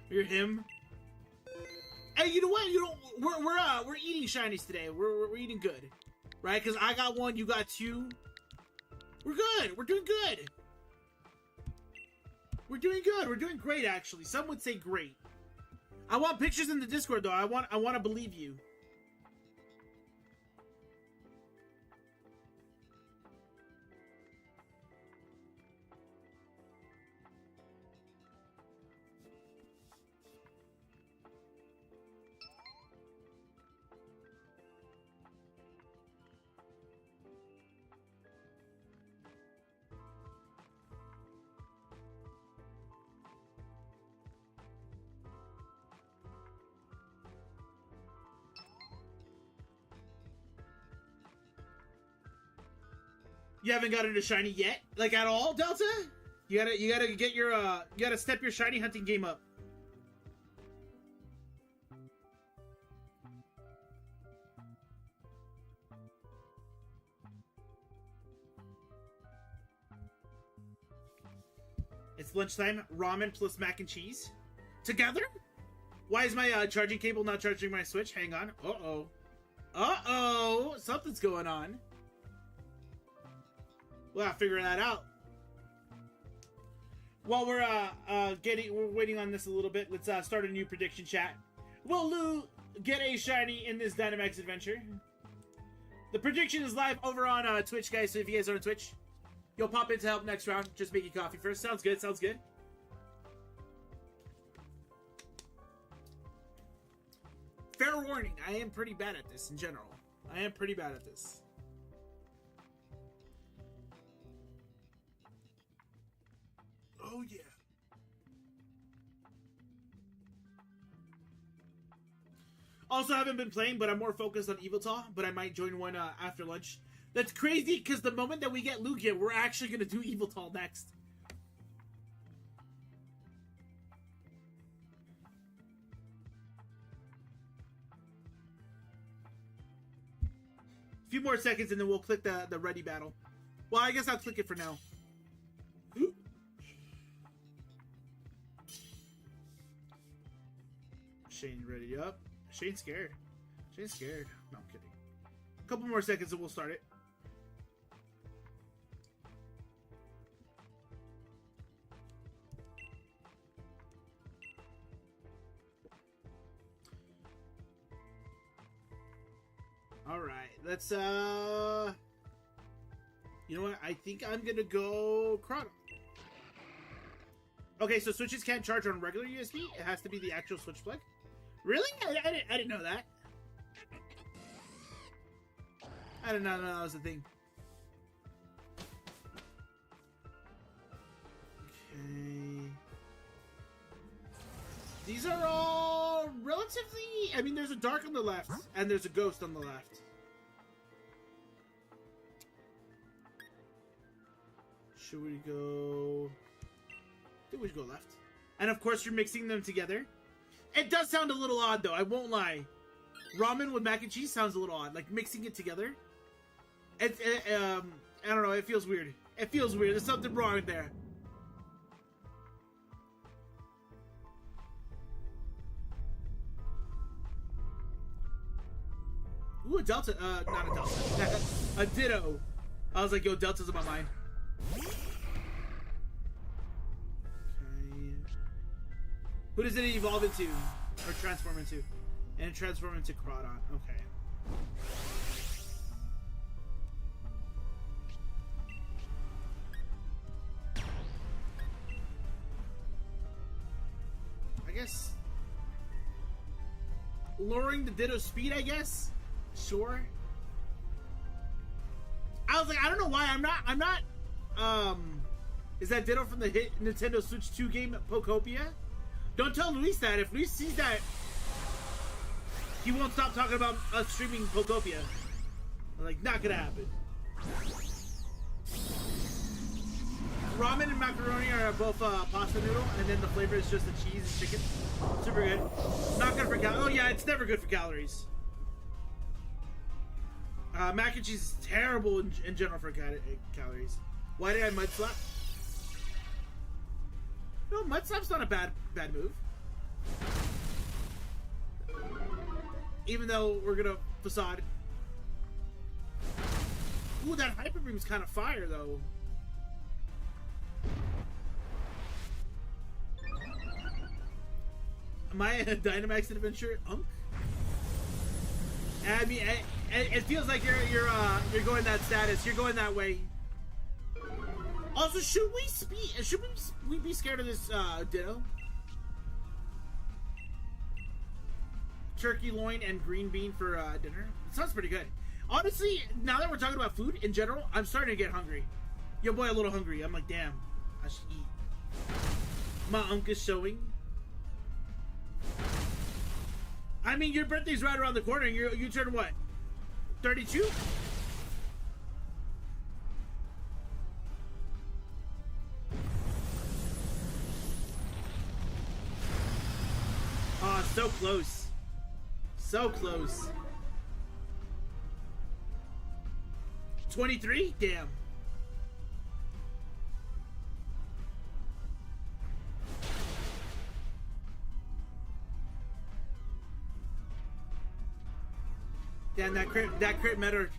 You're him. Hey, you know what? You don't. We're eating shinies today. We're eating good, right? Because I got one, you got two. We're good. We're doing good. We're doing good. We're doing great, actually. Some would say great. I want pictures in the Discord, though. I want to believe you. You haven't gotten a shiny yet? Like, at all, Delta? You gotta get your, you gotta step your shiny hunting game up. It's lunchtime. Ramen plus mac and cheese. Together? Why is my charging cable not charging my Switch? Hang on. Uh-oh. Uh-oh! Something's going on. We'll have to figure that out. While we're waiting on this a little bit, let's start a new prediction chat. Will Lou get a shiny in this Dynamax adventure? The prediction is live over on Twitch, guys. So if you guys are on Twitch, you'll pop in to help next round. Just making coffee first. Sounds good. Sounds good. Fair warning, I am pretty bad at this in general. I am pretty bad at this. Oh, yeah. Also, haven't been playing, but I'm more focused on Eviltal, but I might join one after lunch. That's crazy, because the moment that we get Lugia, we're actually going to do Eviltal next. A few more seconds, and then we'll click the ready battle. Well, I guess I'll click it for now. Shane ready up. Shane's scared. Shane's scared. No, I'm kidding. A couple more seconds and we'll start it. Alright, let's you know what? I think I'm gonna go Chrono. Okay, so Switches can't charge on regular USB. It has to be the actual Switch plug. Really? I didn't know that. I did not know that was a thing. see. I mean, there's a dark on the left, and there's a ghost on the left. Should we go... I think we should go left. And of course, you're mixing them together. It does sound a little odd, though. I won't lie. Ramen with mac and cheese sounds a little odd. Like, mixing it together. I don't know. It feels weird. It feels weird. There's something wrong there. Ooh, a Delta. Not a Delta. A Ditto. I was like, yo, Delta's in my mind. Okay. Who does it evolve into? Or transform into? And transform into Crawdon. Okay. I guess... lowering the Ditto's speed, I guess? Sure. I was like, I don't know why I'm not is that Ditto from the hit Nintendo Switch 2 game Pokopia? Don't tell Luis that. If Luis sees that, he won't stop talking about us streaming Pokopia. I'm like, not gonna happen. Ramen and macaroni are both pasta noodle, and then the flavor is just the cheese and chicken. Super good. Not good for calories. Oh yeah, it's never good for calories. Mac and cheese is terrible in general for calories. Why did I mud slap? No, mud slap's not a bad move. Even though we're gonna facade. Ooh, that hyper beam is kind of fire though. Am I a Dynamax adventure? I mean, it feels like you're going that status. You're going that way. Also, should we be scared of this Ditto? Turkey loin and green bean for dinner. It sounds pretty good. Honestly, now that we're talking about food in general, I'm starting to get hungry. Yo, boy, a little hungry. I'm like, damn, I should eat. My uncle's showing. I mean, your birthday's right around the corner. And you turn what? 32? Oh, so close. So close. 23? Damn. Damn, that crit mattered.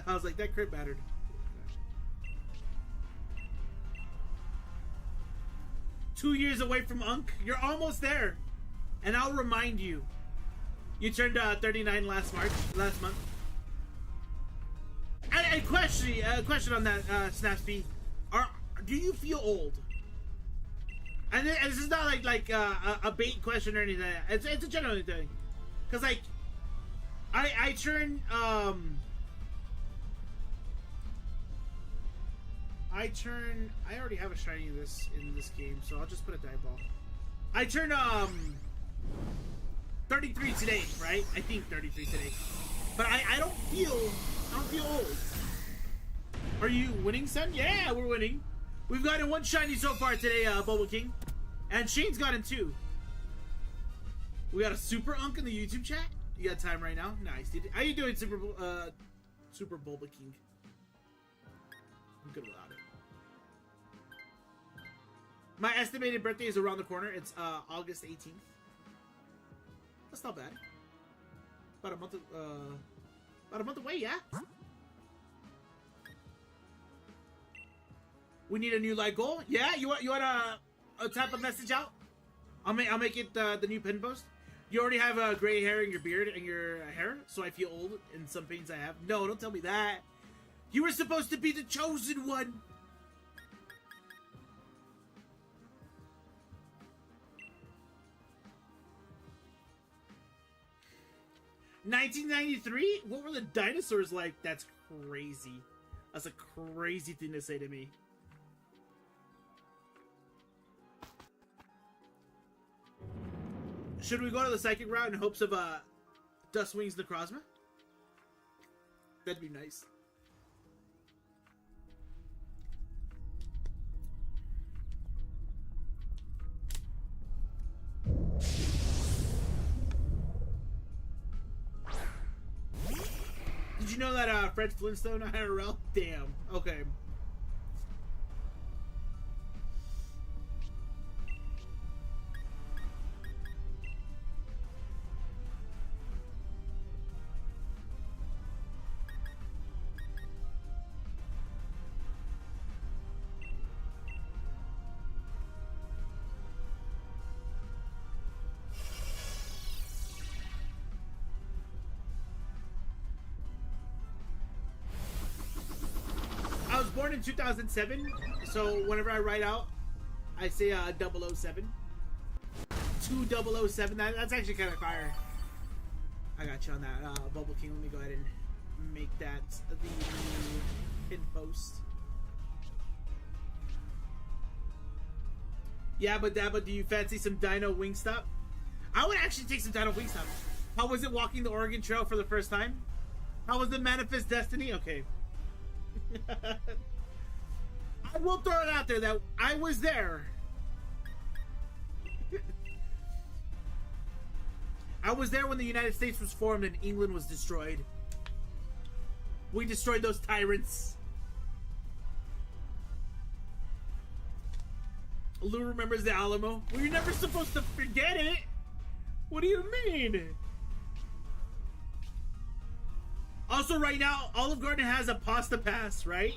I was like, that crit mattered. Two years away from Unk. You're almost there. And I'll remind you. You turned 39 last month. A question on that, Snapspeed. Do you feel old? And this is not like a bait question or anything. It's a genuine thing. Cause like, I turn I already have a shiny in this game, so I'll just put a dive ball. I turn 33 today, right? I think 33 today. But I don't feel old. Are you winning, son? Yeah, we're winning. We've gotten one shiny so far today, Bubble King. And Shane's gotten two. We got a super unk in the YouTube chat. You got time right now? Nice, dude. How you doing, Super Bulba King? I'm good without it. My estimated birthday is around the corner. It's August 18th. That's not bad. About a month away, yeah. We need a new like goal. Yeah, you want to type a message out? I'll make it the new pin post. You already have gray hair in your beard and your hair, so I feel old in some pains I have. No, don't tell me that. You were supposed to be the chosen one. $1993? What were the dinosaurs like? That's crazy. That's a crazy thing to say to me. Should we go to the psychic route in hopes of Dust Wings Necrozma? That'd be nice. Did you know that Fred Flintstone IRL? Damn. Okay. I was born in 2007, so whenever I write out, I say 007. 2007, that's actually kind of fire. I got you on that, Bubble King. Let me go ahead and make that the pin post. Yeah, but Dabba, do you fancy some Dino Wingstop? I would actually take some Dino Wingstop. How was it walking the Oregon Trail for the first time? How was the Manifest Destiny? Okay. I will throw it out there that I was there. I was there when the United States was formed and England was destroyed. We destroyed those tyrants. Lou remembers the Alamo. Well, you're never supposed to forget it. What do you mean? Also, right now, Olive Garden has a pasta pass, right?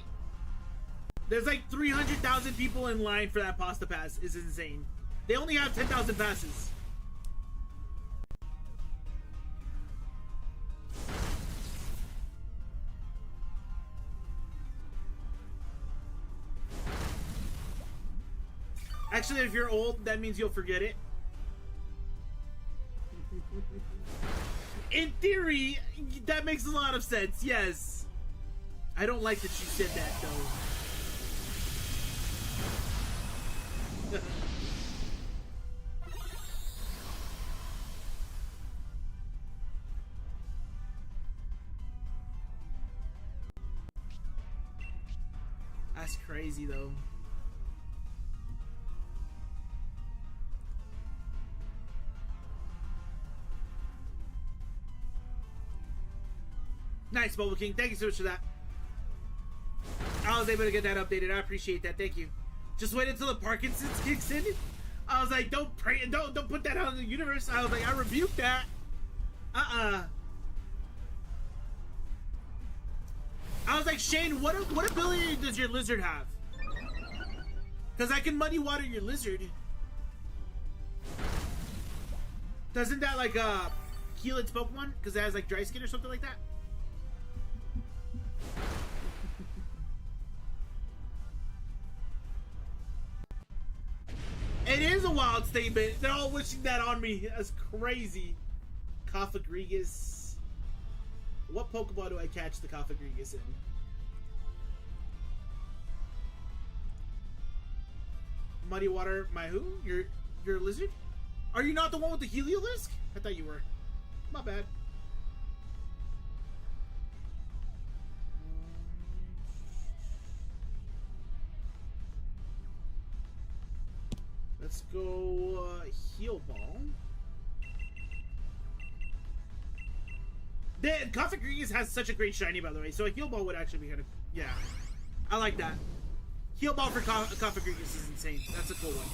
There's like 300,000 people in line for that pasta pass. It's insane. They only have 10,000 passes. Actually, if you're old, that means you'll forget it. In theory, that makes a lot of sense, yes. I don't like that you said that, though. That's crazy, though. Nice, Bubble King. Thank you so much for that. I was able to get that updated. I appreciate that. Thank you. Just wait until the Parkinson's kicks in. I was like, don't pray, don't put that out in the universe. I was like, I rebuke that. I was like, Shane, what ability does your lizard have? Because I can muddy water your lizard. Doesn't that like heal its Pokemon? Because it has like dry skin or something like that? It is a wild statement. They're all wishing that on me. That's crazy. Cofagrigus. What Pokeball do I catch the Cofagrigus in? Muddy Water, my who? Your lizard? Are you not the one with the Heliolisk? I thought you were. My bad. Let's go Heal Ball. The Cofagrigus has such a great shiny, by the way, so a Heal Ball would actually be kind of... Yeah. I like that. Heal Ball for Cofagrigus is insane. That's a cool one.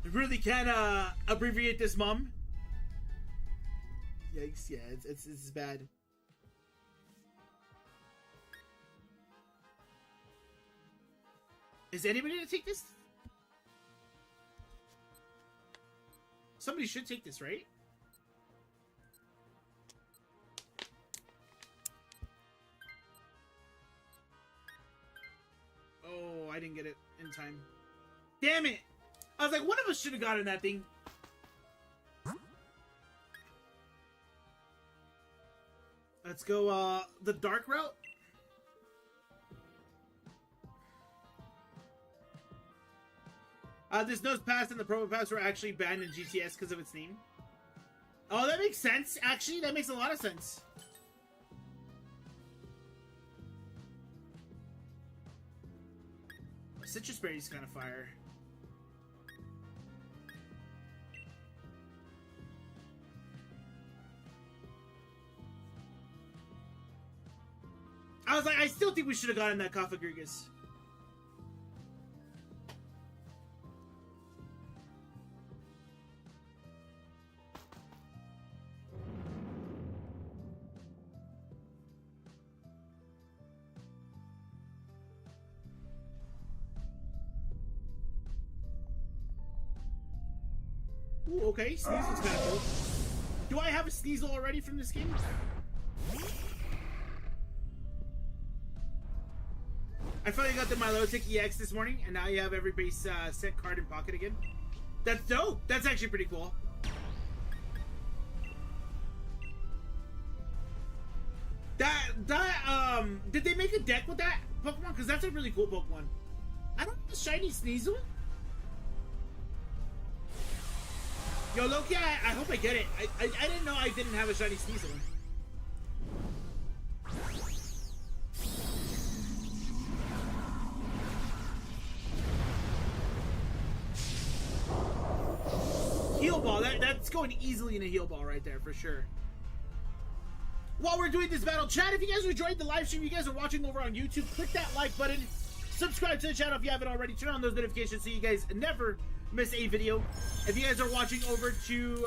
You really can abbreviate this, Mom. Yikes, yeah, it's bad. Is anybody gonna take this? Somebody should take this, right? Oh, I didn't get it in time. Damn it! I was like, one of us should have gotten that thing. Let's go, the dark route. This Nose Pass and the Promo Pass were actually banned in GTS because of its name. Oh, that makes sense. Actually, that makes a lot of sense. Citrus Berry's kind of fire. I was like, I still think we should have gotten that Kafagrigus. Ooh, okay, Sneasel's kind of cool. Do I have a Sneasel already from this game? I finally got the Milotic EX this morning, and now you have every base set card in pocket again. That's dope. That's actually pretty cool. Did they make a deck with that Pokemon? Because that's a really cool Pokemon. I don't have a shiny Sneasel. Yo, Loki, I hope I get it. I didn't know I didn't have a shiny Sneasel. Heal Ball, that's going easily in a Heal Ball right there, for sure. While we're doing this battle, chat, if you guys enjoyed the live stream, you guys are watching over on YouTube, click that like button, subscribe to the channel if you haven't already, turn on those notifications so you guys never miss a video. If you guys are watching over to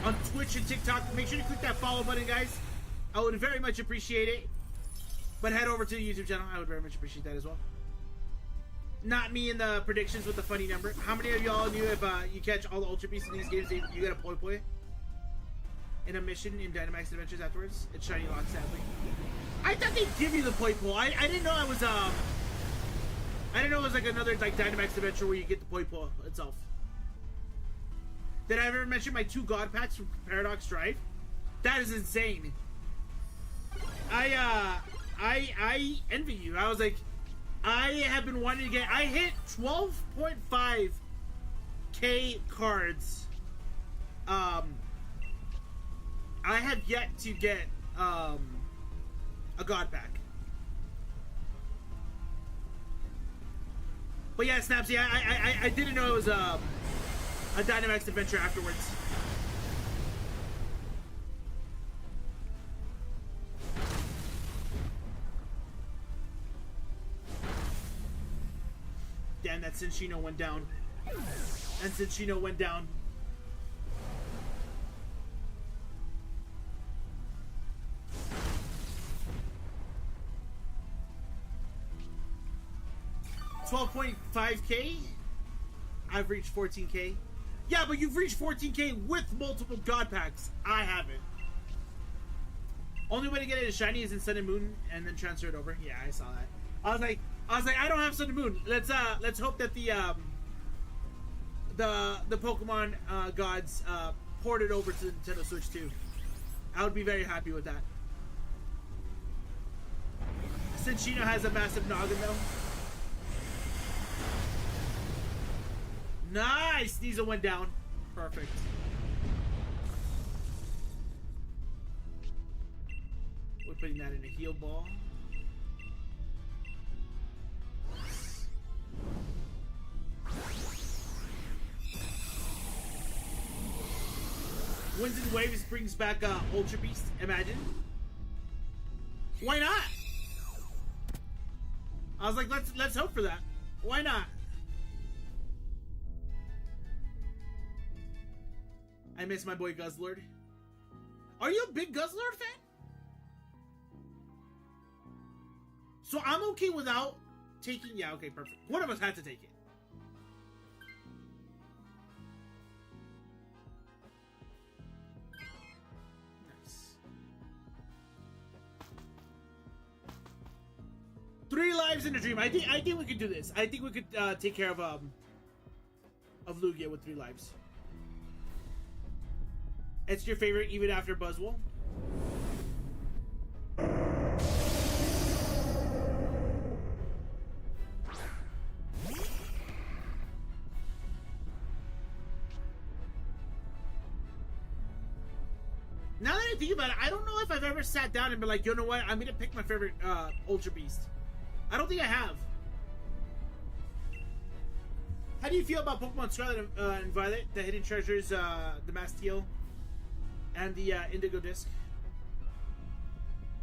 on Twitch and TikTok, make sure to click that follow button, guys. I would very much appreciate it. But head over to the YouTube channel, I would very much appreciate that as well. Not me in the predictions with the funny number. How many of y'all knew if you catch all the Ultra Beasts in these games, you get a Poi Poi in a mission in Dynamax Adventures afterwards? It's Shiny Lock, sadly. I thought they'd give you the Poi Poi. I didn't know it was I didn't know it was like another like Dynamax adventure where you get the Poi Poi itself. Did I ever mention my 2 God packs from Paradox Drive? That is insane. I envy you. I was like, I have been wanting to get. I hit 12.5K cards. I have yet to get a God pack. But yeah, Snapsy, I didn't know it was a Dynamax adventure afterwards. Damn, that Cinccino went down. And Cinccino went down. $12.5K. I've reached 14K. Yeah, but you've reached 14K with multiple God packs. I haven't. Only way to get it is shiny is in Sun and Moon, and then transfer it over. Yeah, I saw that. I was like, I don't have Sun and Moon. Let's hope that the Pokemon gods port it over to the Nintendo Switch too. I would be very happy with that. Cinccino has a massive noggin though. Nice! Sneasel went down. Perfect. We're putting that in a heal ball. Winds and Waves brings back Ultra Beast. Imagine. Why not? I was like, let's hope for that. Why not? I miss my boy Guzzlord. Are you a big Guzzlord fan? So I'm okay without taking... Yeah, okay, perfect. One of us had to take it. Nice. 3 lives in a dream. I think we could do this. I think we could take care of Lugia with 3 lives. It's your favorite even after Buzzwole? I think about it, I don't know if I've ever sat down and been like, you know what, I'm gonna pick my favorite Ultra Beast. I don't think I have. How do you feel about Pokemon Scarlet and Violet, the hidden treasures, the Masteel, and the Indigo Disc?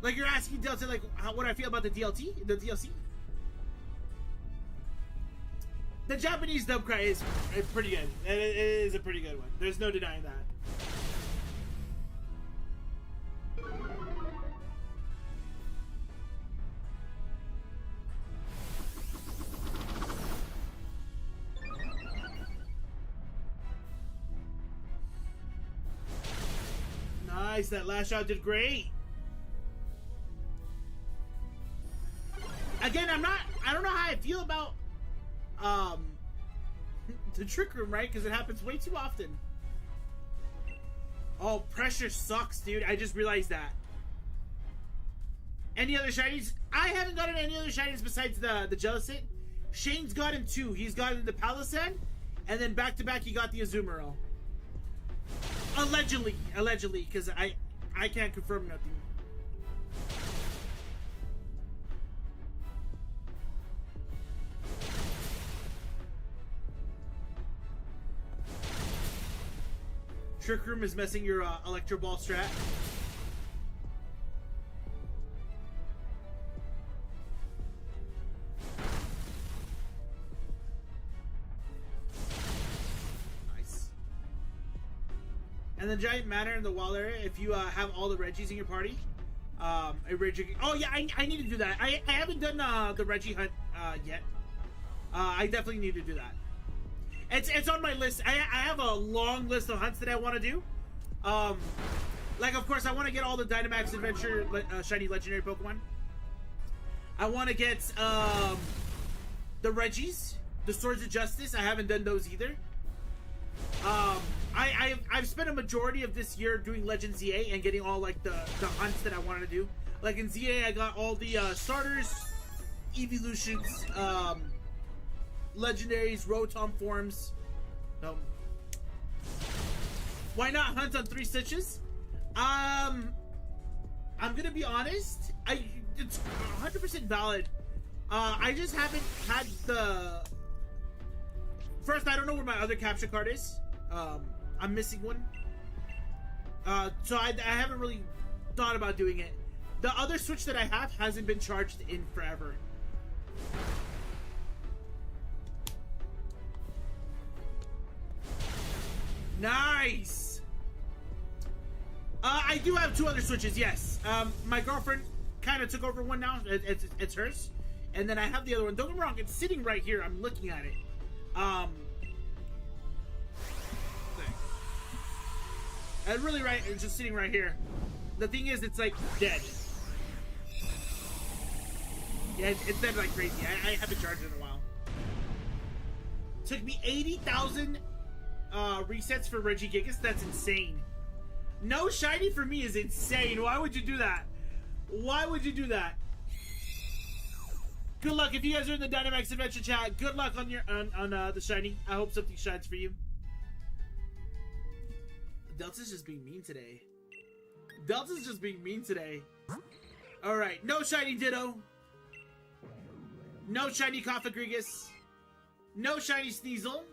Like, you're asking Delta, like, what I feel about the DLC? The DLC? The Japanese dub cry is pretty good. It is a pretty good one. There's no denying that. Nice, that last shot did great. Again, I don't know how I feel about the Trick Room, right? Because it happens way too often. Oh, pressure sucks, dude. I just realized that. Any other shinies? I haven't gotten any other shinies besides the Jellicent. Shane's gotten 2. He's gotten the Palisand, and then back to back he got the Azumarill. Allegedly, because I can't confirm nothing. Trick Room is messing your Electro Ball strat. Nice. And the Giant Manor in the wall area, if you have all the Reggies in your party, a Reggie... Oh yeah, I need to do that. I haven't done the Reggie hunt yet. I definitely need to do that. It's on my list. I have a long list of hunts that I want to do. Like, of course, I want to get all the Dynamax Adventure Shiny Legendary Pokemon. I want to get the Reggies, the Swords of Justice. I haven't done those either. I've spent a majority of this year doing Legend ZA and getting all like the hunts that I wanted to do. Like in ZA, I got all the starters, evolutions, legendaries, Rotom forms. Why not hunt on 3 Stitches? I'm gonna be honest. It's 100% valid. I just haven't had the. First, I don't know where my other capture card is. I'm missing one. So I haven't really thought about doing it. The other Switch that I have hasn't been charged in forever. Nice! I do have 2 other Switches, yes. My girlfriend kind of took over one now. It's hers. And then I have the other one. Don't get me wrong, it's sitting right here. I'm looking at it. And really right, it's just sitting right here. The thing is, it's like dead. Yeah, it's dead like crazy. I haven't charged it in a while. Took me 80,000 resets for Regigigas. That's insane. No shiny for me is insane. Why would you do that? Why would you do that? Good luck if you guys are in the Dynamax Adventure chat. Good luck on your on the shiny. I hope something shines for you. Delta's just being mean today. Delta's just being mean today. All right, no shiny Ditto. No shiny Cofagrigus. No shiny Sneasel.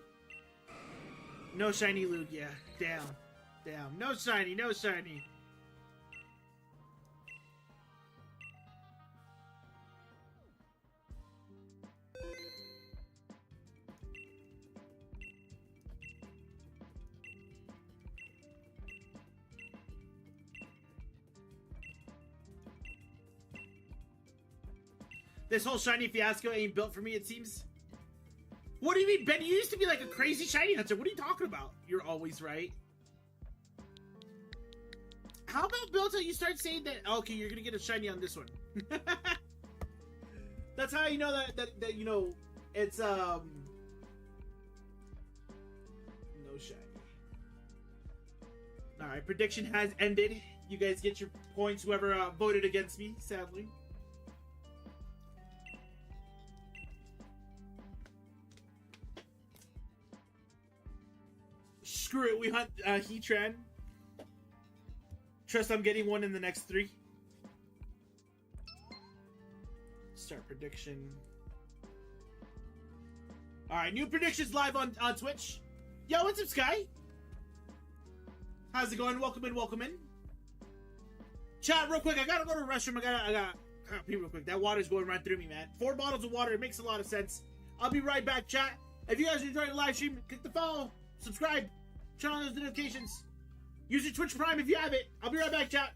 No shiny Lugia. Damn. Damn. No shiny. No shiny. This whole shiny fiasco ain't built for me, it seems. What do you mean, Ben? You used to be like a crazy shiny hunter. What are you talking about? You're always right. How about built till you start saying that? Okay, you're gonna get a shiny on this one. That's how you know that you know it's no shiny. All right, prediction has ended. You guys get your points. Whoever voted against me, sadly. Screw it, we hunt Heatran. Trust I'm getting one in the next 3. Start prediction. Alright, new predictions live on Twitch. Yo, what's up, Sky? How's it going? Welcome in, welcome in. Chat, real quick. I gotta go to the restroom. I gotta pee real quick. That water's going right through me, man. 4 bottles of water. It makes a lot of sense. I'll be right back, chat. If you guys are enjoying the live stream, click the follow, subscribe, turn on those notifications. Use your Twitch Prime if you have it. I'll be right back, chat.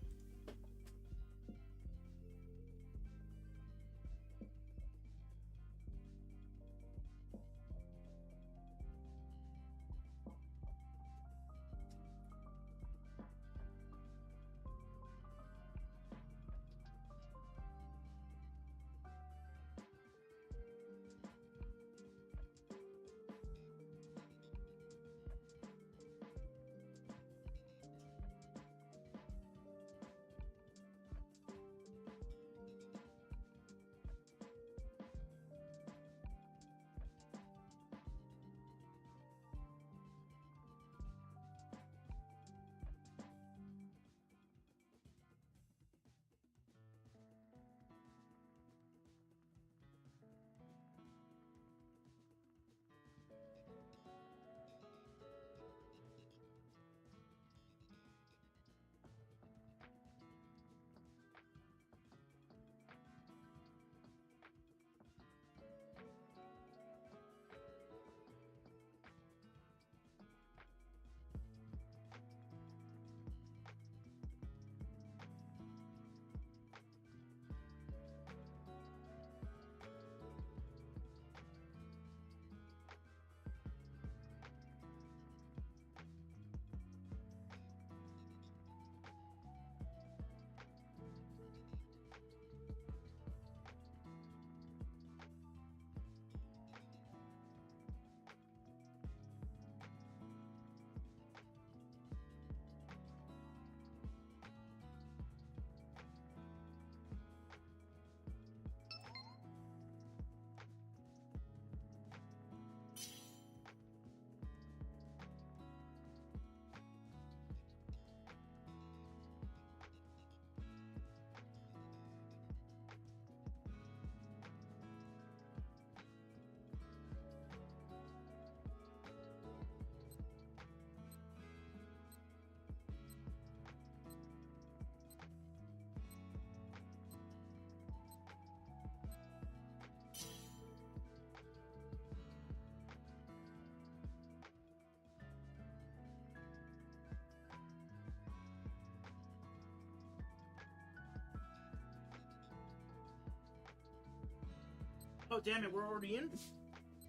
Oh, damn it, we're already in?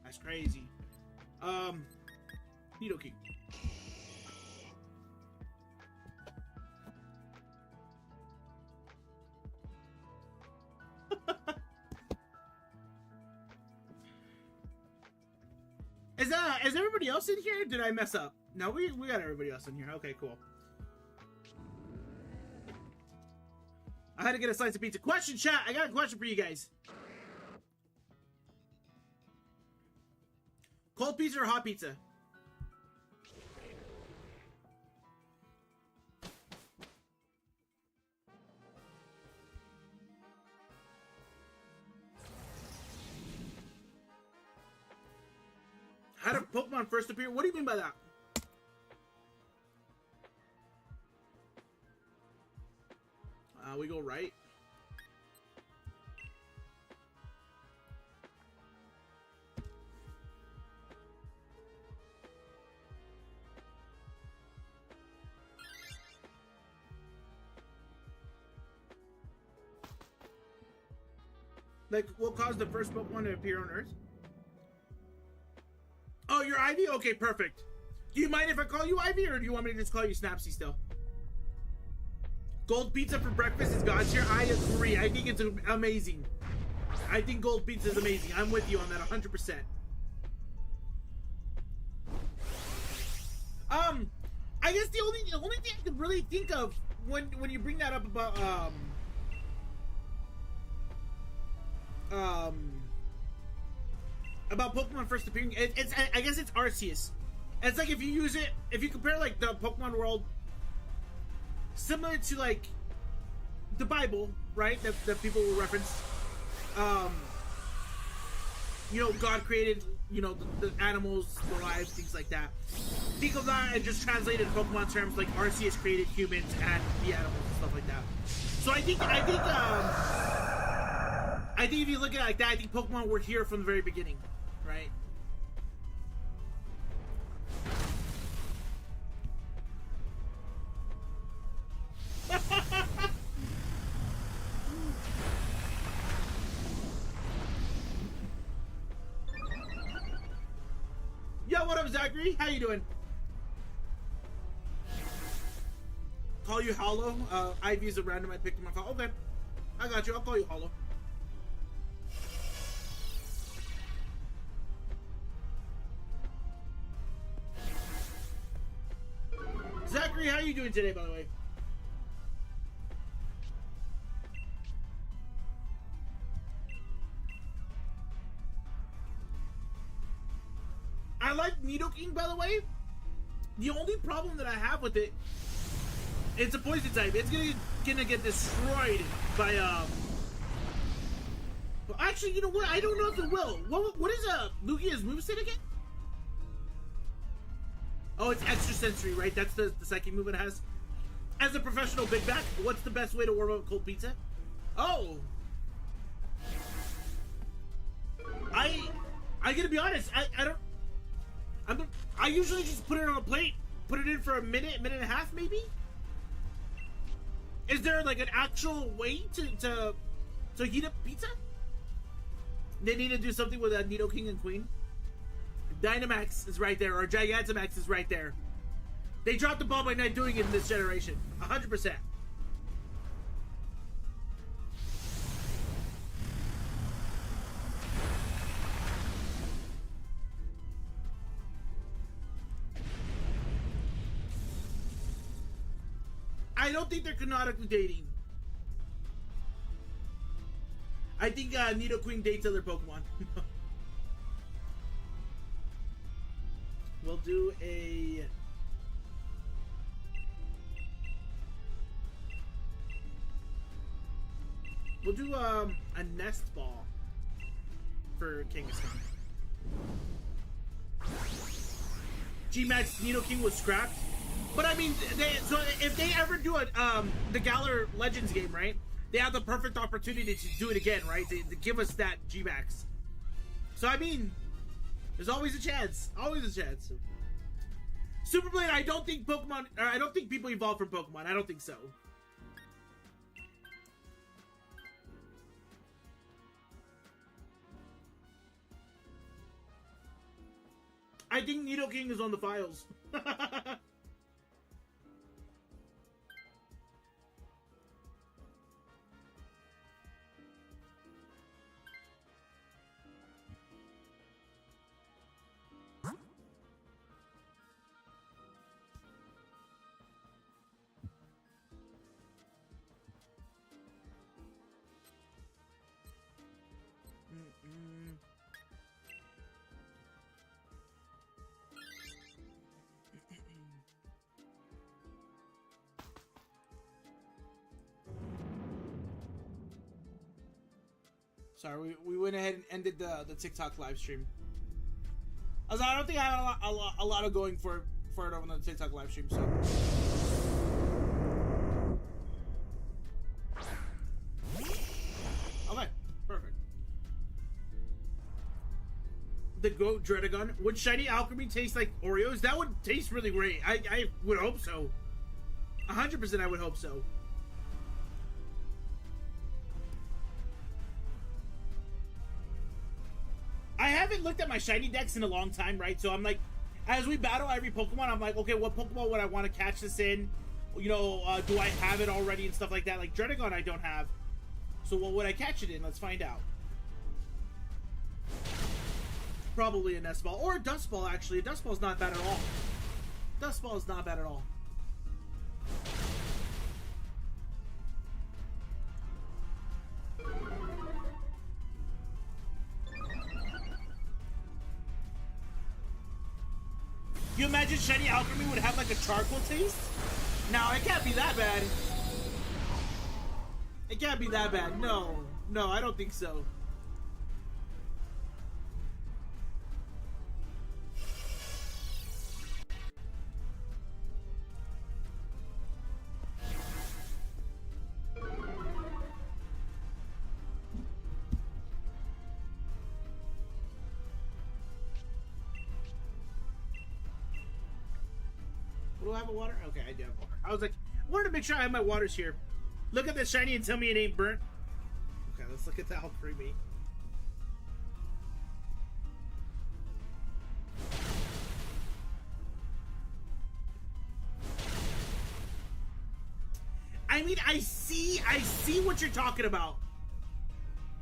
That's crazy. Nidoking. Is everybody else in here? Did I mess up? No, we got everybody else in here. Okay, cool. I had to get a slice of pizza. Question, chat. I got a question for you guys. Cold pizza or hot pizza? How did Pokemon first appear? What do you mean by that? We go right. Like, what caused the first Pokemon to appear on Earth? Oh, you're Ivy? Okay, perfect. Do you mind if I call you Ivy, or do you want me to just call you Snapsy still? Gold pizza for breakfast is God's tier. I agree. I think it's amazing. I think gold pizza is amazing. I'm with you on that 100%. I guess the only thing I can really think of when you bring that up about Pokemon first appearing, I guess it's Arceus. It's like if you compare like the Pokemon world similar to like the Bible, right? That people will reference. You know, God created, you know, the animals, the lives, things like that. Think of that and just translate it in Pokemon terms, like Arceus created humans and the animals and stuff like that. So I think if you look at it like that, I think Pokemon were here from the very beginning, right? Yo, what up, Zachary? How you doing? Call you Hollow. Ivy's a random I picked him up. Okay, I got you. I'll call you Hollow. Zachary, how are you doing today, by the way? I like Nidoking, by the way. The only problem that I have with it, it's a poison type. It's gonna get destroyed by But actually, you know what? I don't know if it will. What is Lugia's moveset again? Oh, it's extra sensory, right? That's the psychic move it has. As a professional big back, what's the best way to warm up cold pizza? Oh, I gotta be honest. I usually just put it on a plate, put it in for a minute and a half, maybe. Is there like an actual way to heat up pizza? They need to do something with Nidoking and Queen. Dynamax is right there, or Gigantamax is right there. They dropped the ball by not doing it in this generation. 100%. I don't think they're canonically dating. I think Nidoqueen dates other Pokemon. We'll do a... We'll do a nest ball for Kangaskhan. G-Max Nidoking was scrapped. But I mean, so if they ever do the Galar Legends game, right? They have the perfect opportunity to do it again, right? To give us that G-Max. So I mean, there's always a chance. Always a chance. Super Blade, I don't think people evolve from Pokemon. I don't think so. I think Nidoking is on the files. Sorry, we went ahead and ended the TikTok live stream. I don't think I have a lot of going for it over the TikTok live stream. So okay, perfect. The Goat Dredagon. Would Shiny Alchemy taste like Oreos? That would taste really great. I would hope so. 100% I would hope so. I haven't looked at my shiny decks in a long time, right? So I'm like, as we battle every Pokemon, I'm like, okay, what Pokemon would I want to catch this in? You know, do I have it already and stuff like that? Like Dredagon I don't have. So what would I catch it in? Let's find out. Probably a Nest Ball. Or a Dust Ball, actually. A Dust Ball's not bad at all. Dust Ball is not bad at all. You imagine Shiny Alchemy would have like a charcoal taste? No, it can't be that bad. It can't be that bad. No, I don't think so. Do I have a water? Okay, I do have water. I was like, I wanted to make sure I have my waters here. Look at this shiny and tell me it ain't burnt. Okay, let's look at the how creamy. I mean, I see what you're talking about.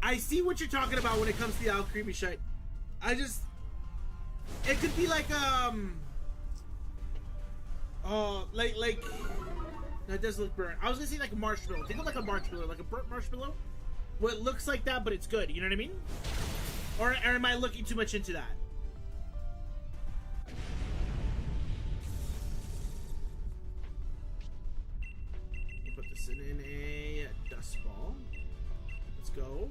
I see what you're talking about when it comes to the Al Creamy shite. It could be like like that does look burnt. I was gonna say like a marshmallow. Think of like a marshmallow, like a burnt marshmallow. Well, it looks like that, but it's good. You know what I mean? Or am I looking too much into that? We'll put this in a dust ball. Let's go.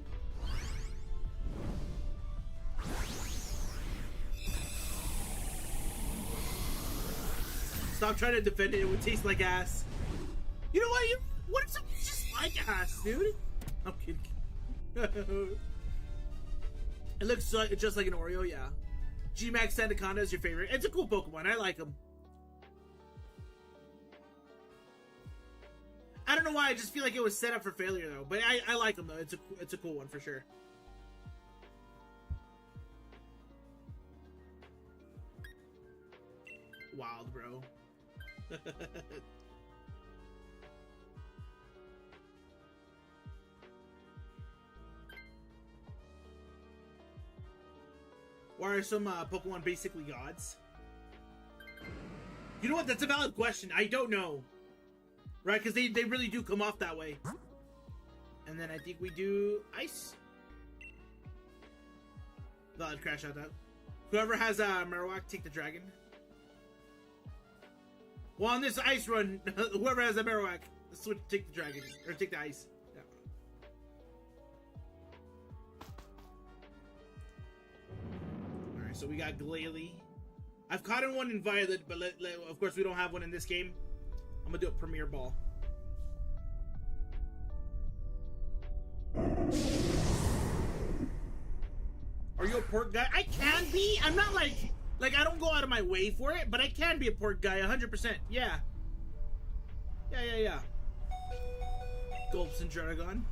Stop trying to defend it. It would taste like ass. You know what? What if something just like ass, dude? I'm kidding. It looks just like an Oreo, yeah. G-Max Sandaconda is your favorite. It's a cool Pokemon. I like him. I don't know why. I just feel like it was set up for failure, though. But I like him, though. It's a cool one for sure. Wild, bro. Why are some Pokemon basically gods? You know what? That's a valid question. I don't know. Right? Because they really do come off that way. And then I think we do ice. Valid crash out that. Whoever has Marowak, take the dragon. Well, on this ice run, whoever has a Marowak, switch, take the dragon. Or take the ice. Yeah. Alright, so we got Glalie. I've caught in one in Violet, but of course we don't have one in this game. I'm gonna do a Premier Ball. Are you a pork guy? I can be. I'm not like I don't go out of my way for it, but I can be a pork guy 100%. Yeah. Yeah. Gulps and Dragon.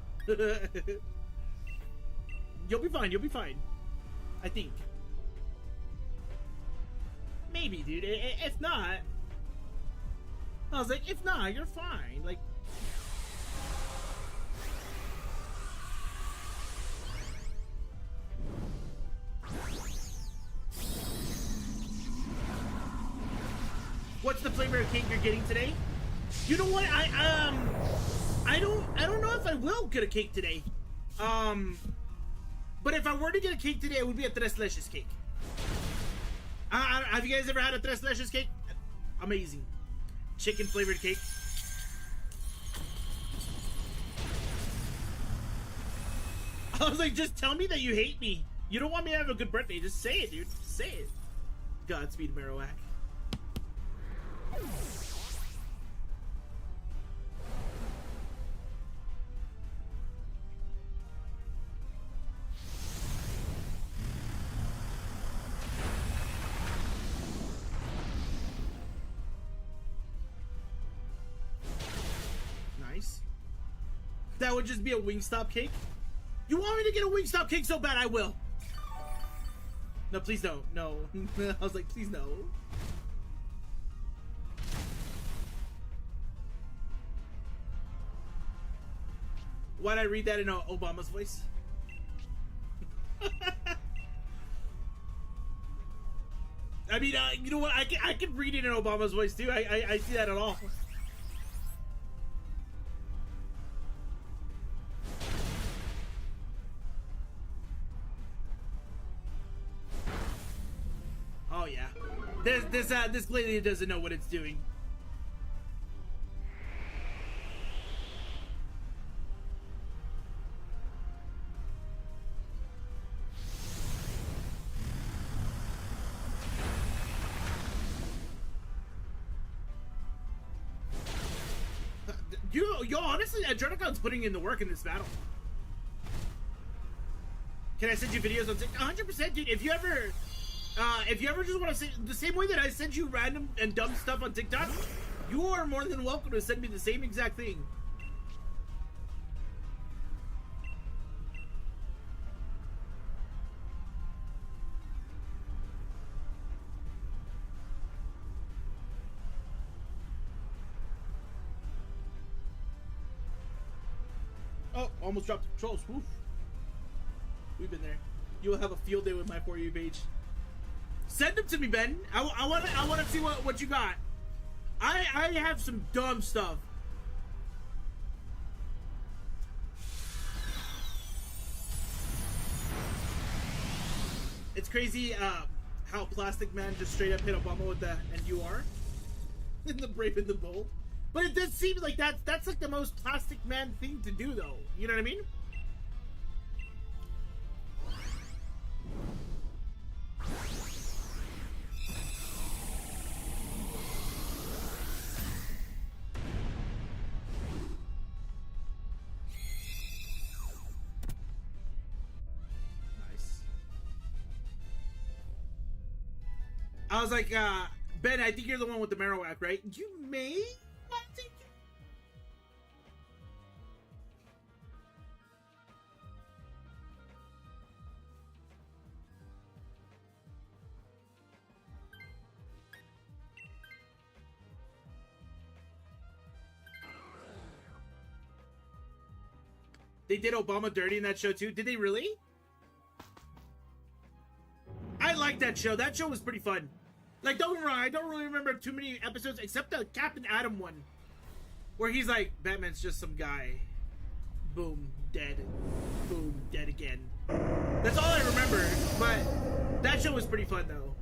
You'll be fine. I think. Maybe, dude. If not, I was like, if not, you're fine. Like, what's the flavor of cake you're getting today? You know what? I don't know if I will get a cake today. But if I were to get a cake today, it would be a Tres Leches cake. Have you guys ever had a Tres Leches cake? Amazing. Chicken flavored cake. I was like, just tell me that you hate me. You don't want me to have a good birthday. Just say it, dude. Say it. Godspeed, Marowak. Nice. That would just be a Wingstop cake? You want me to get a Wingstop cake so bad? I will. No, please don't. No. I was like, please no. Why'd I read that in Obama's voice? I mean, you know what? I can read it in Obama's voice too. I see that at all. Oh yeah, this lady doesn't know what it's doing. Yo, honestly, Adrenicon's putting in the work in this battle. Can I send you videos on TikTok? 100%, dude. If you ever just want to say the same way that I send you random and dumb stuff on TikTok, you are more than welcome to send me the same exact thing. Oh, almost dropped the controls. Woof. We've been there. You will have a field day with my For You page. Send them to me, Ben. I want to see what you got. I have some dumb stuff. It's crazy how Plastic Man just straight up hit Obama with the NUR in the Brave and the Bold. But it does seem like that's like the most Plastic Man thing to do, though. You know what I mean? Nice. I was like, Ben, I think you're the one with the Marowak, right? You may. I think. They did Obama dirty in that show too. Did they really? I like that show. That show was pretty fun. Like, don't get me wrong, I don't really remember too many episodes except the Captain Atom one, where he's like, Batman's just some guy. Boom, dead. Boom, dead again. That's all I remember. But that show was pretty fun though.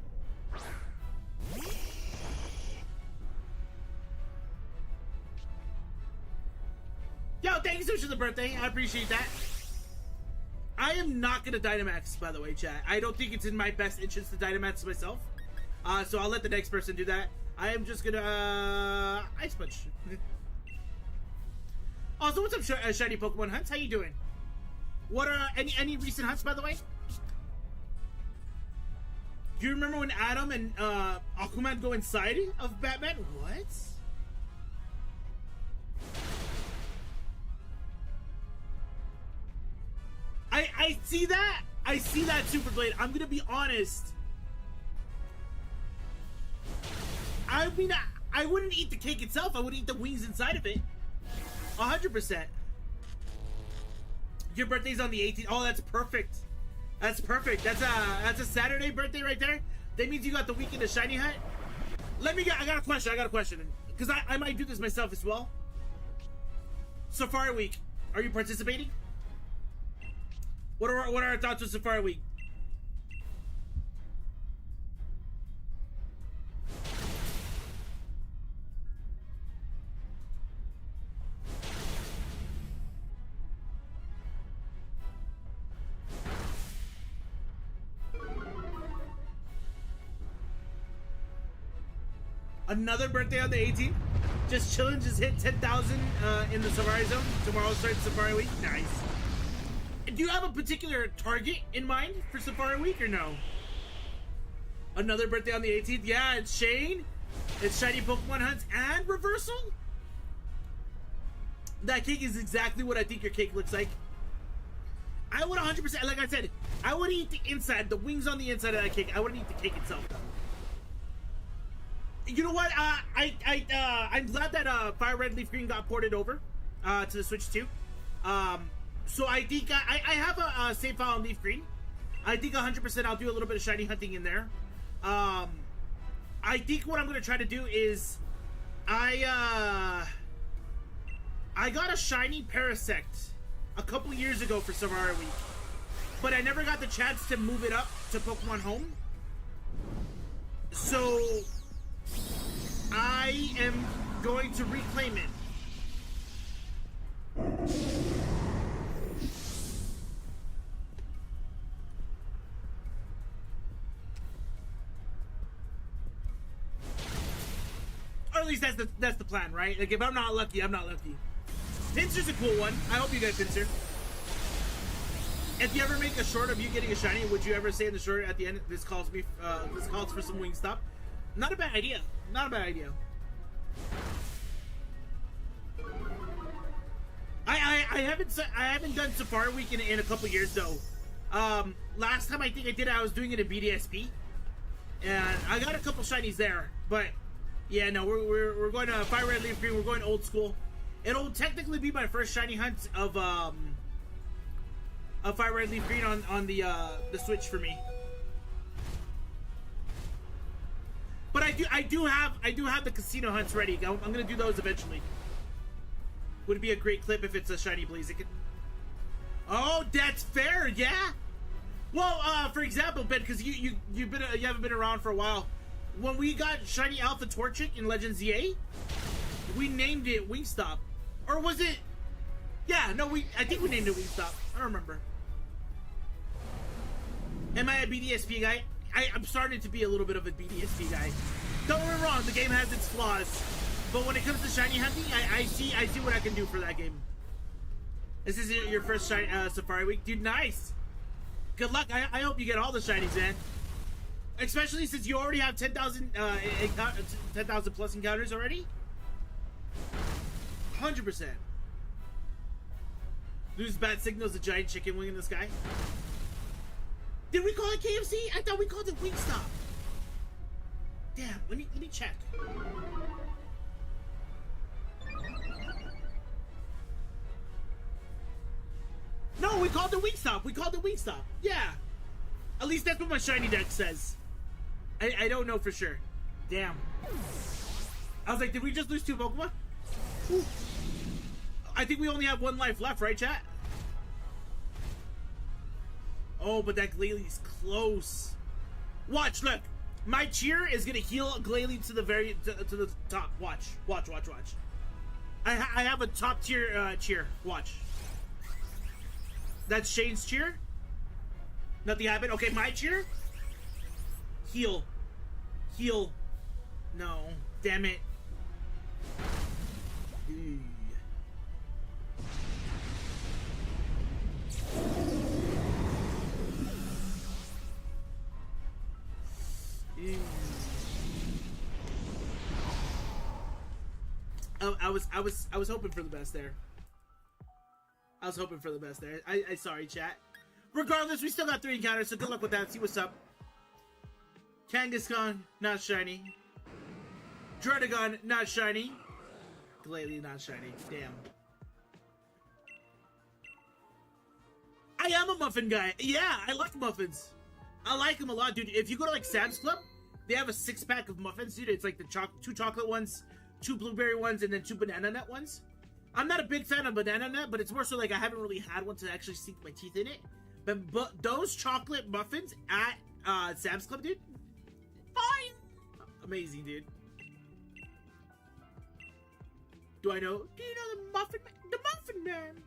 Yo, thank you so much for the birthday. I appreciate that. I am not gonna Dynamax, by the way, chat. I don't think it's in my best interest to Dynamax myself. So I'll let the next person do that. I am just gonna Ice Punch. Also, what's up, Shiny Pokemon Hunts? How you doing? What are any recent hunts, by the way? Do you remember when Adam and Aquaman go inside of Batman? What? I see that. I see that, Super Blade. I'm gonna be honest. I mean, I wouldn't eat the cake itself. I would eat the wings inside of it. 100%. Your birthday's on the 18th. Oh, that's perfect. That's perfect. That's a Saturday birthday right there. That means you got the weekend of Shiny Hunt. I got a question. Because I might do this myself as well. Safari Week. Are you participating? What are our thoughts on Safari Week? Another birthday on the 18th. Just chilling, just hit 10,000 in the Safari Zone. Tomorrow starts Safari Week. Nice. Do you have a particular target in mind for Safari Week or no? Another birthday on the 18th. Yeah, it's Shane. It's Shiny Pokemon Hunts and Reversal. That cake is exactly what I think your cake looks like. I would 100%, like I said, I would eat the inside, the wings on the inside of that cake. I wouldn't eat the cake itself, though. You know what? I'm glad that Fire Red Leaf Green got ported over to the Switch too. So I think I have a save file on Leaf Green. I think 100% I'll do a little bit of shiny hunting in there. I think what I'm gonna try to do is I got a shiny Parasect a couple years ago for Safari Week, but I never got the chance to move it up to Pokemon Home. So I am going to reclaim it. Or at least that's the plan, right? Like, if I'm not lucky, I'm not lucky. Pincer's a cool one. I hope you get Pincer. If you ever make a short of you getting a shiny, would you ever say in the short at the end, this calls for some Wingstop? Not a bad idea. Not a bad idea. I haven't done Safari Week in a couple years though. Last time I think I did it, I was doing it at BDSP, and I got a couple shinies there. But yeah, no, we're going to Fire Red Leaf Green. We're going old school. It'll technically be my first shiny hunt of Fire Red Leaf Green on the Switch for me. But I do have the casino hunts ready. I'm gonna do those eventually. Would be a great clip if it's a shiny Blaziken. Oh, that's fair, yeah. Well, for example, Ben, because you haven't been around for a while. When we got shiny Alpha Torchic in Legends ZA, we named it Wingstop, or was it? Yeah, no, I think we named it Wingstop. I don't remember. Am I a BDSP guy? I'm starting to be a little bit of a BDSP guy. Don't get me wrong, the game has its flaws. But when it comes to shiny hunting, I see what I can do for that game. This is your first Safari Week. Dude, nice. Good luck. I hope you get all the shinies, man. Especially since you already have 10,000 plus encounters already. 100%. Lose bad signals, a giant chicken wing in the sky. Did we call it KFC? I thought we called it Wingstop. Damn, let me check. No, we called it Wingstop. We called it Wingstop. Yeah. At least that's what my shiny deck says. I don't know for sure. Damn. I was like, did we just lose 2 Pokemon? Whew. I think we only have 1 life left, right, chat? Oh, but that Glalie close. Watch, look. My cheer is gonna heal Glalie to the top. Watch. I have a top tier cheer. Watch. That's Shane's cheer. Nothing happened. Okay, my cheer. Heal. No. Damn it. Ooh. I was hoping for the best there. I sorry, chat. Regardless, we still got 3 encounters, so good luck with that. See what's up. Kangaskhan, not shiny. Dredagon, not shiny. Glalie, not shiny. Damn. I am a muffin guy. Yeah, I like muffins. I like them a lot, dude. If you go to like Sam's Club, they have a 6-pack of muffins, dude. It's like the 2 chocolate ones, 2 blueberry ones, and then 2 banana nut ones. I'm not a big fan of banana nut, but it's more so like I haven't really had one to actually sink my teeth in it. But those chocolate muffins at Sam's Club, dude, fine, amazing, dude. Do you know the Muffin Man?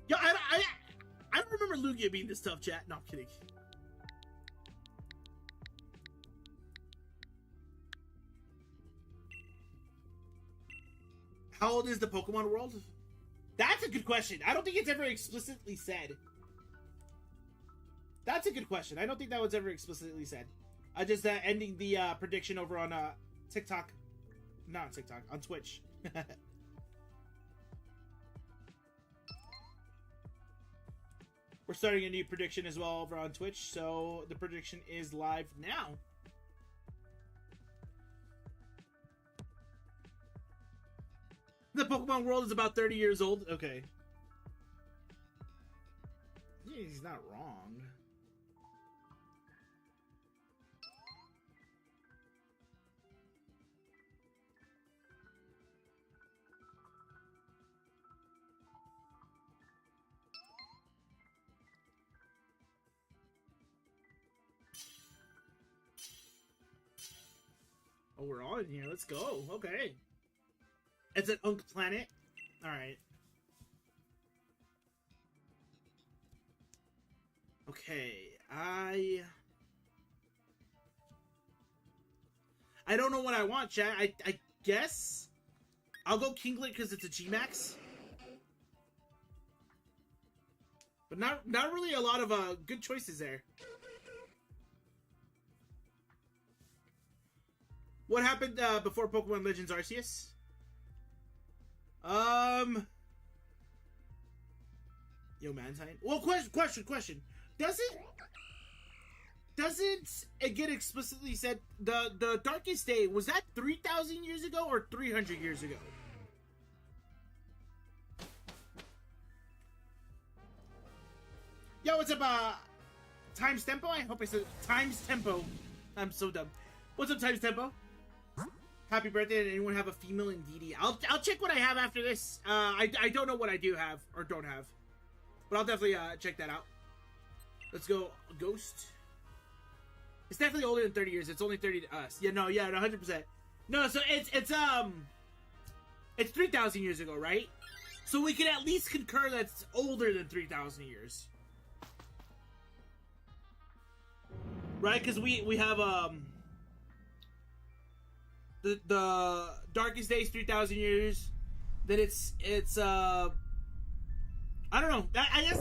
Yo, I don't remember Lugia being this tough, chat. No, I'm kidding. How old is the Pokemon world? That's a good question. I don't think it's ever explicitly said. That's a good question. I don't think that was ever explicitly said. I just ending the prediction over on TikTok. Not TikTok, on Twitch. We're starting a new prediction as well over on Twitch, so the prediction is live now. The Pokemon world is about 30 years old. Okay. Yeah, he's not wrong. Oh, we're all in here. Let's go. Okay. It's an Unk planet. Alright. Okay. I don't know what I want, chat. I guess I'll go Kinglet because it's a G-Max. But not really a lot of good choices there. What happened before Pokemon Legends Arceus? Yo, Mantine. Well, question. Doesn't it get explicitly said the Darkest Day, was that 3,000 years ago or 300 years ago? Yo, what's up, Times Tempo? I hope I said Times Tempo. I'm so dumb. What's up, Times Tempo? Happy birthday. Did anyone have a female in DD? I'll check what I have after this. I don't know what I do have or don't have. But I'll definitely check that out. Let's go Ghost. It's definitely older than 30 years. It's only 30 to us. Yeah, 100%. No, so it's 3,000 years ago, right? So we can at least concur that's older than 3,000 years. Right? Because we have the Darkest Days 3,000 years. Then it's I don't know. I guess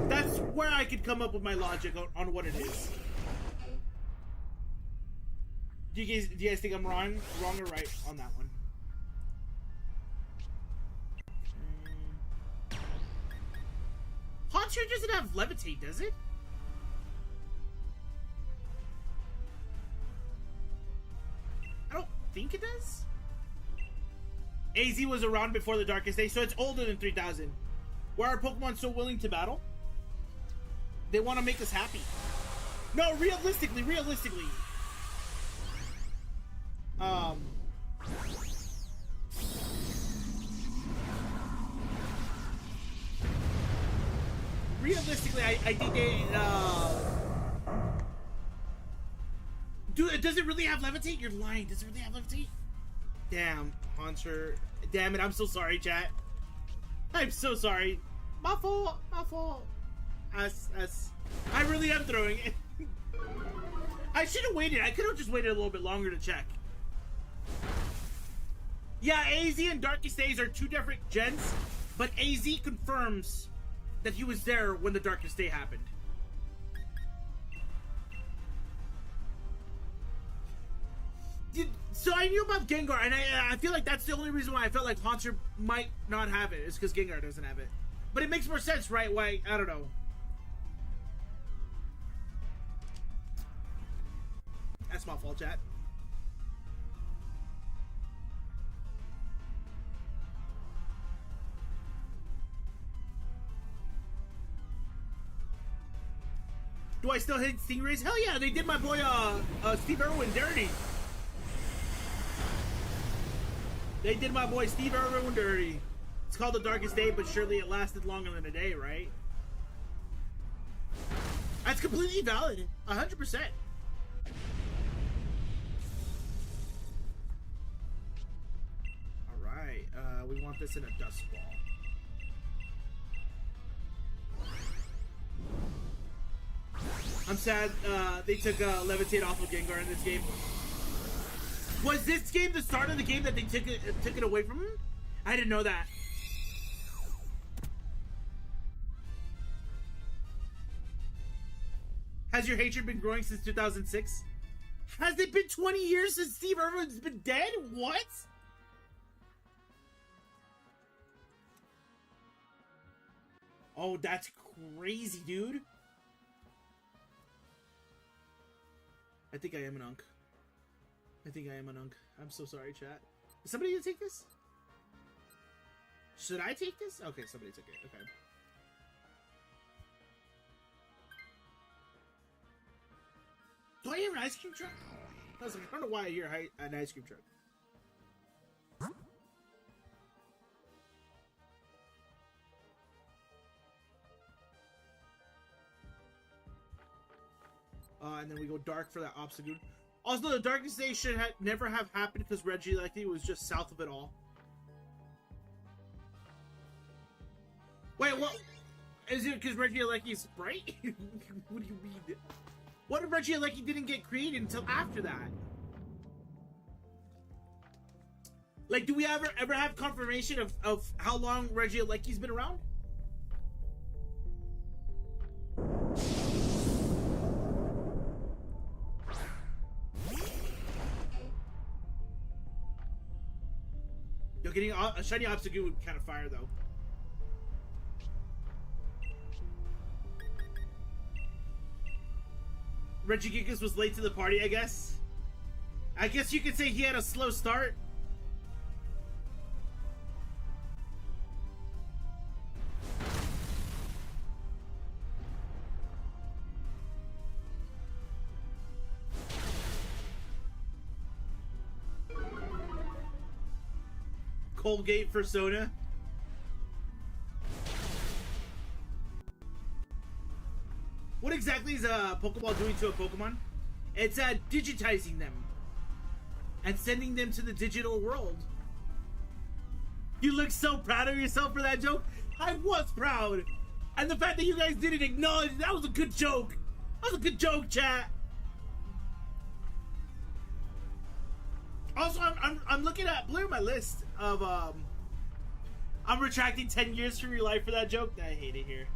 that's where I could come up with my logic on what it is. Do you guys think I'm wrong or right on that one? Haunter doesn't have Levitate, does it? I don't think it does. AZ was around before the Darkest Day, so it's older than 3,000. Why are Pokemon so willing to battle? They want to make us happy. No, realistically. Realistically, I think they, Dude, does it really have Levitate? You're lying. Does it really have Levitate? Damn, Haunter. Damn it, I'm so sorry, chat. I'm so sorry. My fault. I really am throwing it. I should have waited. I could have just waited a little bit longer to check. Yeah, AZ and Darkest Days are two different gens, but AZ confirms that he was there when the Darkest Day happened. So I knew about Gengar, and I feel like that's the only reason why I felt like Haunter might not have it, is because Gengar doesn't have it. But it makes more sense, right? Why? I don't know. That's my fault, chat. Do I still hit Stingrays? Hell yeah, they did my boy Steve Irwin dirty. They did my boy Steve Irwin dirty. It's called the Darkest Day, but surely it lasted longer than a day, right? That's completely valid. 100%. Alright, we want this in a dust ball. I'm sad they took Levitate off of Gengar in this game. Was this game the start of the game that they took it away from him? I didn't know that. Has your hatred been growing since 2006? Has it been 20 years since Steve Irwin's been dead? What? Oh, that's crazy, dude. I think I am an unk. I'm so sorry, chat. Is somebody gonna take this? Should I take this? Okay, somebody took it. Okay. Do I hear an ice cream truck? I don't know why I hear an ice cream truck. And then we go dark for that Obstagoon. Also, the Darkest Day should never have happened because Regieleki was just south of it all. Wait, what? Is it because Regieleki is bright? What do you mean? What if Regieleki didn't get created until after that? Like, do we ever have confirmation of how long Regieleki's been around? Yo, getting a shiny Obstagoon would kind of fire, though. Regigigas was late to the party, I guess. I guess you could say he had a slow start. Colgate for soda. What exactly is a Pokeball doing to a Pokemon? It's digitizing them and sending them to the digital world. You look so proud of yourself for that joke. I was proud. And the fact that you guys didn't acknowledge that was a good joke. That was a good joke, chat. Also, I'm looking at blurring my list of I'm retracting 10 years from your life for that joke. I hate it here.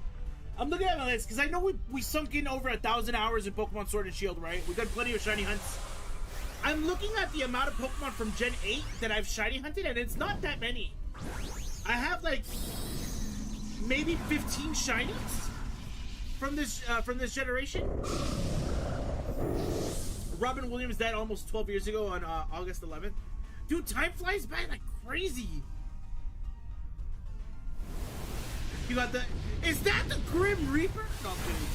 I'm looking at my list because I know we sunk in over 1,000 hours in Pokemon Sword and Shield, right? We've done plenty of shiny hunts. I'm looking at the amount of Pokemon from Gen 8 that I've shiny hunted, and it's not that many. I have like maybe 15 shinies from this generation. Robin Williams died almost 12 years ago on August 11th. Dude, time flies by like crazy. You got the... Is that the Grim Reaper? No, I'm kidding.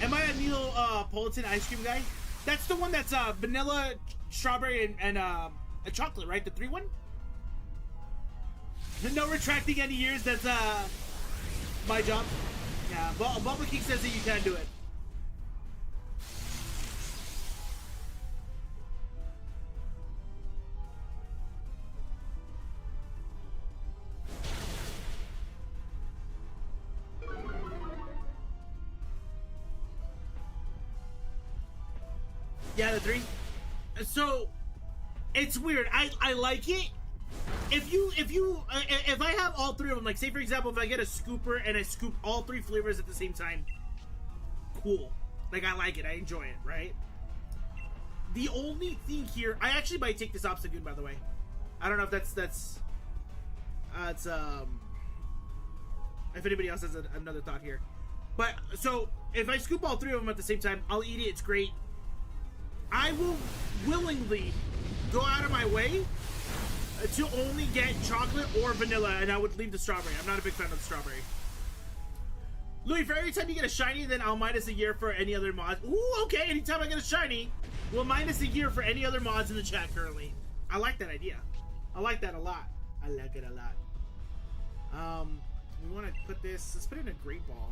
Am I a Neapolitan ice cream guy? That's the one that's vanilla, strawberry, and a chocolate, right? The 3-1? No retracting any years. That's my job. Yeah, Bubba King says that you can do it. Yeah, the 3. So it's weird. I like it. If I have all 3 of them, like say for example, if I get a scooper and I scoop all 3 flavors at the same time, cool. Like I like it. I enjoy it. Right. The only thing here, I actually might take this Obstagoon, by the way. I don't know if that's if anybody else has another thought here, but so if I scoop all 3 of them at the same time, I'll eat it. It's great. I will willingly go out of my way to only get chocolate or vanilla, and I would leave the strawberry. I'm not a big fan of the strawberry. Louis, for every time you get a shiny, then I'll minus a year for any other mods. Ooh, okay, anytime I get a shiny, we'll minus a year for any other mods in the chat currently. I like that idea. I like that a lot. I like it a lot. We want to put this, let's put it in a great ball.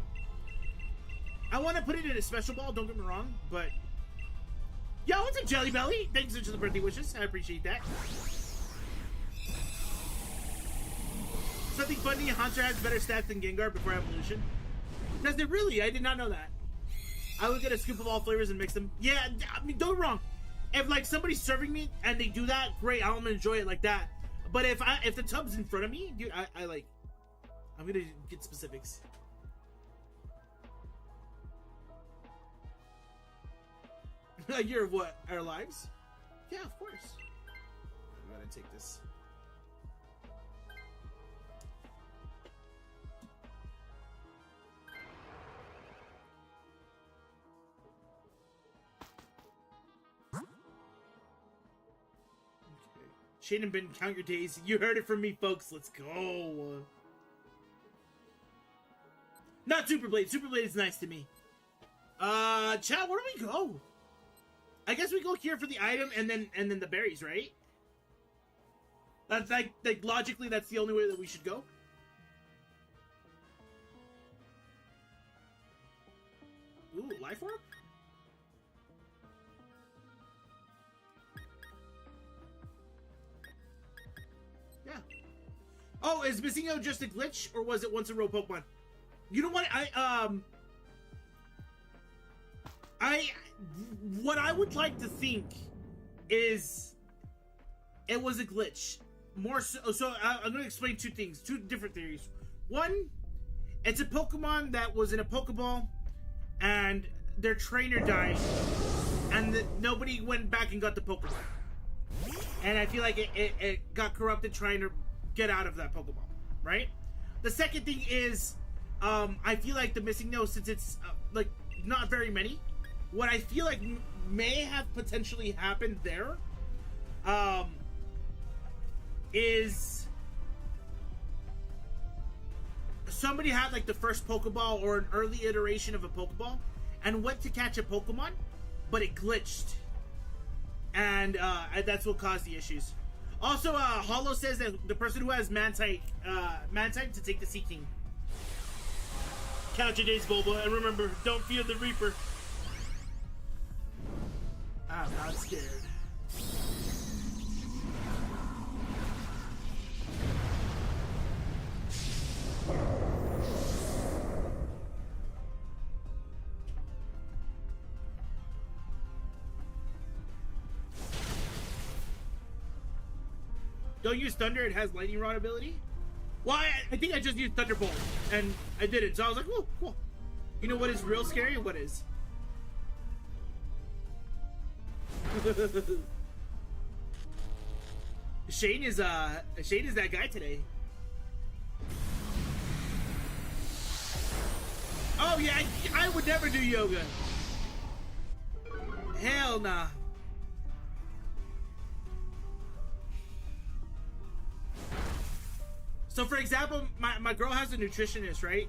I want to put it in a special ball, don't get me wrong, but... Yo, what's up, Jelly Belly? Thanks for the birthday wishes. I appreciate that. Something funny, Haunter has better stats than Gengar before evolution. Does it really? I did not know that. I would get a scoop of all flavors and mix them. Yeah, I mean, don't get me wrong. If like somebody's serving me and they do that, great, I'm gonna enjoy it like that. But if the tub's in front of me, dude, I'm gonna get specifics. A year of what? Our lives? Yeah, of course. I'm gonna take this. Okay. Shane and Ben, count your days. You heard it from me, folks. Let's go. Not Super Blade. Super Blade is nice to me. Chat, where do we go? I guess we go here for the item and then the berries, right? That's like logically that's the only way that we should go. Ooh, life orb? Yeah. Oh, is Missingo just a glitch or was it once a real Pokemon? You know what? What I would like to think is it was a glitch. More so I'm going to explain two things, two different theories. One, it's a Pokemon that was in a Pokeball, and their trainer died, and nobody went back and got the Pokeball. And I feel like it got corrupted trying to get out of that Pokeball, right? The second thing is, I feel like the missing note, since it's like not very many, what I feel like may have potentially happened there, is somebody had like the first Pokeball or an early iteration of a Pokeball and went to catch a Pokemon, but it glitched, and that's what caused the issues. Also, Hollow says that the person who has Mantine to take the Sea King. Count your days, Bulba, and remember, don't fear the Reaper. I'm not scared. Don't use Thunder, it has Lightning Rod ability? Well, I think I just used Thunderbolt, and I did it, so I was like, oh, cool. You know what is real scary and what is? Shane is that guy today. Oh yeah, I would never do yoga. Hell nah. So for example, my girl has a nutritionist, right?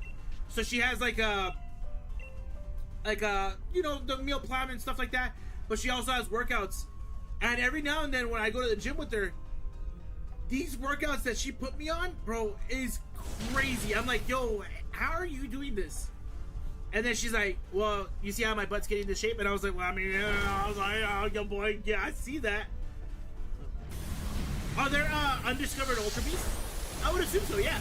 So she has like a you know, the meal plan and stuff like that, but she also has workouts. And every now and then when I go to the gym with her, these workouts that she put me on, bro, is crazy. I'm like, yo, how are you doing this? And then she's like, well, you see how my butt's getting into shape? And I was like, well, I mean, I was like, oh, yo, boy, yeah, I see that. Are there undiscovered Ultra Beasts? I would assume so, yeah.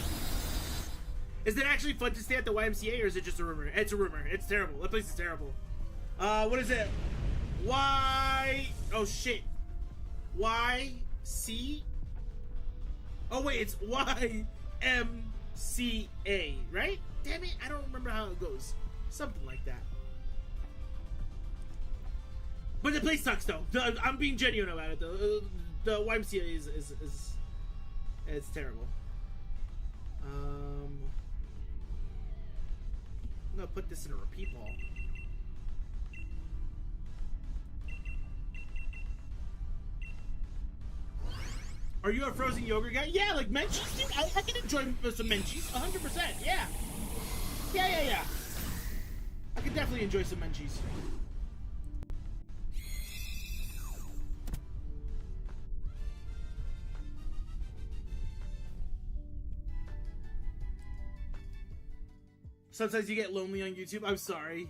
Is it actually fun to stay at the YMCA, or is it just a rumor? It's a rumor. It's terrible. That place is terrible. What is it? Oh, shit. YC? Oh, wait, it's YMCA, right? Damn it, I don't remember how it goes. Something like that. But the place sucks, though. I'm being genuine about it, though. The YMCA is it's terrible. I'm gonna put this in a repeat ball. Are you a frozen yogurt guy? Yeah, like Menchie's, dude. I can enjoy some Menchie's, 100%. Yeah. Yeah. I can definitely enjoy some Menchie's. Sometimes you get lonely on YouTube. I'm sorry.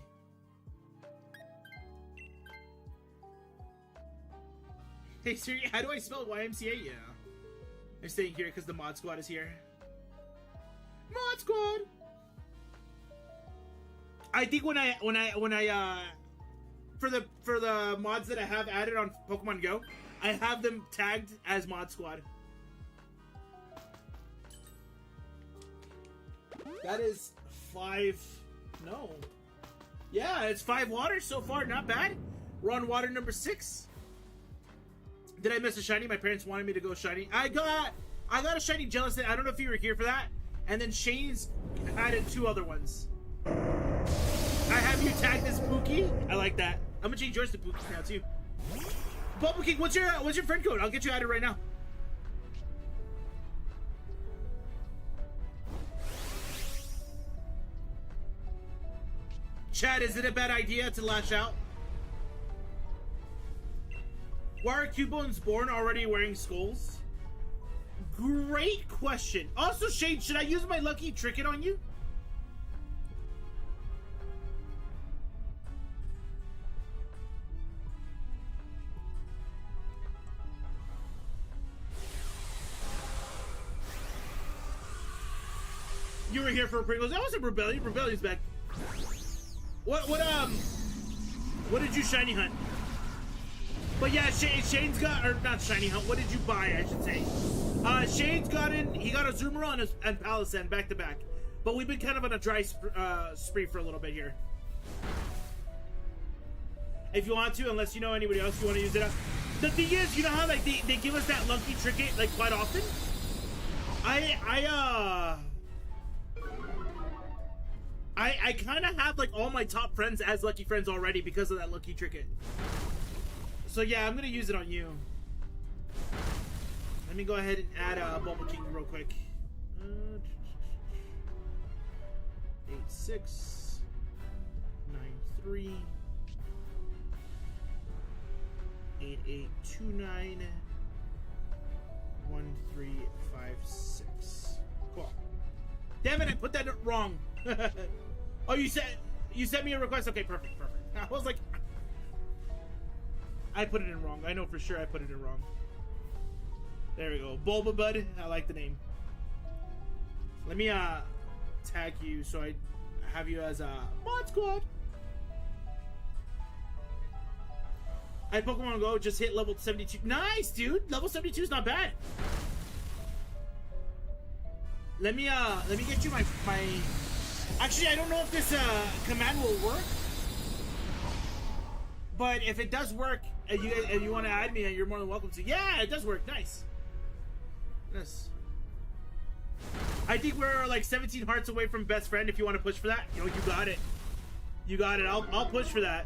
Hey Siri, how do I spell YMCA? Yeah. I'm staying here because the mod squad is here. Mod squad. I think when I for the mods that I have added on Pokemon Go, I have them tagged as mod squad. That is 5. No. Yeah, it's 5 waters so far. Not bad. We're on water number 6. Did I miss a shiny? My parents wanted me to go shiny. I got a shiny Jellicent. I don't know if you were here for that. And then Shane's added 2 other ones. I have you tagged as Pookie. I like that. I'm gonna change yours to Pookie now too. Bubble King, what's your friend code? I'll get you added right now. Chad, is it a bad idea to lash out? Why are Cubones born already wearing skulls? Great question. Also, Shane, should I use my lucky trinket on you? You were here for Pringles. That wasn't Rebellion. Rebellion's back. What did you shiny hunt? But yeah, Shane's got, or not shiny hunt. What did you buy? I should say. Shane's got in. He got a Zoomer and Palisand back to back. But we've been kind of on a dry spree for a little bit here. If you want to, unless you know anybody else, you want to use it up. The thing is, you know how like they give us that lucky trinket like quite often. I kind of have like all my top friends as lucky friends already because of that lucky trinket. So yeah, I'm gonna use it on you. Let me go ahead and add a Bulba King real quick. 8693 8829 1356. Cool. Damn it! I put that wrong. Oh, you sent me a request. Okay, perfect. I was like, I put it in wrong. I know for sure I put it in wrong. There we go. Bulba Bud. I like the name. Let me tag you so I have you as a mod squad. I Pokemon Go just hit level 72. Nice, dude. Level 72 is not bad. Let me get you my. Actually, I don't know if this command will work. But if it does work, and you want to add me, you're more than welcome to. Yeah, it does work. Nice. Yes. I think we're like 17 hearts away from best friend. If you want to push for that, you know, you got it. You got it. I'll push for that.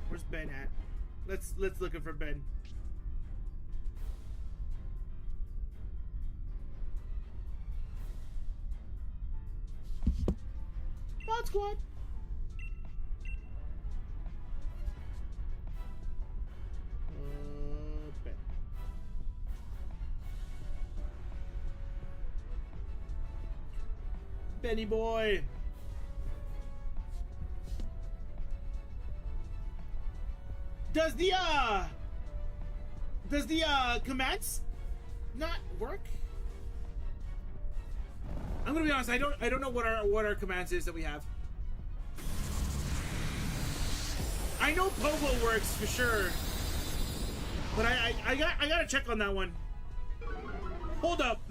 Where's Ben at? Let's looking for Ben. Mod squad. Ben. Benny boy. Does the commands not work? I'm gonna be honest. I don't know what our commands is that we have. I know Pogo works for sure, but I gotta check on that one. Hold up.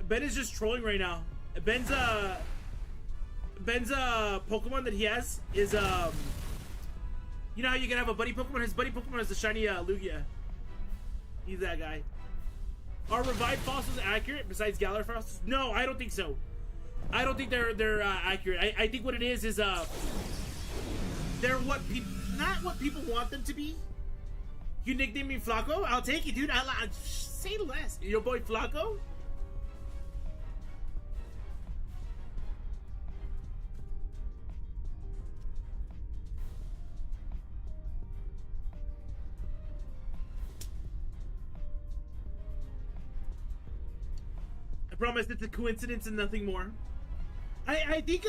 Ben is just trolling right now. Ben's Pokemon that he has is you know how you can have a buddy Pokemon? His buddy Pokemon is the shiny Lugia. He's that guy. Are revived fossils accurate besides Galar fossils? No, I don't think so. I don't think they're accurate. I think what it is they're what people, not what people want them to be. You nickname me Flacco? I'll take it, dude. I'll say less. Your boy Flacco? I promise it's a coincidence and nothing more. I think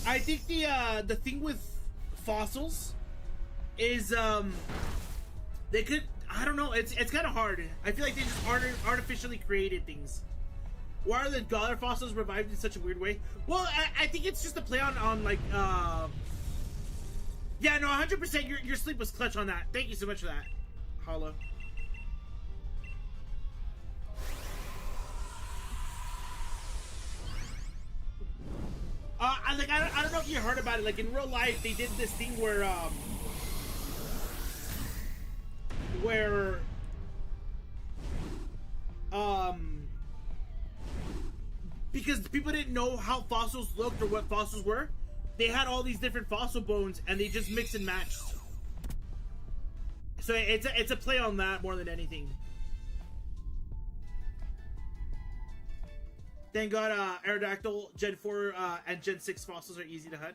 the thing with fossils is they could, I don't know, it's kind of hard. I feel like they just artificially created things. Why are the Galar fossils revived in such a weird way? Well, I think it's just a play on like yeah, no, 100%. Your sleep was clutch on that. Thank you so much for that, Hollow. I don't know if you heard about it. Like in real life, they did this thing where because people didn't know how fossils looked or what fossils were, they had all these different fossil bones and they just mixed and matched. So it's a play on that more than anything. Thank God Aerodactyl Gen 4 and Gen 6 fossils are easy to hunt.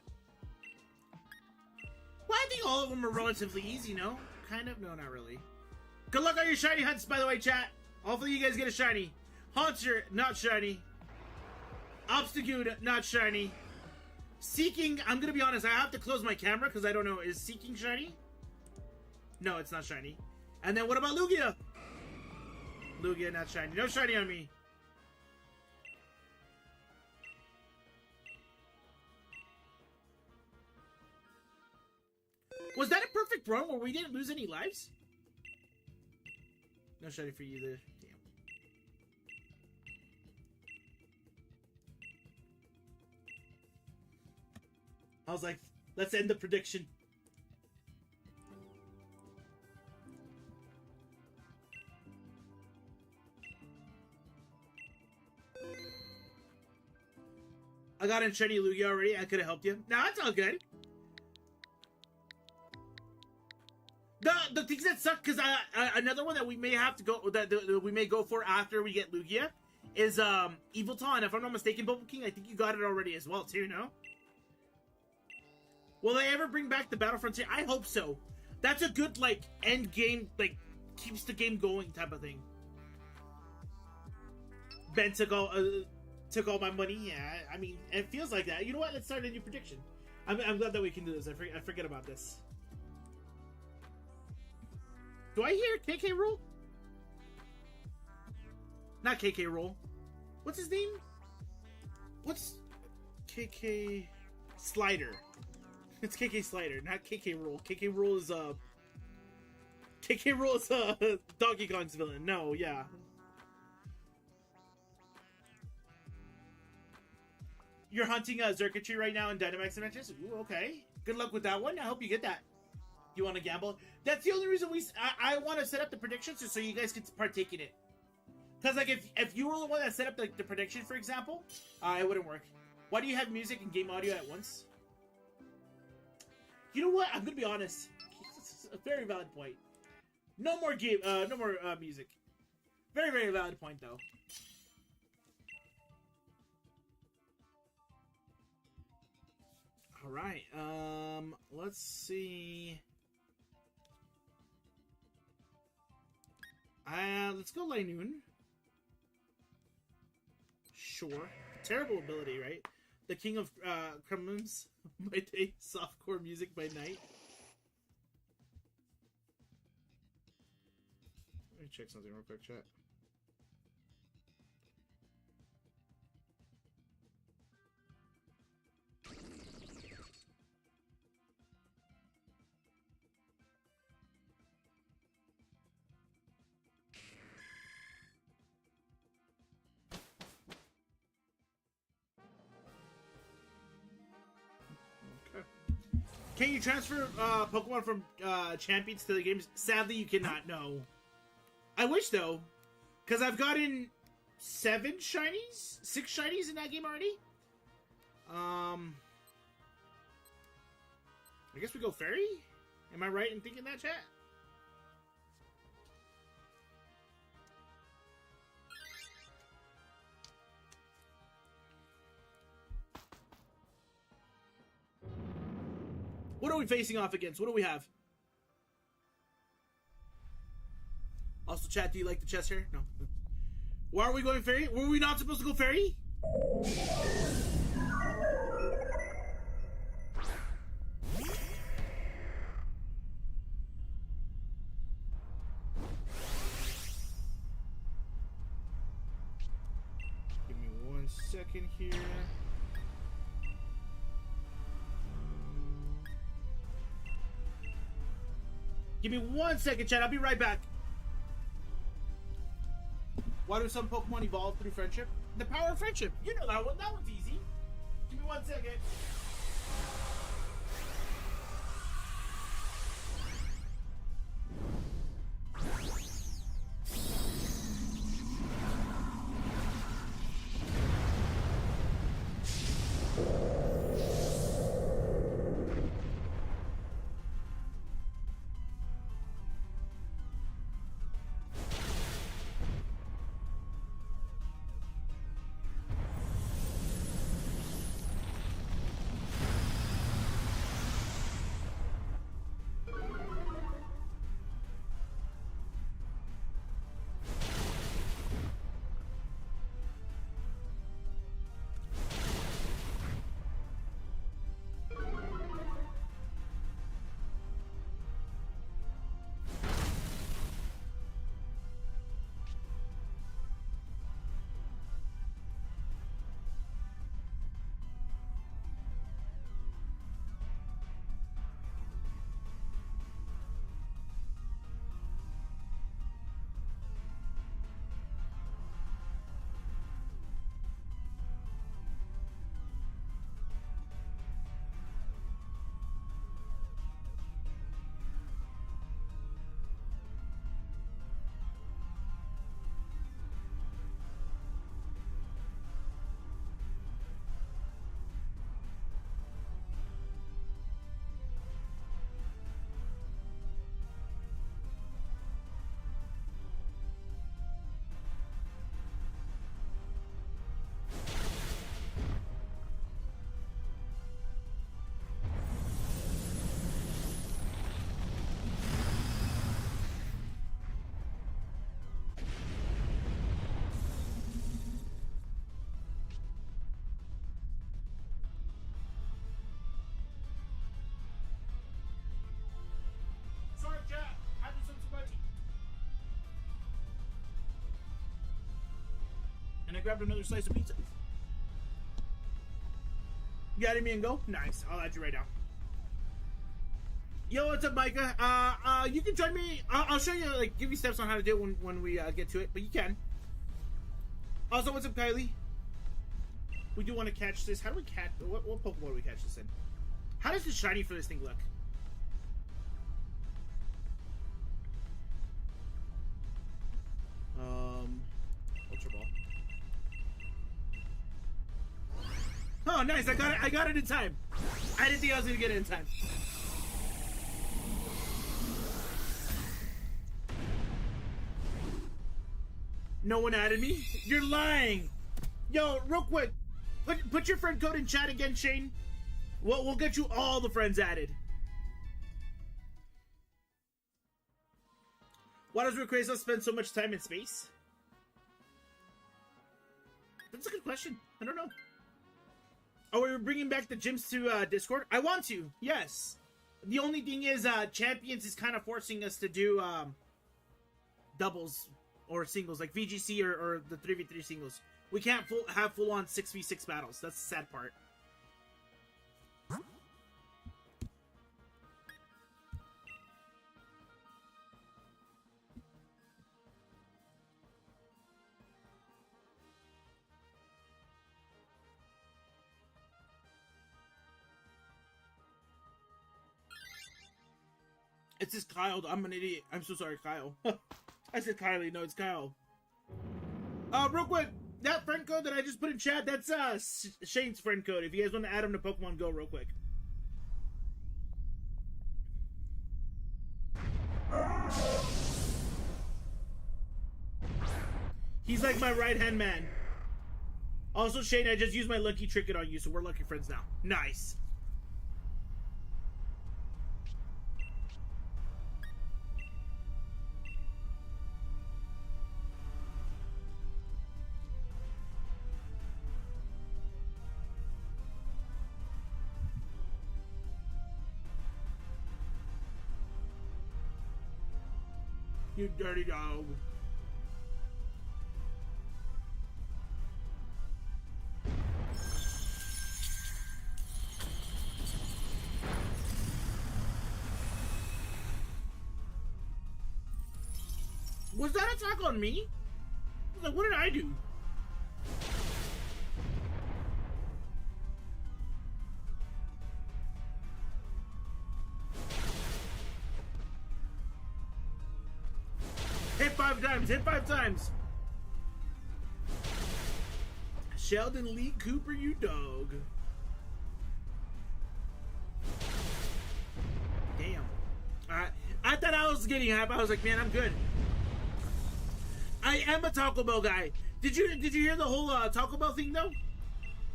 Well, I think all of them are relatively easy, no? Kind of? No, not really. Good luck on your shiny hunts, by the way, chat. Hopefully you guys get a shiny. Haunter, not shiny. Obstagoon, not shiny. Seeking, I'm going to be honest, I have to close my camera because I don't know. Is Seeking shiny? No, it's not shiny. And then what about Lugia? Lugia, not shiny. No shiny on me. Was that a perfect run where we didn't lose any lives? No shiny for you there. Damn. I was like, let's end the prediction. I got in shiny Lugia already. I could have helped you. No, that's all good. The things that suck, because another one that we may have to go, that we may go for after we get Lugia, is Evil Taw. And if I'm not mistaken, Bubble King, I think you got it already as well too. No? Will they ever bring back the Battle Frontier? I hope so. That's a good like end game, like keeps the game going type of thing. Ben took all my money. Yeah, I mean, it feels like that. You know what? Let's start a new prediction. I'm glad that we can do this. I forget about this. Do I hear KK Roll? Not KK Roll. What's his name? What's KK Slider? It's KK Slider, not KK Roll. KK Roll is KK Roll is Donkey Kong's villain. No, yeah. You're hunting a Zerkatry right now in Dynamax Adventures? Ooh, okay. Good luck with that one. I hope you get that. You want to gamble? That's the only reason I want to set up the predictions so you guys can partake in it. Because like if you were the one that set up the prediction, for example, it wouldn't work. Why do you have music and game audio at once? You know what? I'm gonna be honest. It's a very valid point. No more game. No more music. Very, very valid point though. All right. Let's see. Let's go Linoon. Sure. Terrible ability, right? The king of Kremlins by day, softcore music by night. Let me check something real quick, chat. Can you transfer Pokemon from champions to the games? Sadly, you cannot. No. I wish though, because I've gotten 6 shinies in that game already. I guess we go fairy. Am I right in thinking that, chat? What are we facing off against? What do we have? Also, chat, do you like the chest here? No. Why are we going fairy? Were we not supposed to go fairy? Give me 1 second here. Give me 1 second, chat. I'll be right back. Why do some Pokemon evolve through friendship? The power of friendship. You know that one. That one's easy. Give me 1 second. grabbed another slice of pizza. You added me and go? Nice. I'll add you right now. Yo, what's up, Micah? You can join me. I'll show you, like, give you steps on how to do it when we get to it, but you can. Also, what's up, Kylie? We do want to catch this. How do we catch? What Pokemon do we catch this in? How does the shiny for this thing look? Ultra Ball. Oh, nice! I got it. I got it in time. I didn't think I was gonna get it in time. No one added me? You're lying! Yo, real quick, put your friend code in chat again, Shane. We'll get you all the friends added. Why does Rayquaza spend so much time in space? That's a good question. I don't know. Oh, we're bringing back the gyms to Discord? I want to, yes. The only thing is, Champions is kind of forcing us to do doubles or singles, like VGC or the 3v3 singles. We can't have full-on 6v6 battles. That's the sad part. It's just Kyle. I'm an idiot. I'm so sorry, Kyle. I said Kylie. No, it's Kyle. Real quick, that friend code that I just put in chat, that's Shane's friend code. If you guys want to add him to Pokemon Go real quick. He's like my right-hand man. Also, Shane, I just used my lucky trinket on you, so we're lucky friends now. Nice. You dirty dog. Was that attack on me? I was like, what did I do? Hit 5 times, hit 5 times. Sheldon Lee Cooper, you dog. Damn. I thought I was getting hype. I was like, man, I'm good. I am a Taco Bell guy. Did you hear the whole Taco Bell thing though?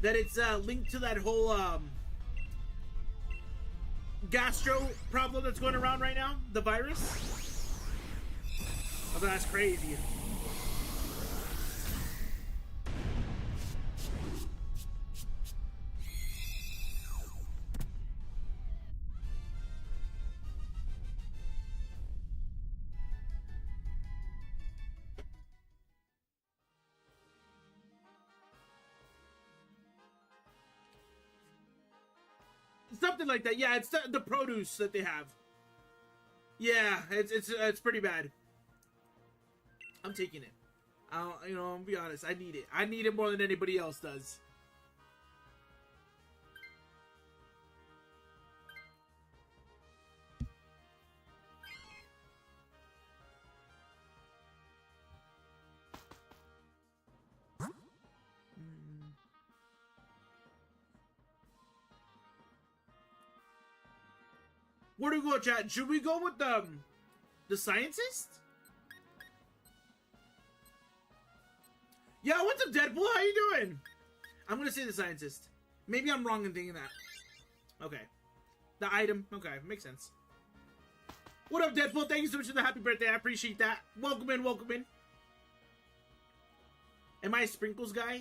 That it's linked to that whole gastro problem that's going around right now, the virus. Oh, that's crazy. Something like that. Yeah, it's the produce that they have. Yeah, it's pretty bad. I'm taking it. I'll be honest. I need it. I need it more than anybody else does. Where do we go, chat? Should we go with the scientist? Yo, what's up, Deadpool? How you doing? I'm gonna say the scientist. Maybe I'm wrong in thinking that. Okay. The item. Okay, makes sense. What up, Deadpool? Thank you so much for the happy birthday. I appreciate that. Welcome in, welcome in. Am I a sprinkles guy?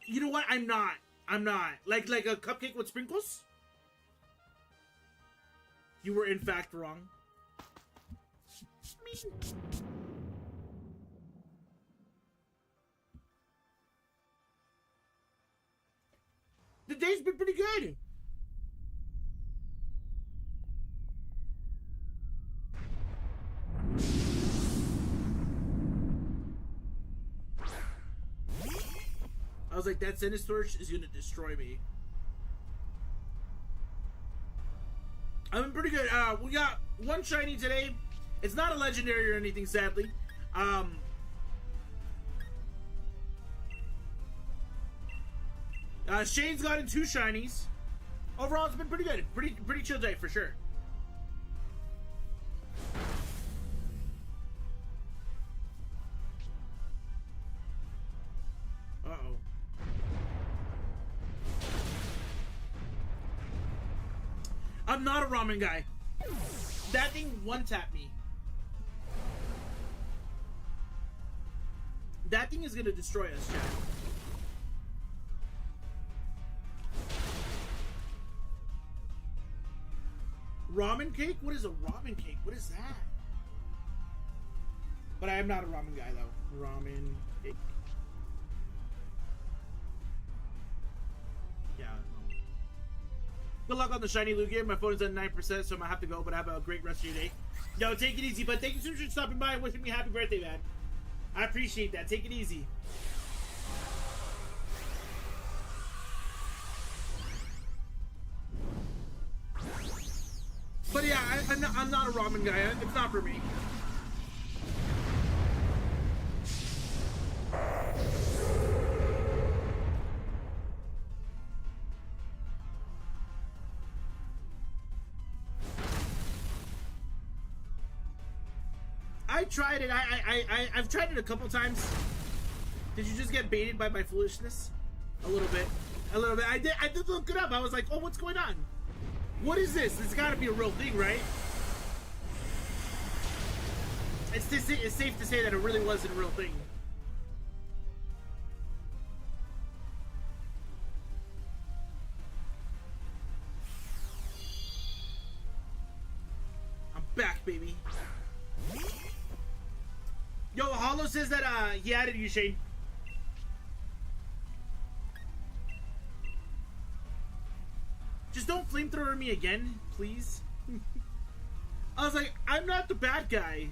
You know what? I'm not. I'm not. Like a cupcake with sprinkles? You were in fact wrong. mean, the day's been pretty good. I was like, that Sinistors is gonna destroy me. I've been pretty good. We got one shiny today. It's not a legendary or anything, sadly. Shane's gotten 2 shinies. Overall, it's been pretty good. Pretty chill day for sure. Uh-oh. I'm not a ramen guy. That thing one-tapped me. That thing is gonna destroy us, Jack. Ramen cake? What is a ramen cake? What is that? But I am not a ramen guy, though. Ramen cake. Yeah. Good luck on the shiny Lugia. My phone is at 9%, so I'm gonna have to go, but have a great rest of your day. Yo, take it easy, but thank you so much for stopping by and wishing me happy birthday, man. I appreciate that. Take it easy. But yeah, I'm not a ramen guy. It's not for me. I tried it. I've tried it a couple times. Did you just get baited by my foolishness? A little bit. A little bit. I did look it up. I was like, oh, what's going on? What is this? It's got to be a real thing, right? It's safe to say that it really wasn't a real thing. I'm back, baby. Yo, Hollow says that he added you, Shane. Just don't flamethrower me again, please. I was like, I'm not the bad guy.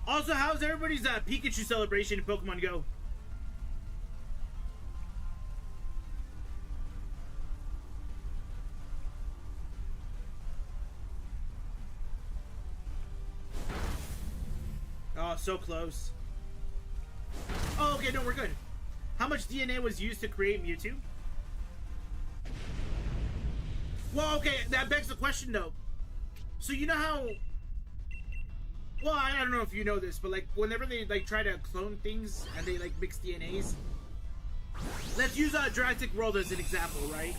Also, how's everybody's Pikachu celebration in Pokemon Go? Oh, so close. Oh, okay, no, we're good. How much DNA was used to create Mewtwo? Well, okay, that begs the question, though. So you know how... Well, I don't know if you know this, but, like, whenever they, like, try to clone things and they, like, mix DNAs... Let's use Jurassic World as an example, right?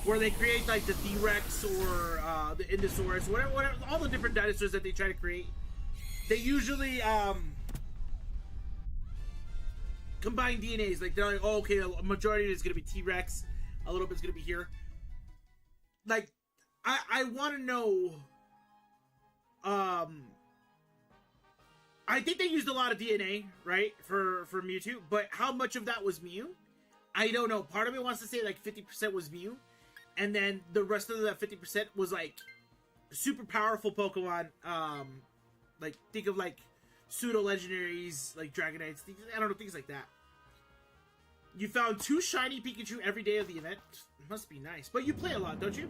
Where they create, like, the T-Rex or the Indosaurus, whatever, all the different dinosaurs that they try to create. They usually combine DNAs. Like, they're like, oh, okay, a majority of it is going to be T-Rex, a little bit's going to be here. Like, I want to know, I think they used a lot of DNA, right, for Mewtwo, but how much of that was Mew? I don't know. Part of me wants to say, like, 50% was Mew, and then the rest of that 50% was, like, super powerful Pokemon, like, think of, like, pseudo-legendaries, like Dragonites, things, I don't know, things like that. You found 2 shiny Pikachu every day of the event. Must be nice. But you play a lot, don't you?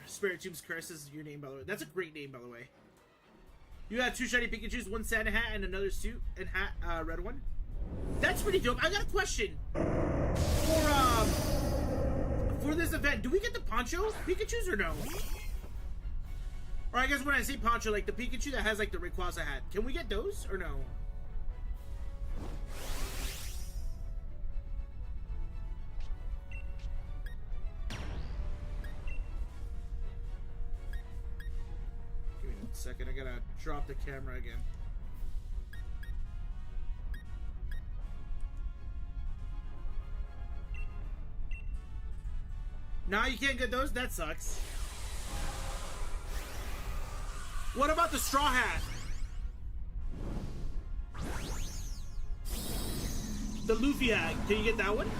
Spirit Tomb's Curse is your name, by the way. That's a great name, by the way. You got 2 shiny Pikachus, 1 Santa hat, and another suit and hat, red one. That's pretty dope. I got a question. For this event, do we get the Poncho Pikachus or no? Or I guess when I say Poncho, like the Pikachu that has like the Rayquaza hat. Can we get those or no? Give me 1 second. I gotta drop the camera again. Now you can't get those? That sucks. What about the straw hat? The Luffy hat. Can you get that one?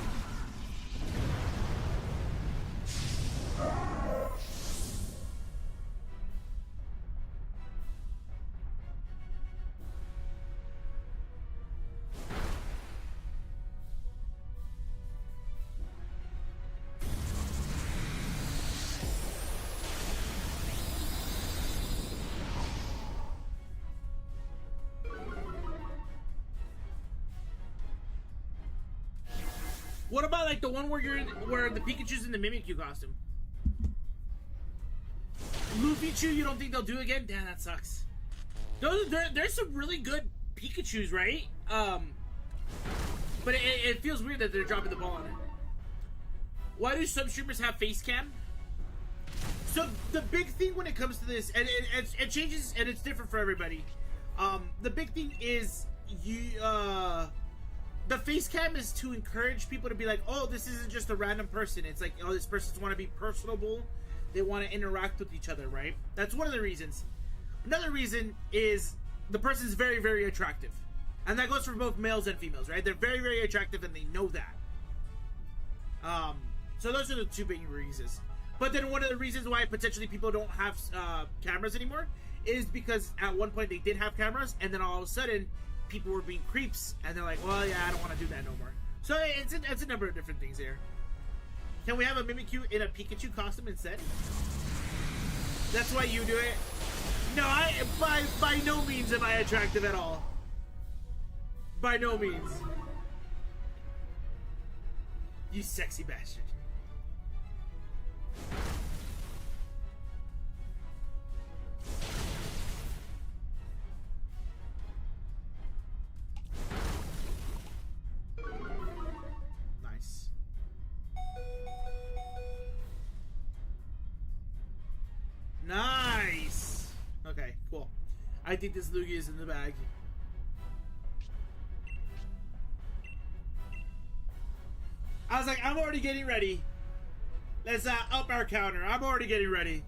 What about like the one where where the Pikachu's in the Mimikyu costume? Luffy-Chew, you don't think they'll do again? Damn, that sucks. There's some really good Pikachus, right? But it feels weird that they're dropping the ball on it. Why do some streamers have face cam? So the big thing when it comes to this, and it changes and it's different for everybody. The big thing is the face cam is to encourage people to be like, oh, this isn't just a random person. It's like, oh, this person's want to be personable. They want to interact with each other, right? That's one of the reasons. Another reason is the person's very, very attractive. And that goes for both males and females, right? They're very, very attractive and they know that. So those are the two big reasons. But then one of the reasons why potentially people don't have cameras anymore is because at one point they did have cameras and then all of a sudden people were being creeps, and they're like, well, yeah, I don't want to do that no more. So it's a number of different things here. Can we have a Mimikyu in a Pikachu costume instead? That's why you do it? No, by no means am I attractive at all. By no means. You sexy bastard. Nice. Okay, cool. I think this Lugia is in the bag. I was like, I'm already getting ready. Let's up our counter. I'm already getting ready.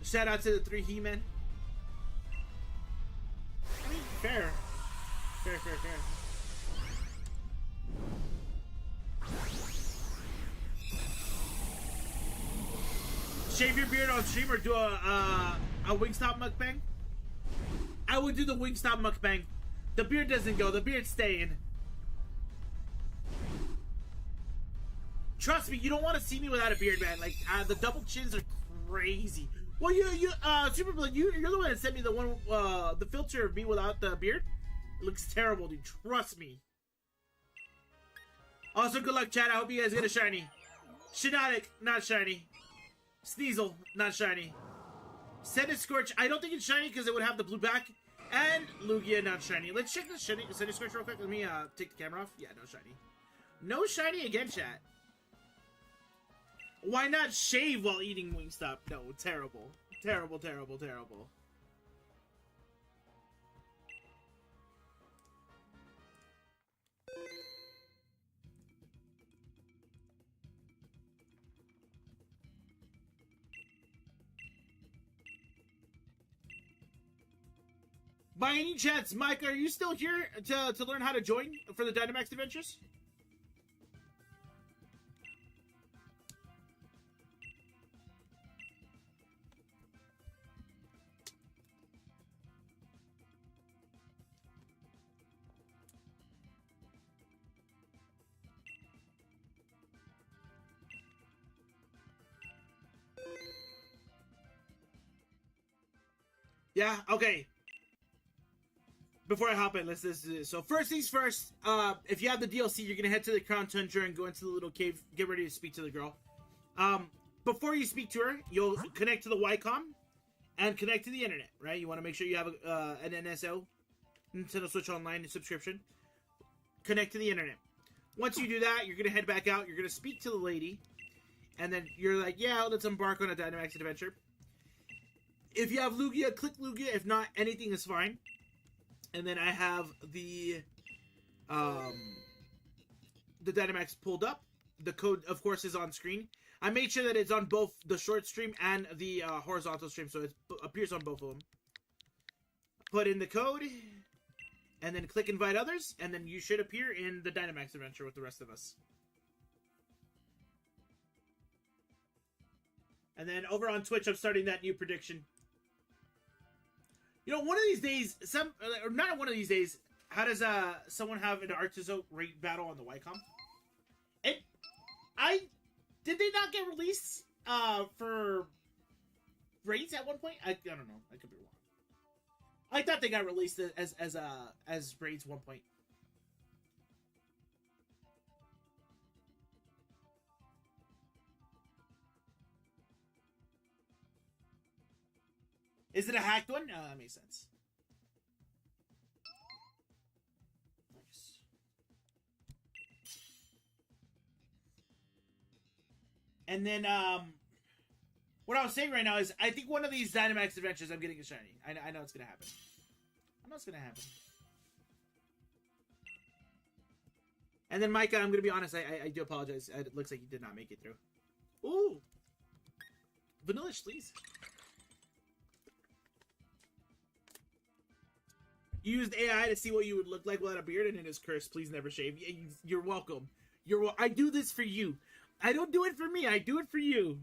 Shout out to the 3 He-Men. I mean, fair. Fair. Shave your beard on stream or do a Wingstop mukbang? I would do the Wingstop mukbang. The beard doesn't go. The beard's staying. Trust me, you don't want to see me without a beard, man. Like, the double chins are crazy. Well, Superblood, you're the one that sent me the one, the filter of me without the beard. It looks terrible, dude. Trust me. Also, good luck, chat. I hope you guys get a shiny. Shinotic, not shiny. Sneasel, not shiny. Sended Scorch, I don't think it's shiny because it would have the blue back. And Lugia, not shiny. Let's check the Sended Scorch real quick. Let me take the camera off. Yeah, no shiny. No shiny again, chat. Why not shave while eating Wingstop? No, terrible. Terrible. By any chance, Mike, are you still here to learn how to join for the Dynamax adventures? Yeah, okay. Before I hop in, let's do this. So first things first, if you have the DLC, you're gonna head to the Crown Tundra and go into the little cave, get ready to speak to the girl. Before you speak to her, you'll connect to the Wycom and connect to the internet, right? You want to make sure you have an NSO, Nintendo Switch Online subscription. Connect to the internet. Once you do that, you're going to head back out. You're going to speak to the lady. And then you're like, yeah, let's embark on a Dynamax adventure. If you have Lugia, click Lugia. If not, anything is fine. And then I have the Dynamax pulled up. The code, of course, is on screen. I made sure that it's on both the short stream and the horizontal stream, so it appears on both of them. Put in the code, and then click invite others, and then you should appear in the Dynamax adventure with the rest of us. And then over on Twitch, I'm starting that new prediction. You know, one of these days, or not one of these days, how does someone have an Artizo rate battle on the Wycom? Did they not get released for raids at one point? I don't know. I could be wrong. I thought they got released as raids one point. Is it a hacked one? No, that makes sense. Nice. And then, what I was saying right now is, I think one of these Dynamax adventures, I'm getting a shiny. I know it's gonna happen. I know it's gonna happen. And then, Micah, I'm gonna be honest, I do apologize. It looks like you did not make it through. Ooh! Vanillish, please. You used AI to see what you would look like without a beard, and it is cursed. Please never shave. You're welcome. I do this for you. I don't do it for me. I do it for you.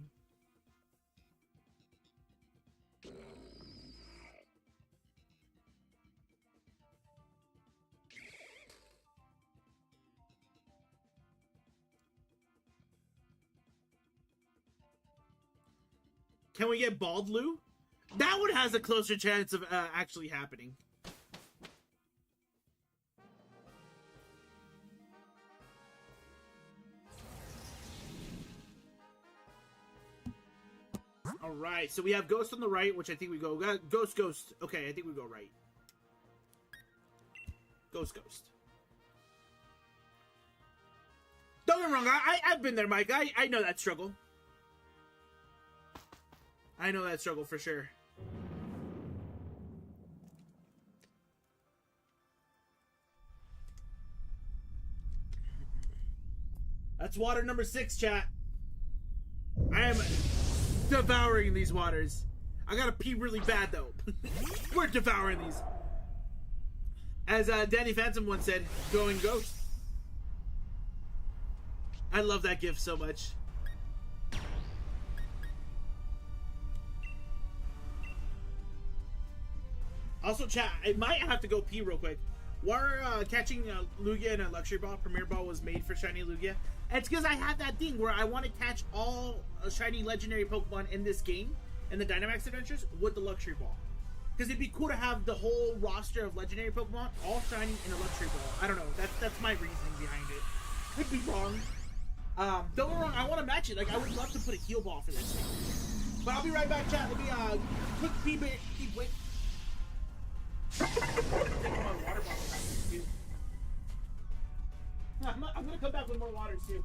Can we get Bald Lou? That one has a closer chance of actually happening. Alright, so we have Ghost on the right, which I think we go... Ghost. Okay, I think we go right. Ghost. Don't get me wrong, I've been there, Mike. I know that struggle. I know that struggle for sure. That's water number 6, chat. I am devouring these waters. I gotta pee really bad, though. We're devouring these. As Danny Phantom once said, going ghost. I love that gif so much. Also, chat, I might have to go pee real quick. While catching Lugia in a Luxury Ball, Premier Ball was made for Shiny Lugia. And it's because I had that thing where I want to catch all Shiny Legendary Pokemon in this game, in the Dynamax Adventures, with the Luxury Ball. Because it'd be cool to have the whole roster of Legendary Pokemon all shiny in a Luxury Ball. I don't know, that's my reasoning behind it. Could be wrong. Don't get me wrong, I want to match it. Like, I would love to put a Heal Ball for this thing. But I'll be right back, chat. Let me quick pee wait. I'm gonna come back with more water too.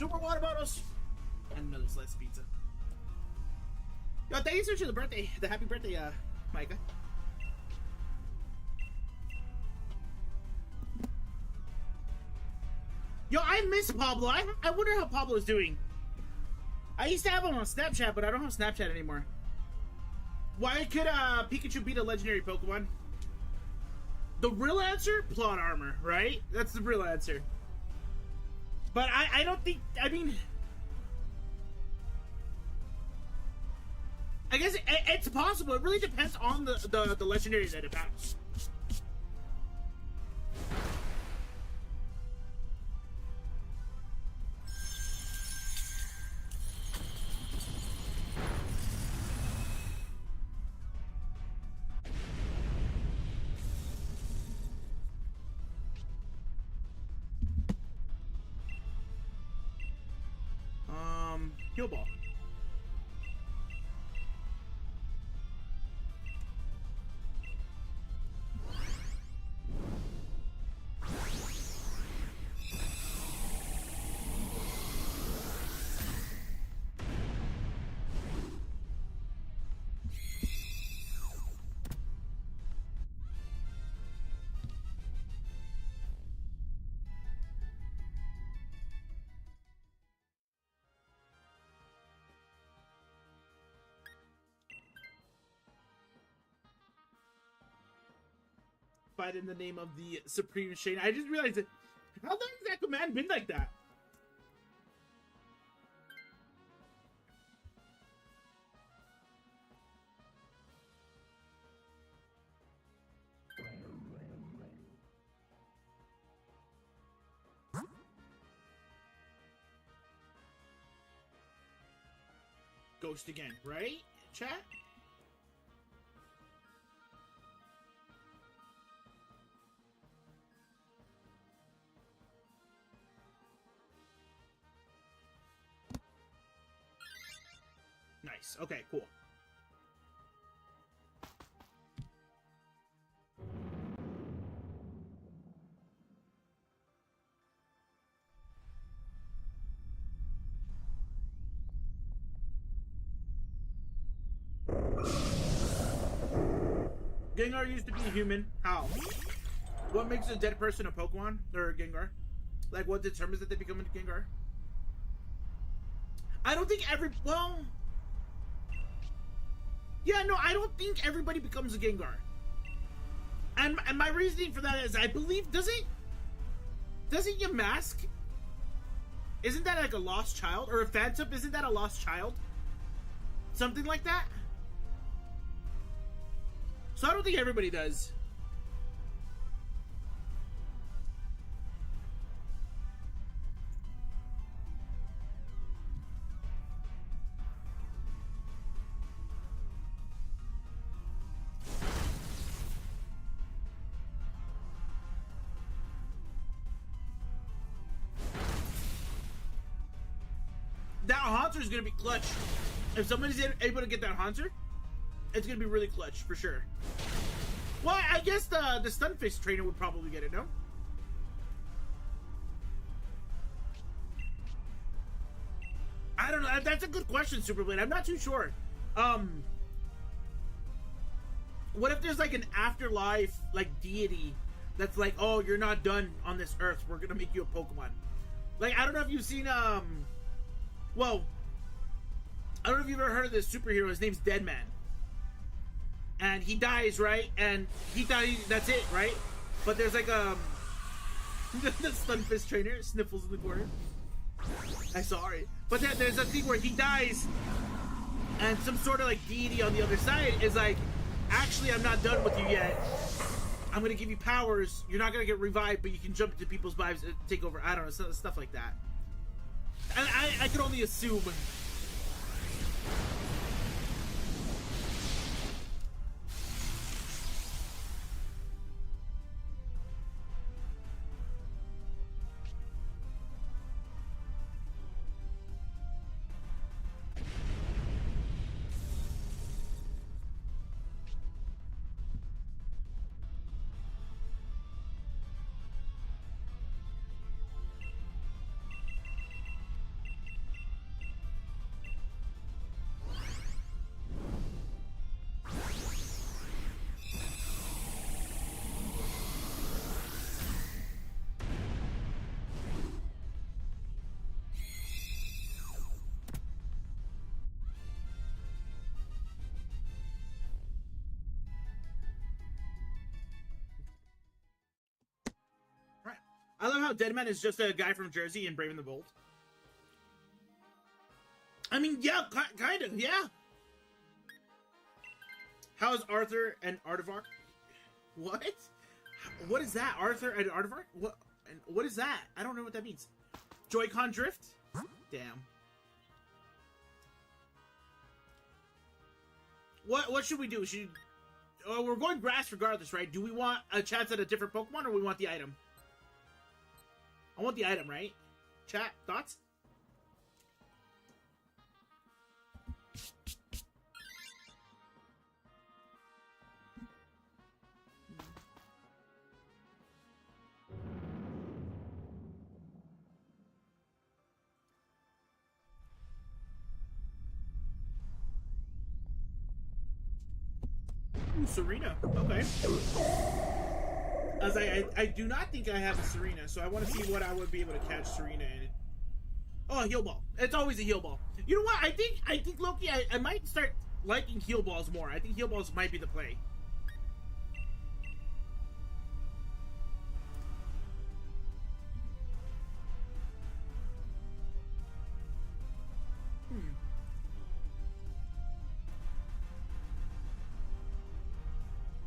more water bottles, and another slice of pizza. Yo, thank you so much for the birthday, the happy birthday, Micah. Yo, I miss Pablo. I wonder how Pablo's doing. I used to have him on Snapchat, but I don't have Snapchat anymore. Why could Pikachu beat a legendary Pokemon? The real answer? Plot armor, right? That's the real answer. But I don't think, I mean, I guess it's possible. It really depends on the legendary that it battles. Heal ball. Fight in the name of the Supreme Shane. I just realized that. How long has that command been like that? Ghost again, right? Chat? Nice. Okay, cool. Gengar used to be a human. How? What makes a dead person a Pokemon? Or a Gengar? Like, what determines that they become a Gengar? I don't think well... Yeah, no, I don't think everybody becomes a Gengar. And my reasoning for that is, I believe, doesn't Yamask, isn't that like a lost child? Or a Phantom, isn't that a lost child? Something like that? So I don't think everybody does. That Haunter is going to be clutch. If somebody's able to get that Haunter, it's going to be really clutch, for sure. Well, I guess the Stunfisk trainer would probably get it, no? I don't know. That's a good question, Superblade. I'm not too sure. What if there's like an afterlife, like, deity that's like, oh, you're not done on this earth. We're going to make you a Pokemon. Like, I don't know if you've seen, well, I don't know if you've ever heard of this superhero. His name's Deadman. And he dies, right? And he dies, that's it, right? But there's like the Stunfisk trainer sniffles in the corner. I'm sorry. But there's a thing where he dies, and some sort of like deity on the other side is like, actually, I'm not done with you yet. I'm gonna give you powers. You're not gonna get revived, but you can jump into people's lives and take over. I don't know, stuff like that. I could only assume. how Deadman is just a guy from Jersey in Brave and the Bold? I mean, yeah, kind of, yeah. How is Arthur and Aardvark? What? What is that? Arthur and Aardvark? What? And what is that? I don't know what that means. Joy-Con drift? Damn. What should we do? We're going grass regardless, right? Do we want a chance at a different Pokemon, or we want the item? I want the item, right? Chat, thoughts? Ooh, Serena. Okay. As I do not think I have a Serena, so I want to see what I would be able to catch Serena in. Oh, a heal ball. It's always a heal ball. You know what? I think Loki, I might start liking heal balls more. I think heal balls might be the play.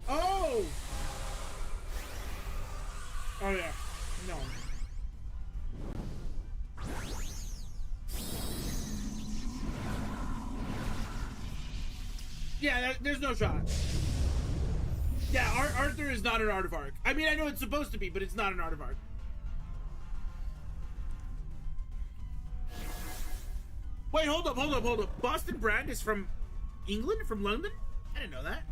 Oh! Oh yeah. No. Yeah, there's no shot. Yeah, Arthur is not an Aardvark. I mean, I know it's supposed to be, but it's not an Aardvark. Wait, hold up. Boston Brand is from England? From London? I didn't know that.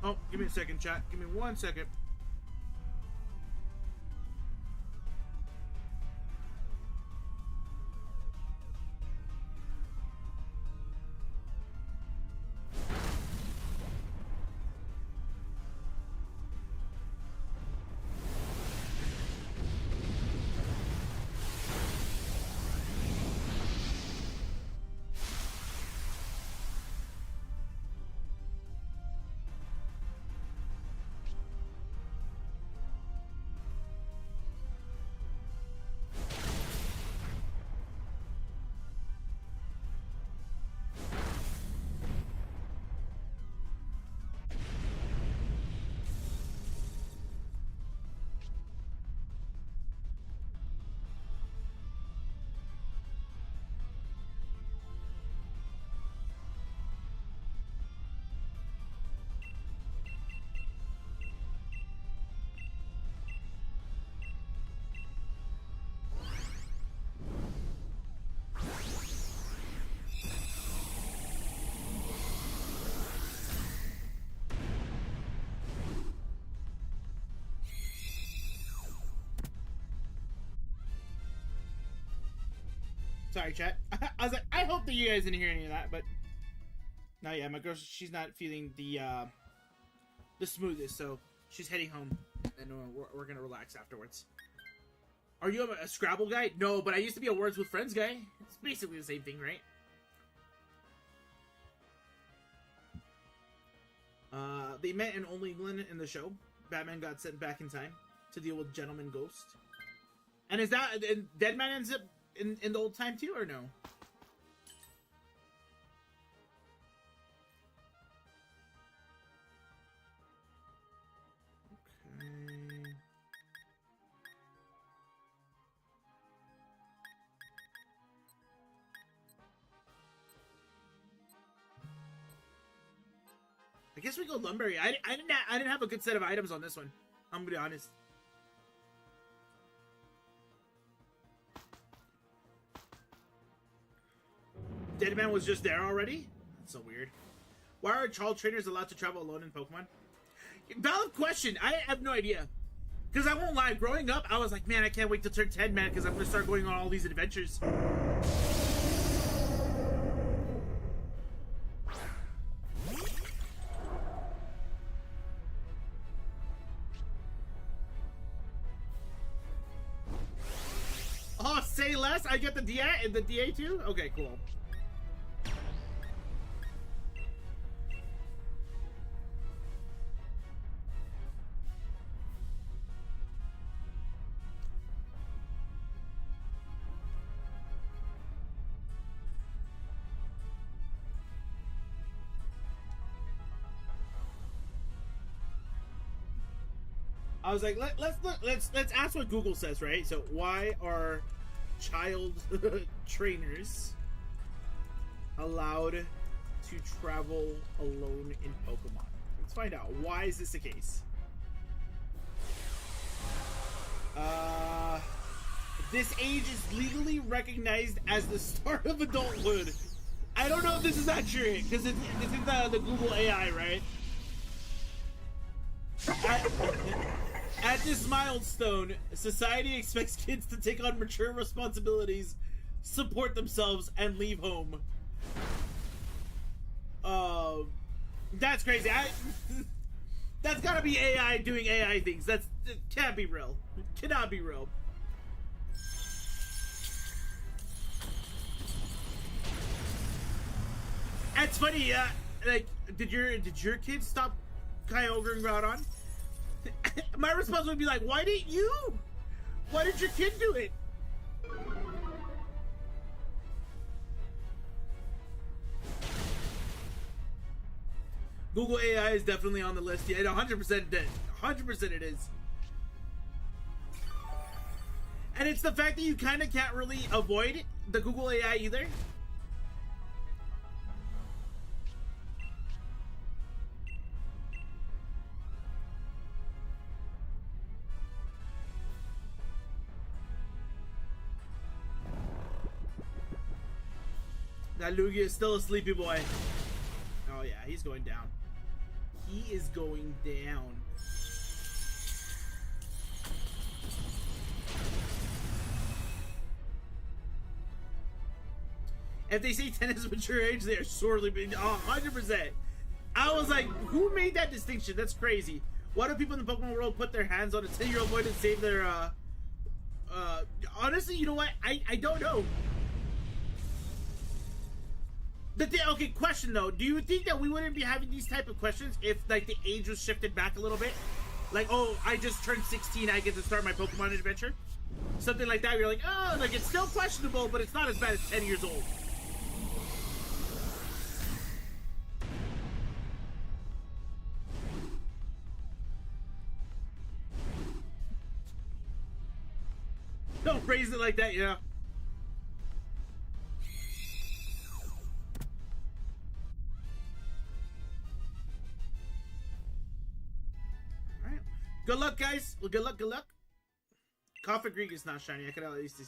Oh, give me a second, chat. Give me 1 second. Sorry, chat. I was like, I hope that you guys didn't hear any of that, but no, yeah, my girl, she's not feeling the smoothest, so she's heading home, and we're gonna relax afterwards. Are you a Scrabble guy? No, but I used to be a Words with Friends guy. It's basically the same thing, right? They met in Only England in the show. Batman got sent back in time to deal with Gentleman Ghost. And is that Deadman ends up in the old time too, or no? Okay. I guess we go Lumberry. I didn't have a good set of items on this one. I'm gonna be honest. Deadman was just there already? That's so weird. Why are child trainers allowed to travel alone in Pokemon? Valid question. I have no idea. Because I won't lie, growing up, I was like, man, I can't wait to turn 10, man, because I'm going to start going on all these adventures. Oh, say less? I get the DA too? Okay, cool. I was like, let's ask what Google says, right? So why are child trainers allowed to travel alone in Pokemon? Let's find out. Why is this the case? This age is legally recognized as the start of adulthood. I don't know if this is accurate because it's in the Google AI, right? At this milestone, society expects kids to take on mature responsibilities, support themselves, and leave home. That's crazy. That's gotta be AI doing AI things. It can't be real. It cannot be real. That's funny. Like, did your kids stop Kyogre and Groudon? My response would be like, why didn't you? Why did your kid do it? Google AI is definitely on the list. Yeah, 100% dead. 100% it is. And it's the fact that you kind of can't really avoid the Google AI either. That Lugia is still a sleepy boy. Oh yeah, he's going down. He is going down. If they say 10 is mature age, they are sorely being 100%. I was like, who made that distinction? That's crazy. Why do people in the Pokemon world put their hands on a 10-year-old boy to save their honestly, you know what? I don't know. Okay, question though. Do you think that we wouldn't be having these type of questions if like the age was shifted back a little bit? Like, oh, I just turned 16, I get to start my Pokemon adventure? Something like that. You're like, oh, like it's still questionable, but it's not as bad as 10 years old. Don't phrase it like that, you know? Alright. Good luck, guys. Well, good luck, good luck. Coffee Greek is not shiny. I could at least...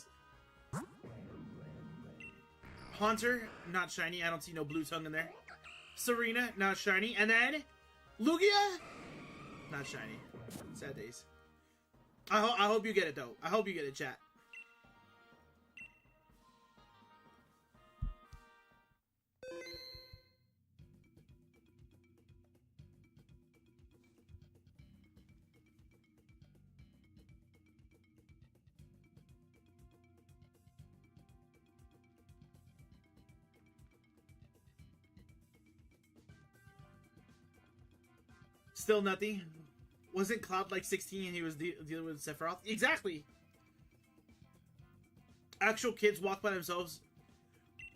Haunter, not shiny. I don't see no blue tongue in there. Serena, not shiny. And then... Lugia? Not shiny. Sad days. I hope you get it, though. I hope you get it, chat. Still nothing. Wasn't Cloud like 16 and he was dealing with Sephiroth? Exactly. Actual kids walk by themselves.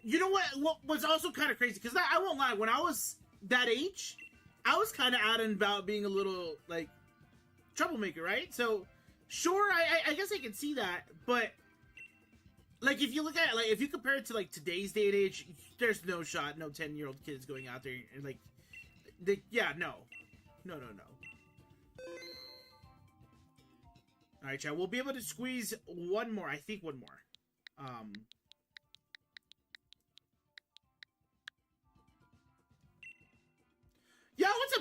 You know what was also kind of crazy? Because I won't lie. When I was that age, I was kind of out and about being a little, like, troublemaker, right? So, sure, I guess I can see that. But, like, if you look at it, like, if you compare it to, like, today's day and age, there's no shot, no 10-year-old kids going out there and, like, yeah, no. No. Alright, chat. We'll be able to squeeze one more. I think one more.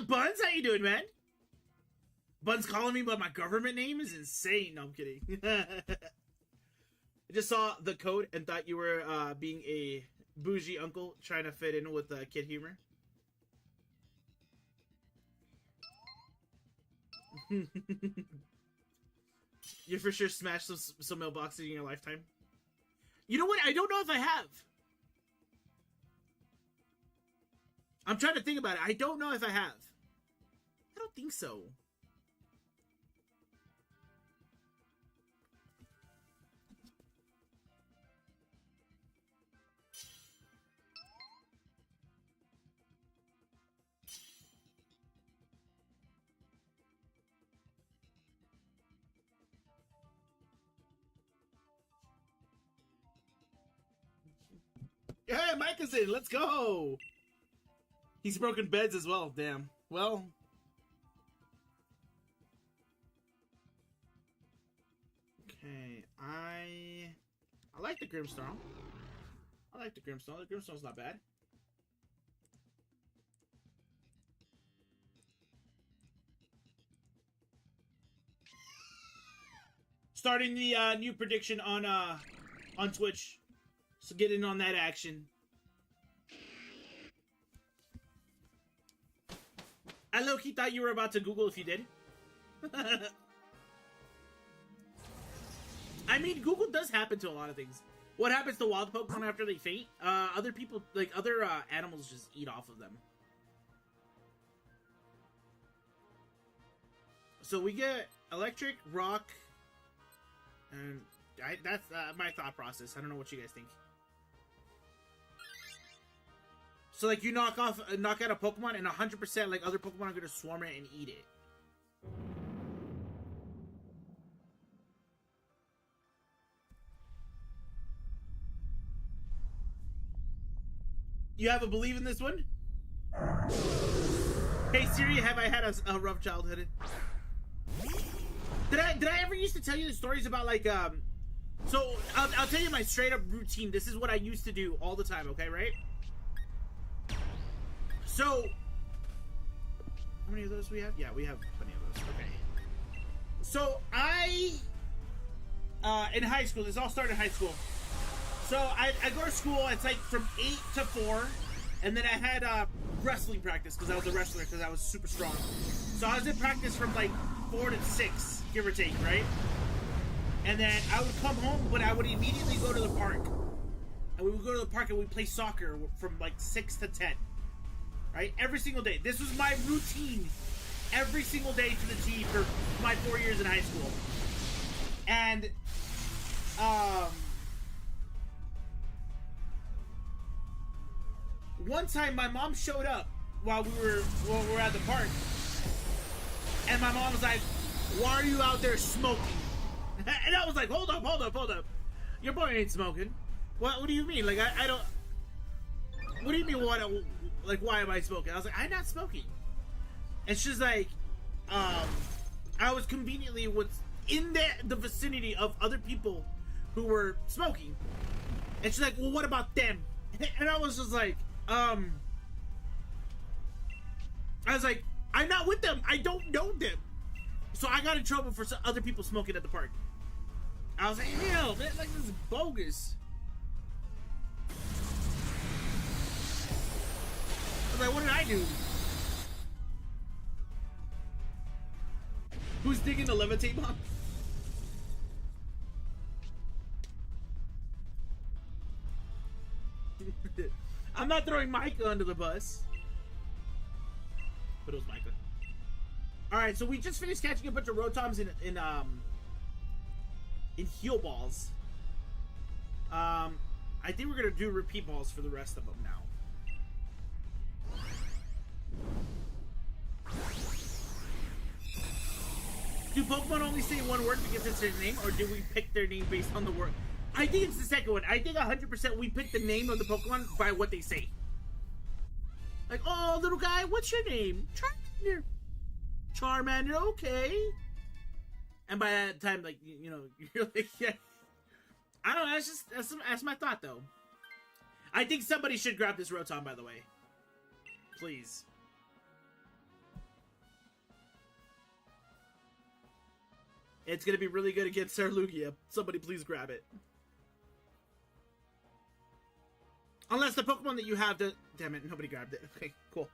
up, Buns? How you doing, man? Buns calling me by my government name is insane. No, I'm kidding. I just saw the code and thought you were being a bougie uncle trying to fit in with kid humor. You for sure smashed some mailboxes in your lifetime. You know what? I don't know if I have. I'm trying to think about it. I don't know if I have. I don't think so. Hey, Mike is in. Let's go. He's broken beds as well. Damn. Well. Okay. I like the Grimstone. I like the Grimstone. The Grimstone's not bad. Starting the new prediction on Twitch. So get in on that action. I low-key thought you were about to Google if you did. I mean, Google does happen to a lot of things. What happens to wild Pokemon after they faint? Other people, like other animals, just eat off of them. So we get electric, rock, and that's my thought process. I don't know what you guys think. So like you knock out a Pokemon, and 100% like other Pokemon are gonna swarm it and eat it. You have a believe in this one? Hey Siri, have I had a rough childhood? Did I ever used to tell you the stories about like so I'll tell you my straight up routine. This is what I used to do all the time, okay, right? So how many of those we have? Yeah, we have plenty of those. Okay. So I in high school, this all started in high school. So I go to school, it's like from 8 to 4, and then I had wrestling practice because I was a wrestler because I was super strong. So I was in practice from like 4 to 6, give or take, right? And then I would come home, but I would immediately go to the park. And we would go to the park and we'd play soccer from like 6 to 10. Right? Every single day. This was my routine. Every single day to the T for my 4 years in high school. And one time my mom showed up while we were at the park, and my mom was like, "Why are you out there smoking?" And I was like, hold up, your boy ain't smoking. What do you mean? Like I don't, what do you mean why am I smoking? I was like, I'm not smoking. And she's like, I was conveniently in the vicinity of other people who were smoking. And she's like, well, what about them? And I was just like, I was like, I'm not with them. I don't know them. So I got in trouble for some other people smoking at the park. I was like, hell, man, like this is bogus. I was like, what did I do? Who's digging the levitate bomb? I'm not throwing Micah under the bus. But it was Micah. Alright, so we just finished catching a bunch of Rotoms in heal balls. I think we're gonna do repeat balls for the rest of them now. Do Pokemon only say one word because it's their name, or do we pick their name based on the word? I think it's the second one. I think 100% we pick the name of the Pokemon by what they say. Like, oh, little guy, what's your name? Charmander. Charmander, okay. And by that time, like, you know, you're like, yeah. I don't know, that's my thought, though. I think somebody should grab this Rotom, by the way. Please. It's gonna be really good against our Lugia. Somebody please grab it. Unless the Pokemon that you have does... Damn it, nobody grabbed it. Okay, cool.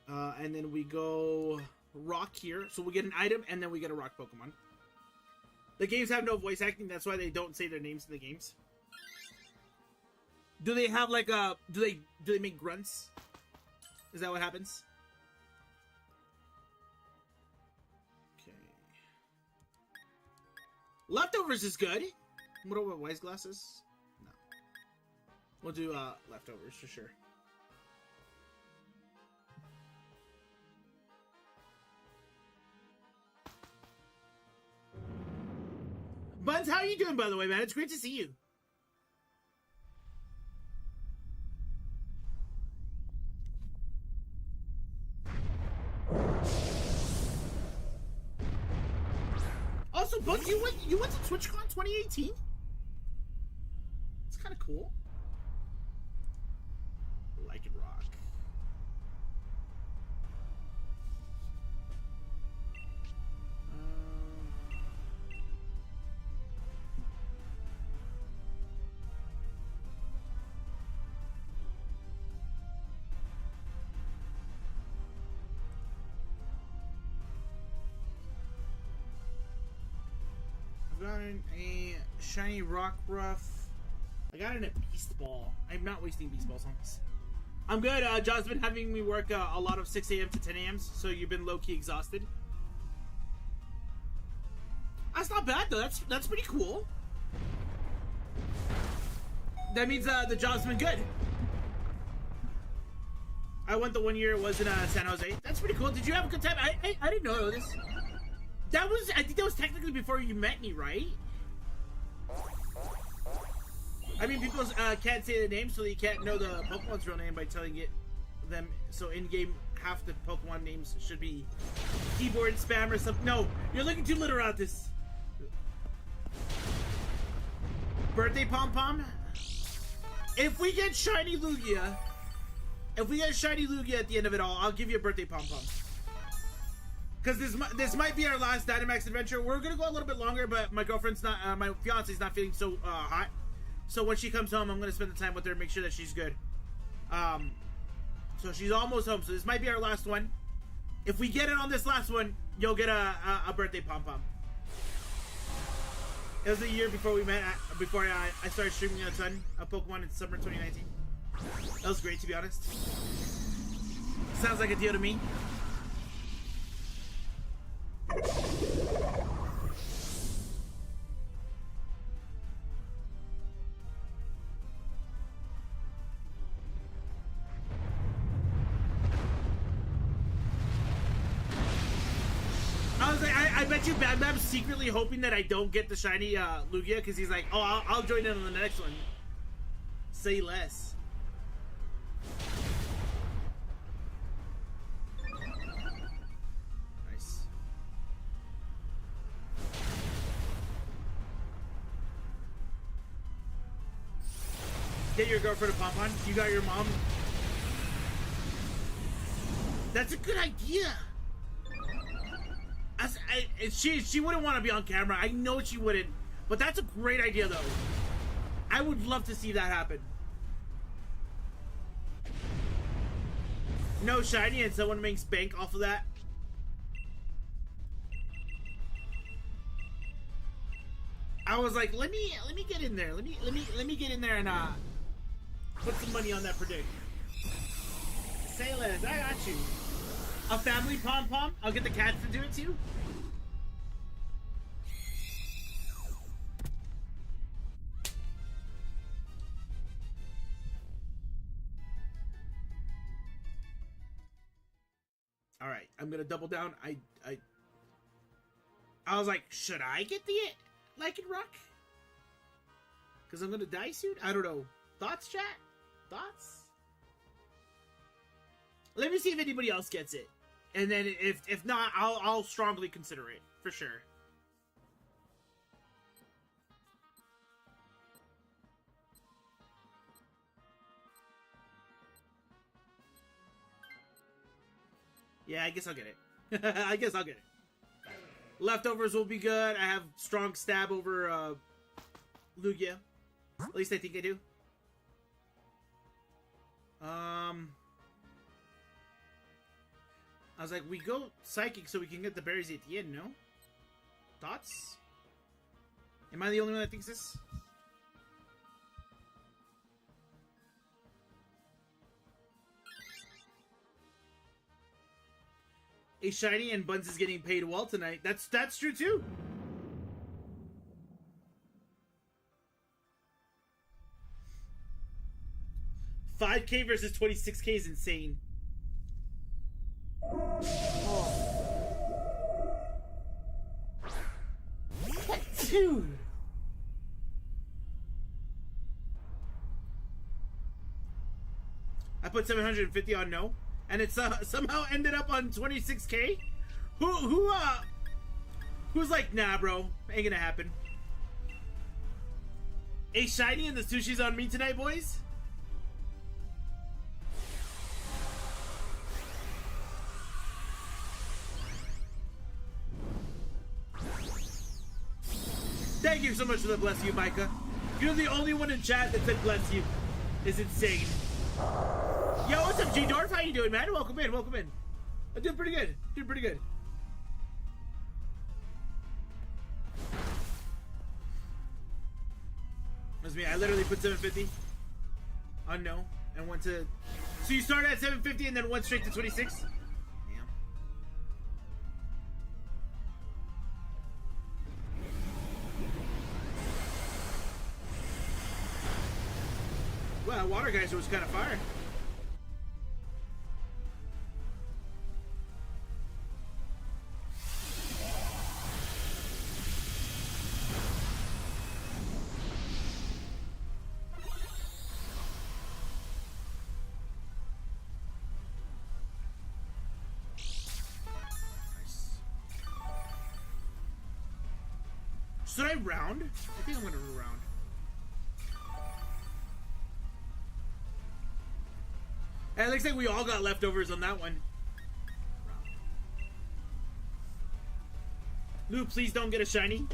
And then we go rock here. So we get an item, and then we get a rock Pokemon. The games have no voice acting. That's why they don't say their names in the games. Do they have like a... Do they make grunts? Is that what happens? Okay. Leftovers is good. What about Wise Glasses? No. We'll do leftovers for sure. Buns, how are you doing, by the way, man? It's great to see you. Also, Buns, you went to TwitchCon 2018? It's kind of cool. Like it rock. I've gotten a shiny Rockruff. I got it at Beast Ball. I'm not wasting Beast Balls on this. I'm good. John's been having me work a lot of 6 a.m. to 10 a.m. So you've been low-key exhausted. That's not bad though. That's pretty cool. That means the job's been good. I went the 1 year it was in San Jose. That's pretty cool. Did you have a good time? I didn't know this. I think that was technically before you met me, right? I mean, people can't say the name, so they can't know the Pokemon's real name by telling it them. So in-game, half the Pokemon names should be keyboard spam or something. No, you're looking too literal at this. Birthday Pom-Pom? If we get shiny Lugia, at the end of it all, I'll give you a Birthday Pom-Pom. Because this might be our last Dynamax adventure. We're gonna go a little bit longer, but my girlfriend's not, my fiance's not feeling so hot. So when she comes home, I'm gonna spend the time with her and make sure that she's good. So she's almost home. So this might be our last one. If we get it on this last one, you'll get a Birthday Pom-Pom. It was a year before we met, before I started streaming a ton of Pokemon in summer 2019. That was great, to be honest. Sounds like a deal to me. I was like, I bet you Bam Bam's secretly hoping that I don't get the shiny Lugia, because he's like, oh, I'll join in on the next one. Say less. Nice. Get your girlfriend a pom-pom. You got your mom. That's a good idea. She wouldn't want to be on camera. I know she wouldn't. But that's a great idea, though. I would love to see that happen. No shiny and someone makes bank off of that. I was like, let me get in there. Let me get in there and put some money on that predict. Say less. I got you. A family pom-pom? I'll get the cats to do it too? Alright, I'm gonna double down. I was like, should I get the Like and Rock? Because I'm gonna die soon? I don't know. Thoughts, chat? Thoughts? Let me see if anybody else gets it. And then if not, I'll strongly consider it. For sure. Yeah, I guess I'll get it. I guess I'll get it. Leftovers will be good. I have strong stab over Lugia. At least I think I do. I was like, we go psychic so we can get the berries at the end, no? Thoughts? Am I the only one that thinks this? A shiny and Buns is getting paid well tonight. That's true too. $5K versus $26K is insane. Oh. Dude. I put 750 on no, and it's somehow ended up on 26K. Who's like, nah, bro, ain't gonna happen. A shiny and the sushi's on me tonight, boys. Thank you so much for the bless you, Micah. You're the only one in chat that said bless you. It's insane. Yo, what's up, G-Dorf? How you doing, man? Welcome in, welcome in. I'm doing pretty good. Doing pretty good. That's me. I literally put 750 on no and went to... So you started at 750 and then went straight to 26? Well, that water geyser was kind of fire. Nice. Should I round? I think I'm gonna round. It looks like we all got leftovers on that one. Lou, please don't get a shiny.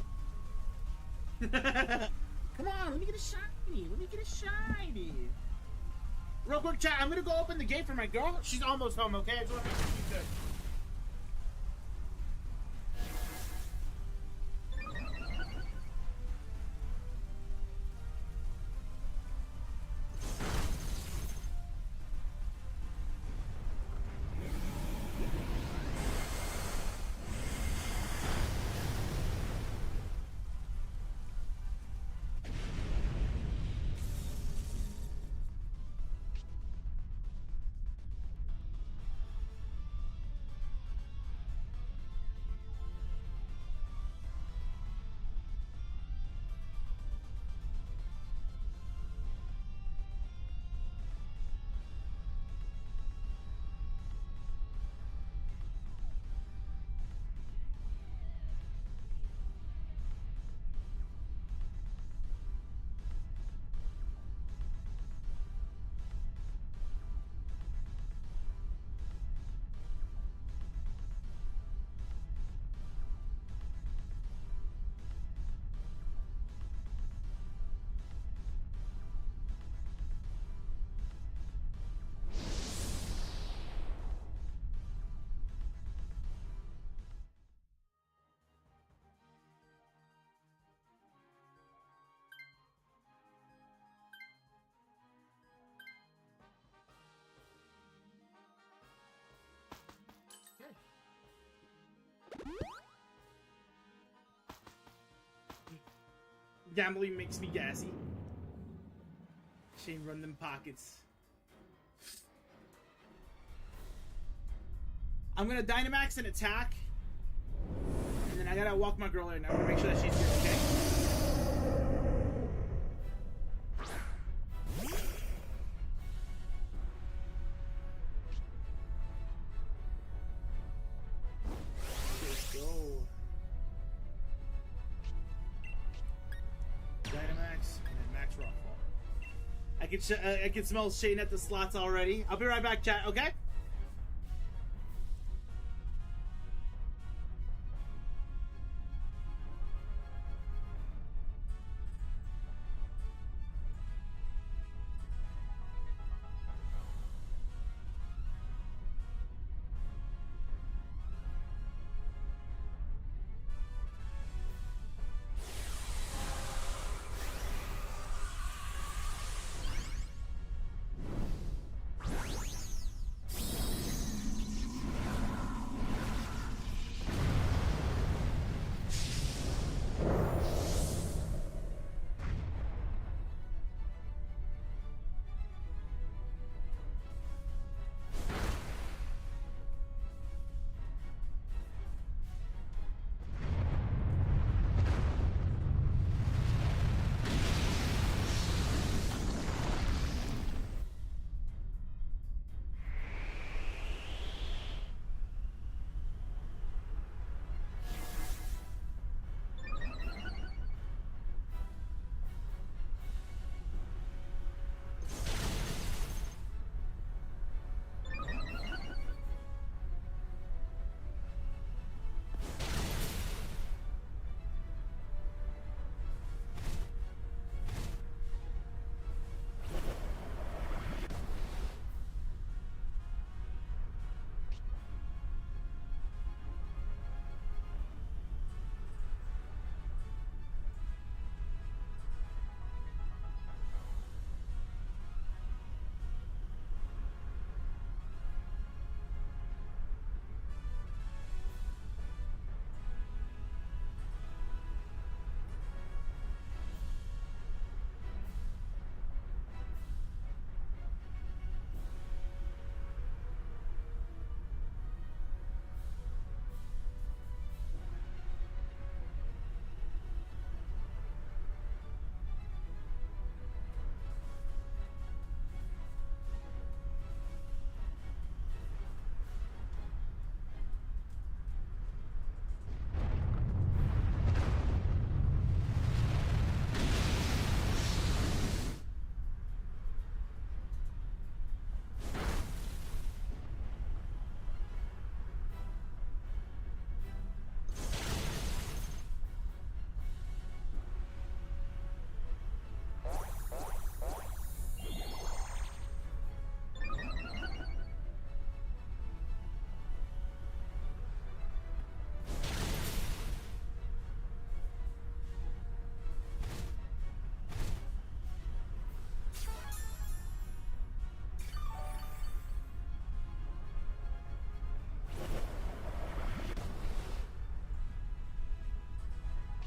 Come on, let me get a shiny. Let me get a shiny. Real quick, chat. I'm gonna go open the gate for my girl. She's almost home, okay? I just want to make sure she's good. Gambling makes me gassy. Shane, run them pockets. I'm gonna Dynamax and attack. And then I gotta walk my girl in. I wanna make sure that she's good, okay? Let's go. Dynamax and then Max Rockfall. I can smell Shane at the slots already. I'll be right back, chat, okay?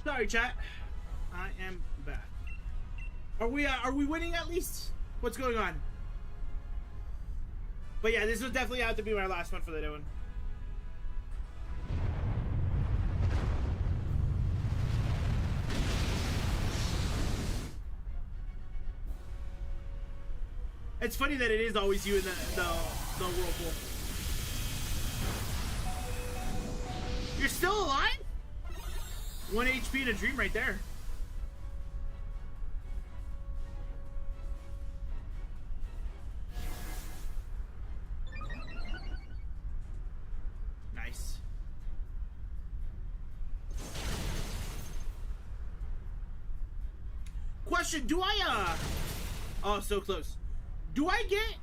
Sorry, chat. I am back. Are we winning at least? What's going on? But yeah, this will definitely have to be my last one for the day one. It's funny that it is always you in the whirlpool. You're still alive? 1 HP in a dream right there. Nice. Question, do I, oh, so close. Do I get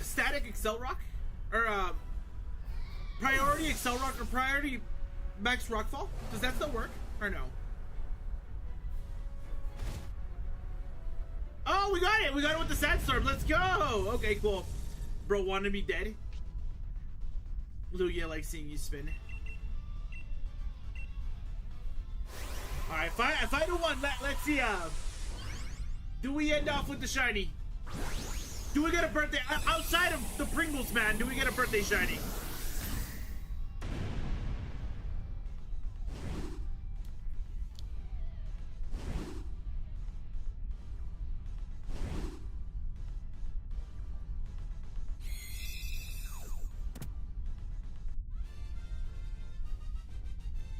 static Excel Rock? Or, priority Excel Rock or priority Max Rockfall? Does that still work? Or no? Oh, we got it! We got it with the Sandstorm. Let's go! Okay, cool. Bro, wanted me dead? Lugia likes seeing you spin. Alright, if I do one, let's see, do we end off with the shiny? Do we get a birthday outside of the Pringles, man? Do we get a birthday shiny?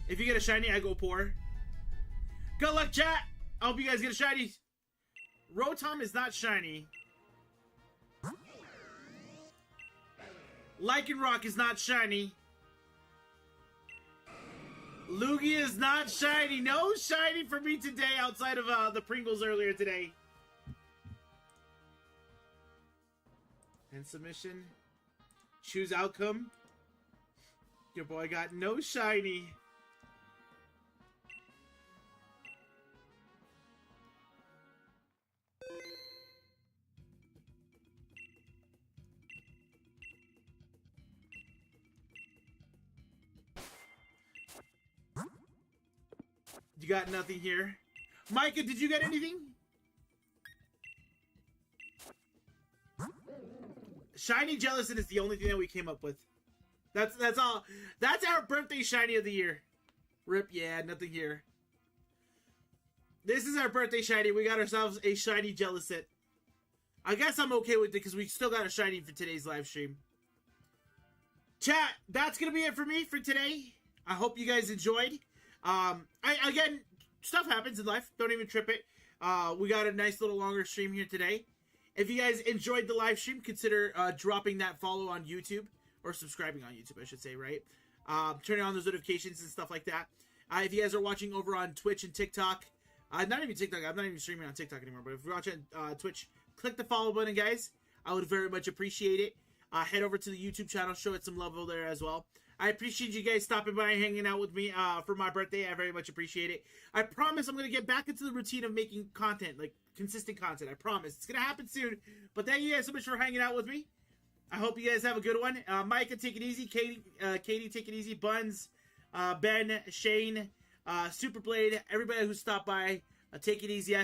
If you get a shiny, I go poor. Good luck, chat. I hope you guys get a shiny. Rotom is not shiny. Lycanroc is not shiny. Lugia is not shiny. No shiny for me today outside of the Pringles earlier today. And submission. Choose outcome. Your boy got no shiny. You got nothing here. Micah, did you get anything? Shiny Jellicent is the only thing that we came up with. That's all. That's our birthday shiny of the year. Rip, yeah, nothing here. This is our birthday shiny. We got ourselves a shiny Jellicent. I guess I'm okay with it because we still got a shiny for today's live stream. Chat, that's gonna be it for me for today. I hope you guys enjoyed. Again, stuff happens in life. Don't even trip it. We got a nice little longer stream here today. If you guys enjoyed the live stream, consider dropping that follow on YouTube. Or subscribing on YouTube, I should say, right? Turning on those notifications and stuff like that. If you guys are watching over on Twitch and TikTok, not even TikTok, I'm not even streaming on TikTok anymore, but if you're watching Twitch, click the follow button, guys. I would very much appreciate it. Head over to the YouTube channel, show it some love over there as well. I appreciate you guys stopping by and hanging out with me for my birthday. I very much appreciate it. I promise I'm going to get back into the routine of making content, like consistent content. I promise. It's going to happen soon. But thank you guys so much for hanging out with me. I hope you guys have a good one. Micah, take it easy. Katie, take it easy. Buns, Ben, Shane, Superblade, everybody who stopped by, take it easy. I hope